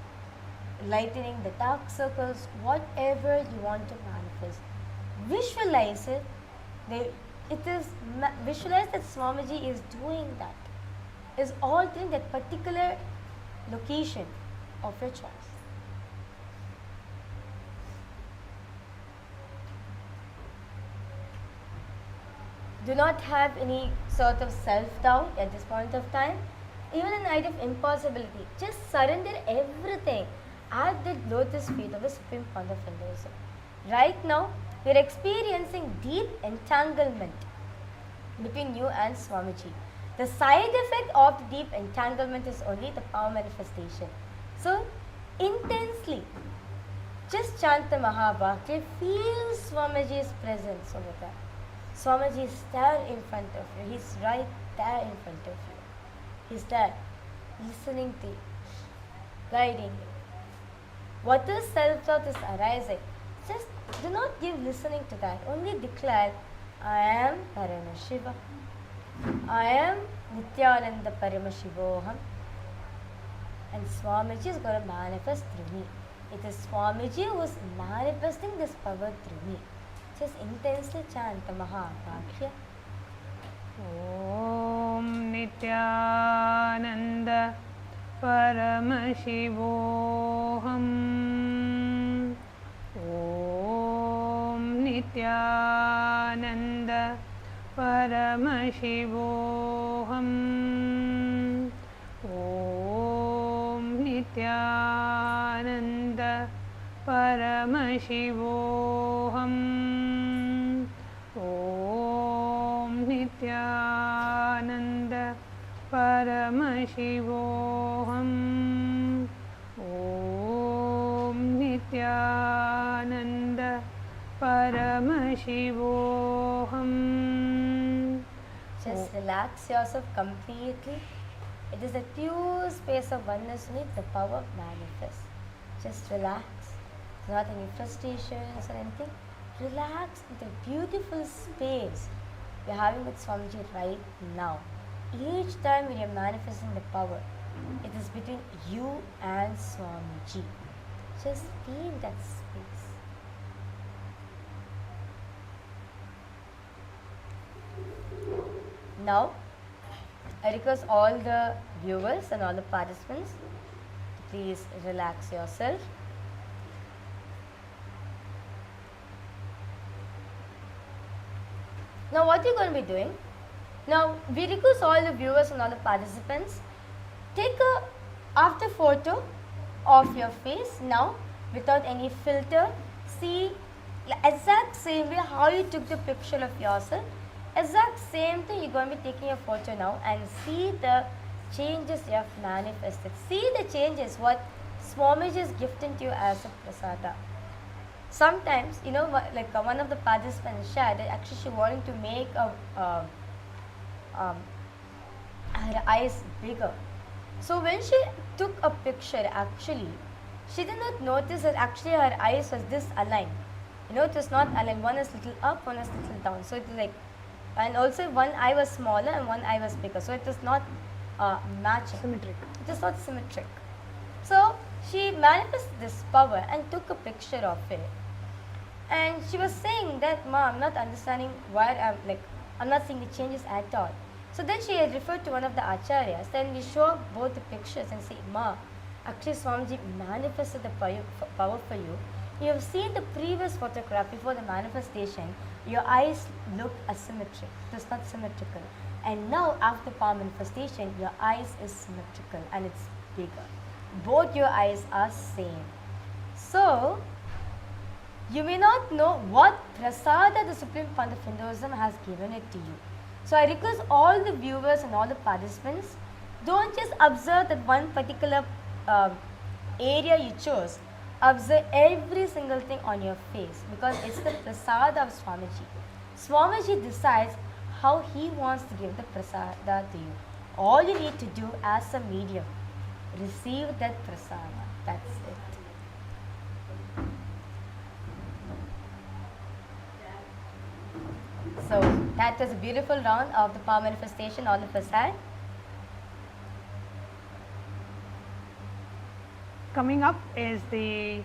lightening the dark circles, whatever you want to manifest. Visualize it. Visualize that Swamiji is doing that, is altering that particular location of your choice. Do not have any sort of self-doubt at this point of time. Even in night of impossibility, just surrender everything at the lotus feet of the Supreme Pontiff of Hinduism. Right now, we are experiencing deep entanglement between you and Swamiji. The side effect of the deep entanglement is only the power manifestation. So, intensely, just chant the Mahavakya, feel Swamiji's presence over there. Swamiji is there in front of you. He's right there in front of you. He's there, listening to you, guiding you. What is self-doubt is arising, just do not give listening to that. Only declare, I am Paramashiva. I am Nityananda Paramashivoham. And Swamiji is going to manifest through me. It is Swamiji who is manifesting this power through me. Just intensely chant the Mahavakya. Om Nityananda Paramashivoham. Om Nityananda Paramashivoham. Om Nityananda Paramashivoham. Om Nityananda Paramashivoham. Om Nityananda Paramashivoham. Just relax yourself completely. It is a pure space of oneness in it, the power manifests. Just relax. Not any frustrations or anything. Relax in the beautiful space you're having with Swamiji right now. Each time when you're manifesting the power, it is between you and Swamiji. Just be in that space. Now, I request all the viewers and all the participants to please relax yourself. Now, what you're going to be doing? Now, we request all the viewers and all the participants, take a after photo of your face now without any filter. See exact same way how you took the picture of yourself. Exact same thing you're going to be taking a photo now and see the changes you have manifested. See the changes what Swamiji is gifting to you as a prasada. Sometimes, you know, like one of the participants shared that actually she wanted to make her eyes bigger. So when she took a picture, actually, she did not notice that actually her eyes was this aligned. You know, it was not aligned. One is little up, one is little down. So it was like, and also one eye was smaller and one eye was bigger. So it was not matching. Symmetric. It is not symmetric. So she manifested this power and took a picture of it. And she was saying that, Ma, I'm not understanding why I'm not seeing the changes at all. So then she had referred to one of the acharyas. Then we show both the pictures and say, Ma, actually Swamiji manifested the power for you. You have seen the previous photograph before the manifestation. Your eyes looked asymmetric. It was not symmetrical. And now after power manifestation, your eyes is symmetrical and it's bigger. Both your eyes are same. So, you may not know what prasada the Supreme Fund of Hinduism has given it to you. So I request all the viewers and all the participants, don't just observe that one particular area you chose. Observe every single thing on your face because it's the prasada of Swamiji. Swamiji decides how he wants to give the prasada to you. All you need to do as a medium, receive that prasada. That's it. So that was a beautiful round of the power manifestation all of us had. Coming up is the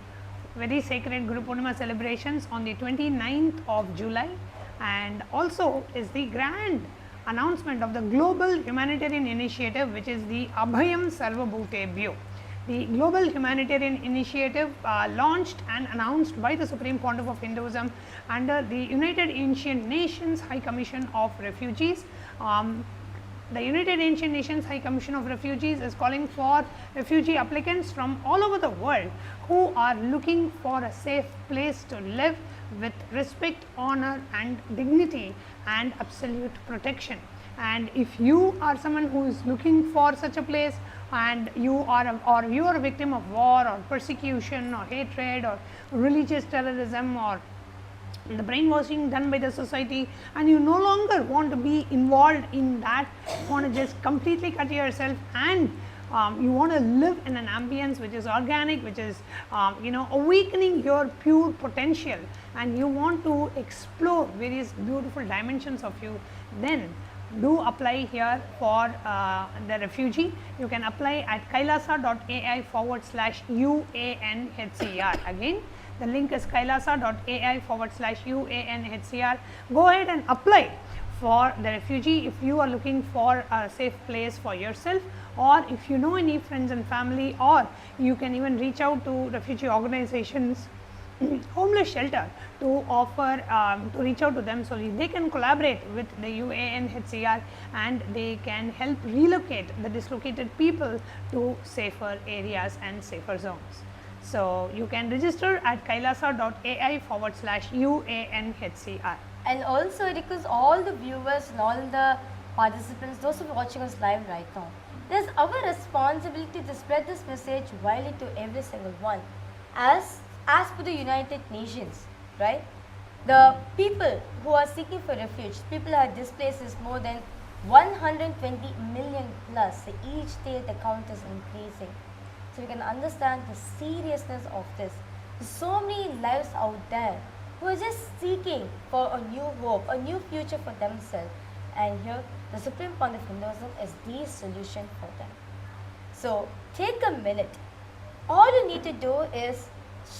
very sacred Guru Purnima celebrations on the 29th of July, and also is the grand announcement of the global humanitarian initiative, which is the Abhayam Sarvabhutebhyo. The global humanitarian initiative launched and announced by the Supreme Pontiff of Hinduism under the United Ancient Nations High Commission of Refugees. The United Ancient Nations High Commission of Refugees is calling for refugee applicants from all over the world who are looking for a safe place to live with respect, honor and dignity and absolute protection. And if you are someone who is looking for such a place and you are a victim of war or persecution or hatred or religious terrorism or the brainwashing done by the society, and you no longer want to be involved in that, you want to just completely cut yourself and you want to live in an ambience which is organic, which is awakening your pure potential, and you want to explore various beautiful dimensions of you, then do apply here for the refugee. You can apply at kailasa.ai/UANHCR. Again, the link is kailasa.ai/UANHCR. Go ahead and apply for the refugee if you are looking for a safe place for yourself, or if you know any friends and family, or you can even reach out to refugee organizations, homeless shelter, to offer to reach out to them so they can collaborate with the UANHCR and they can help relocate the dislocated people to safer areas and safer zones. So you can register at kailasa.ai/UANHCR. And also, because all the viewers and all the participants, those who are watching us live right now, It is our responsibility to spread this message widely to every single one. As per the United Nations, right? The people who are seeking for refuge, people who are displaced is more than 120 million plus. So each day the count is increasing. So we can understand the seriousness of this. There's so many lives out there who are just seeking for a new hope, a new future for themselves. And here, the Supreme Point of Hinduism is the solution for them. So take a minute. All you need to do is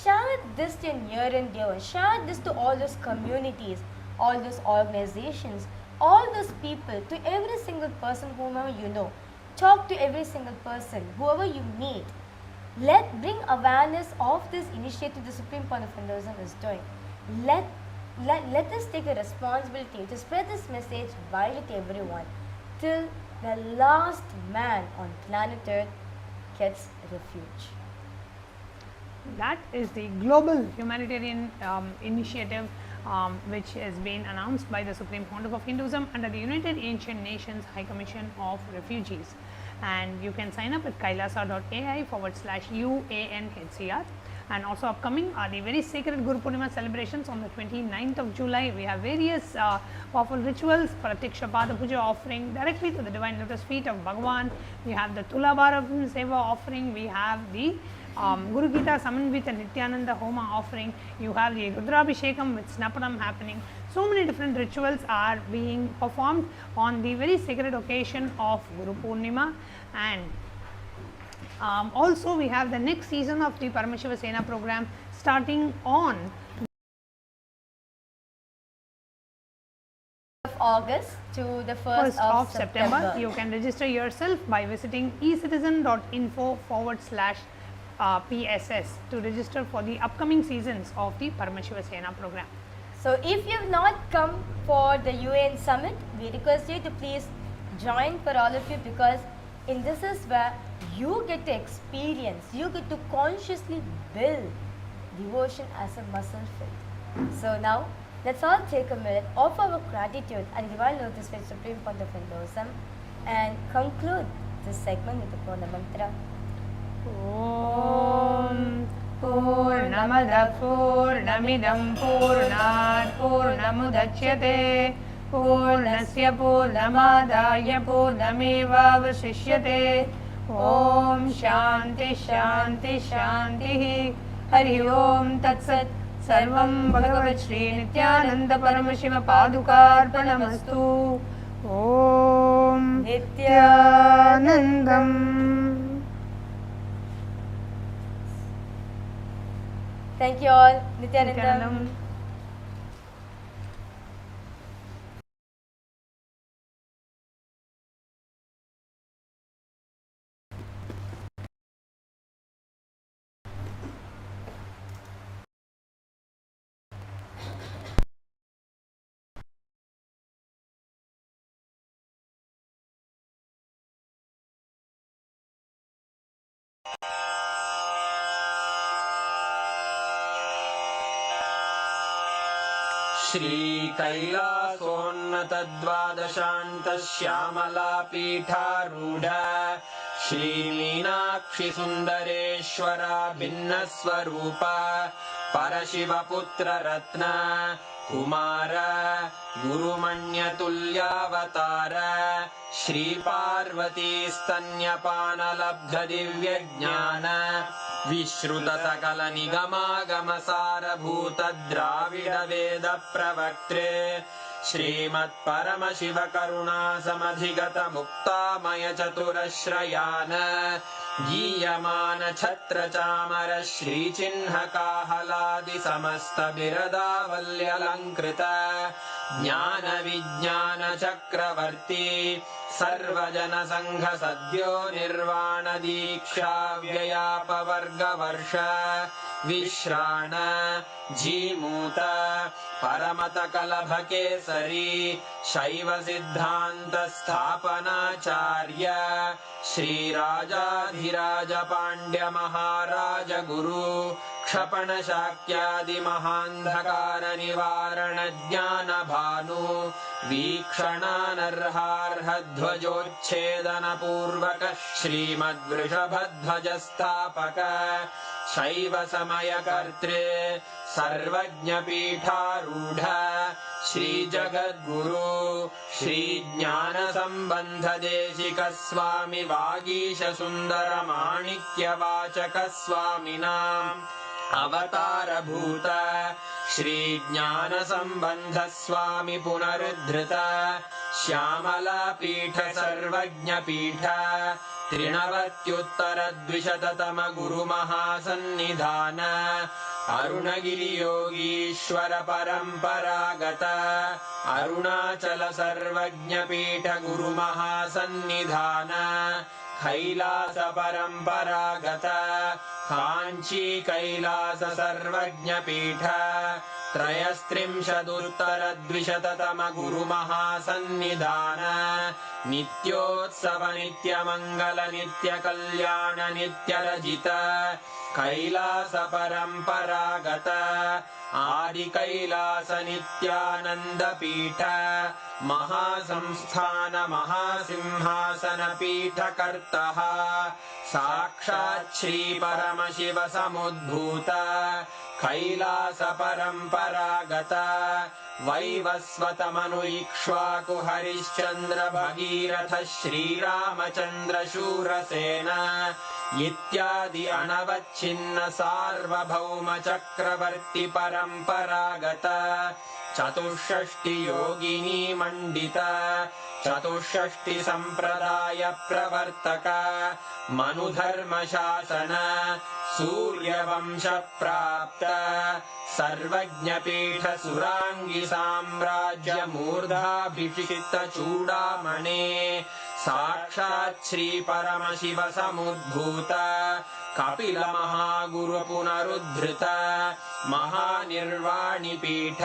share this to your near and dear ones. Share this to all those communities, all those organizations, all those people, to every single person whomever you know. Talk to every single person, whoever you meet. Bring awareness of this initiative the Supreme Point of Hinduism is doing. Let us take a responsibility to spread this message widely to everyone till the last man on planet Earth gets refuge. That is the global humanitarian initiative which has been announced by the Supreme Pontiff of Hinduism under the United Ancient Nations High Commission of Refugees. And you can sign up at kailasa.ai/UANHCR. And also upcoming are the very sacred Guru Purnima celebrations on the 29th of July. We have various powerful rituals, Pratiksha Pada Puja offering directly to the Divine Lotus feet of Bhagavan. We have the Tulabharam Seva offering. We have the Guru Gita Samanvita Nityananda Homa offering. You have the Rudrabhishekam with Snapadam happening. So many different rituals are being performed on the very sacred occasion of Guru Purnima. And also we have the next season of the Paramashivatva program starting on August to the 1st of September. You can register yourself by visiting ecitizen.info/PSS to register for the upcoming seasons of the Paramashivatva program. So if you have not come for the UN summit, we request you to please join for all of you, because in this is where you get to experience, you get to consciously build devotion as a muscle fit. So now, let's all take a minute of our gratitude and Divine Lotus Feet Supreme Point of Hinduism and conclude this segment with the Purna Mantra. Om Purnamada Purnamidam Purnat Purnamudachyate Purnasya Purnamadaya Purnamevavasishyate. Om Shanti Shanti Shanti. Hari Om Tat Sat. Sarvam Bhagavat Sri Nityananda Paramashiva Padukarpanamastu. Om Nityanandam. Thank you all. Nityanandam. Shri कैलासोन्नतद्वादशान्त Shyamala पीठारूढ Shri Meenakshi सुन्दरेश्वरा भिन्नस्वरूप परशिवपुत्र रत्न कुमार गुरुमण्यतुल्यावतार श्री पार्वती स्तन्यपानलब्ध दिव्यज्ञान विश्रुत सकल निगमागम सारभूत द्राविड वेद प्रवक्त्रे श्रीमत् परमशिव करुणा समधिगत मुक्तामय चतुरश्रयान गीयमान छत्र चामर श्री चिन्ह काहलादि समस्त बिरदावल्यलंकृत ज्ञान विज्ञान चक्रवर्ती सर्वजन संघ सद्यो निर्वाण दीक्षा व्ययापवर्ग वर्ष विश्राण जीमूत परमत कलभ केसरी शैव सिद्धांत स्थापनाचार्य श्री राजाधिराज पांड्य महाराज गुरु क्षपणशाक्यादिमहान्धकारनिवारणज्ञानभानु वीक्षणानर्हार्हध्वजोच्छेदनपूर्वकः श्रीमद्वृषभध्वजस्थापक शैव समयकर्त्रे सर्वज्ञपीठारूढ श्रीजगद्गुरु श्रीज्ञानसम्बन्धदेशिकस्वामि वागीशसुन्दरमाणिक्यवाचकस्वामिनाम् अवतारभूत श्रीज्ञानसम्बन्धस्वामि पुनरुद्धृत श्यामलापीठ सर्वज्ञपीठ त्रिनवत्युत्तरद्विशततम गुरुमहासन्निधान अरुणगिरियोगीश्वर परम्परागत अरुणाचल सर्वज्ञपीठ गुरुमहासन्निधान कैलास परम्परागत काञ्ची कैलास सर्वज्ञपीठ त्रयस्त्रिंशदुत्तरद्विशततम गुरुमहासन्निधान नित्योत्सव नित्यमङ्गल नित्यकल्याण नित्यरजित कैलास परम्परागत आदिकैलास नित्यानन्दपीठ महासंस्थान महासिंहासन पीठकर्तः साक्षात् श्री परमशिव समुद्भूत कैलास परम्परागत वैवस्वत मनु इक्ष्वाकु हरिश्चन्द्र भगीरथ श्रीरामचन्द्र शूरसेन इत्यादि अनवच्छिन्न सार्वभौम चक्रवर्ति परम्परागत चतुष्षष्टि योगिनी मण्डित चतुष्षष्टि सम्प्रदाय प्रवर्तक मनुधर्मशासन सूर्यवंश प्राप्त सर्वज्ञपीठ सुराङ्गी साम्राज्य मूर्धाभिषिक्त चूडामणे साक्षात् श्री परमशिव समुद्भूत कपिल महागुरु पुनरुद्धृत महानिर्वाणिपीठ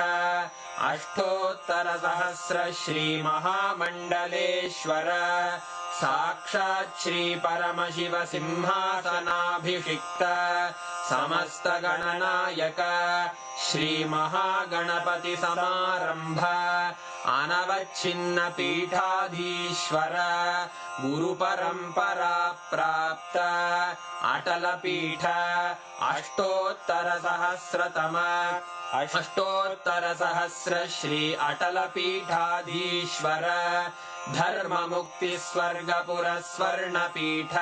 अष्टोत्तर सहस्र श्री महामण्डलेश्वर साक्षात् श्री परमशिव सिंहासनाभिषिक्त समस्त गणनायक श्री महागणपति समारंभ अनवच्छिन्न पीठाधीश्वर गुरु परंपरा प्राप्त अटल पीठ अष्टोत्तर सहस्र श्री अटल पीठाधीश्वर धर्म मुक्ति स्वर्गपुर स्वर्ण पीठ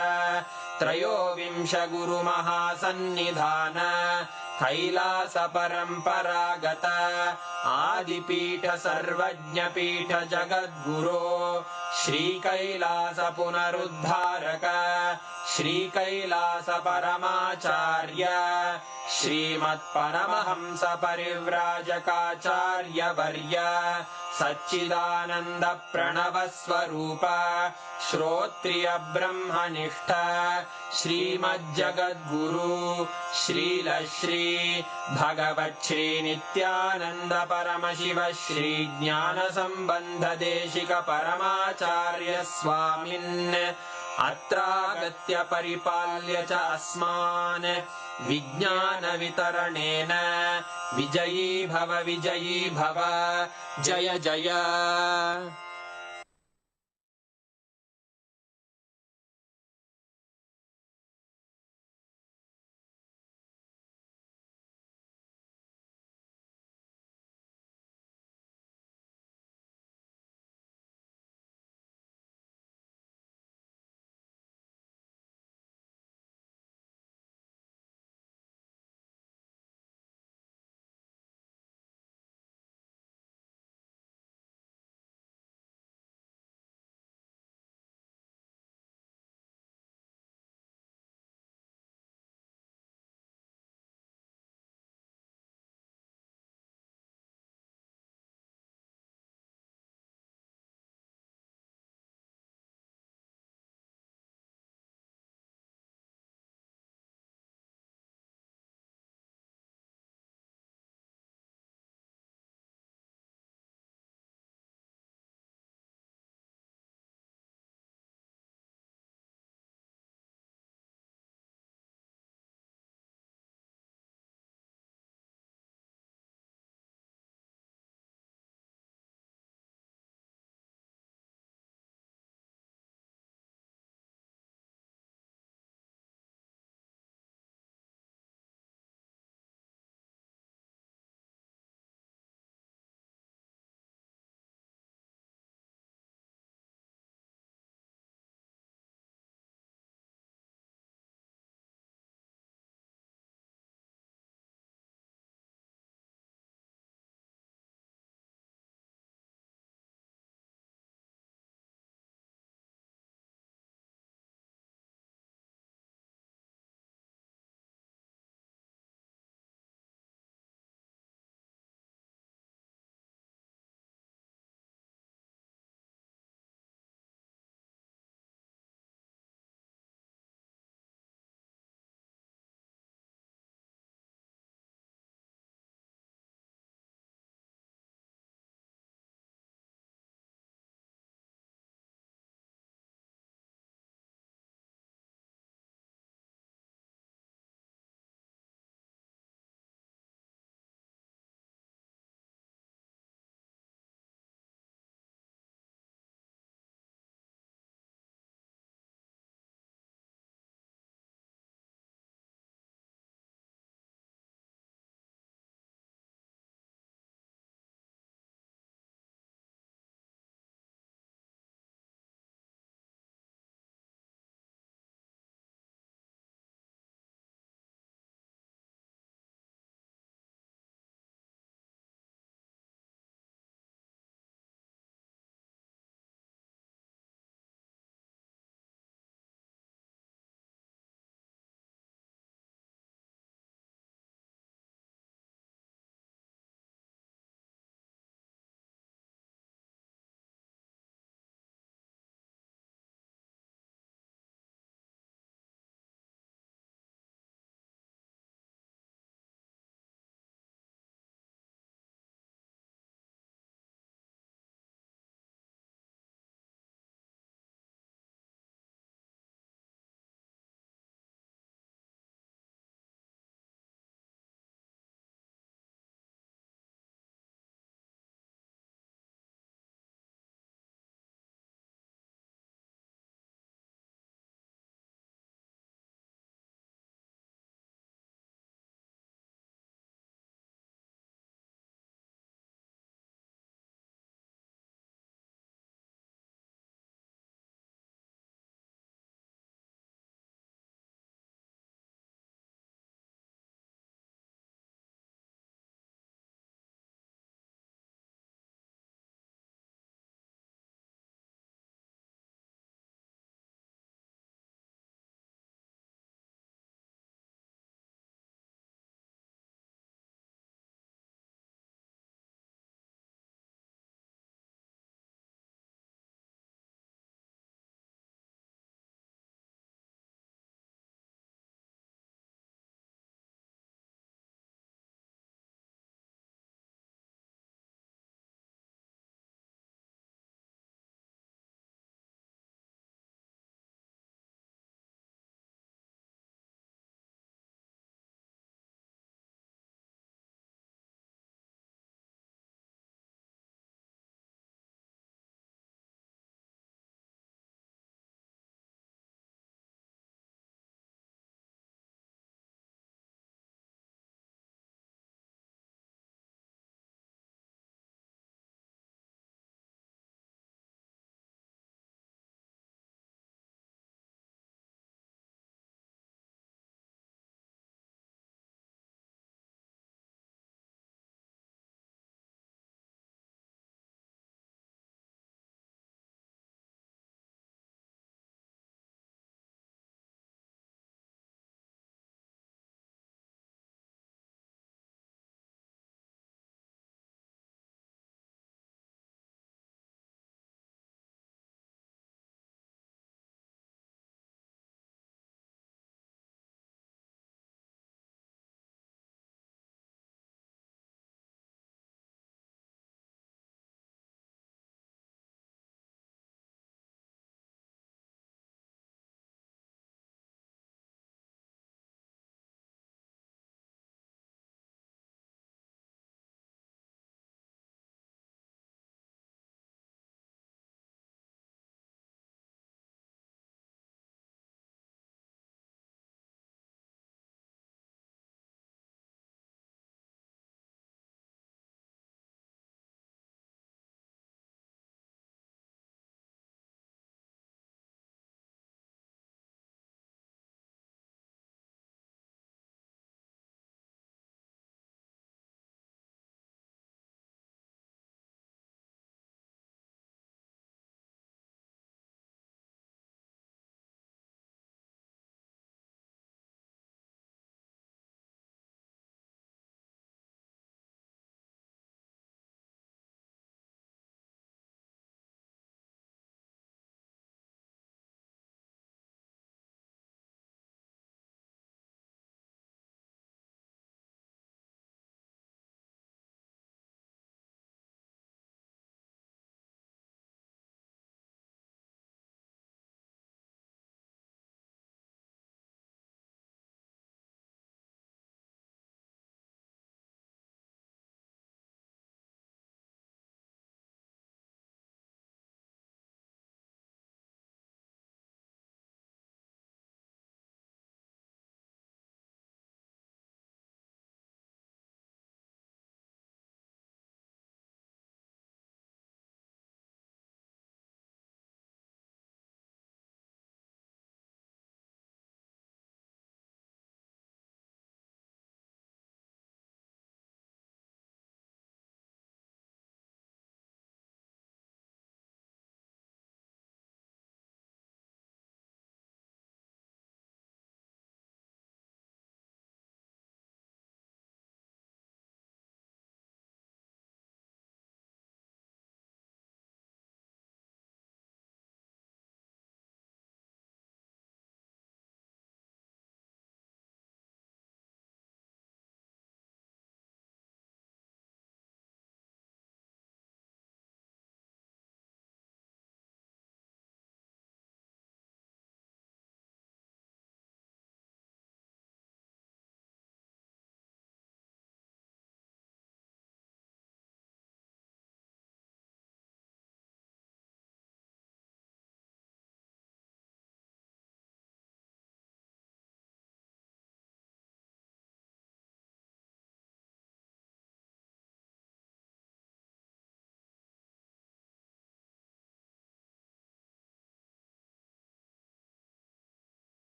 त्रयोविंश गुरु महासन्निधान कैलास परम्परागत आदिपीठ सर्वज्ञपीठ जगद्गुरो श्री कैलास पुनरुद्धारक श्री कैलास परमाचार्य श्रीमत्परमहंस परिव्राजकाचार्य वर्य सच्चिदानंद प्रणव स्वरूप श्रोत्रिय ब्रह्मनिष्ठ श्रीमज्जगद्गुरु श्रील श्री भगवत् श्री नित्यानंद परमशिव श्री ज्ञान संबंध देशिक परमाचार्य स्वामिन् अत्रागत्य परिपाल्य च अस्मान् विज्ञान वितरणेन विजयी भव जय जय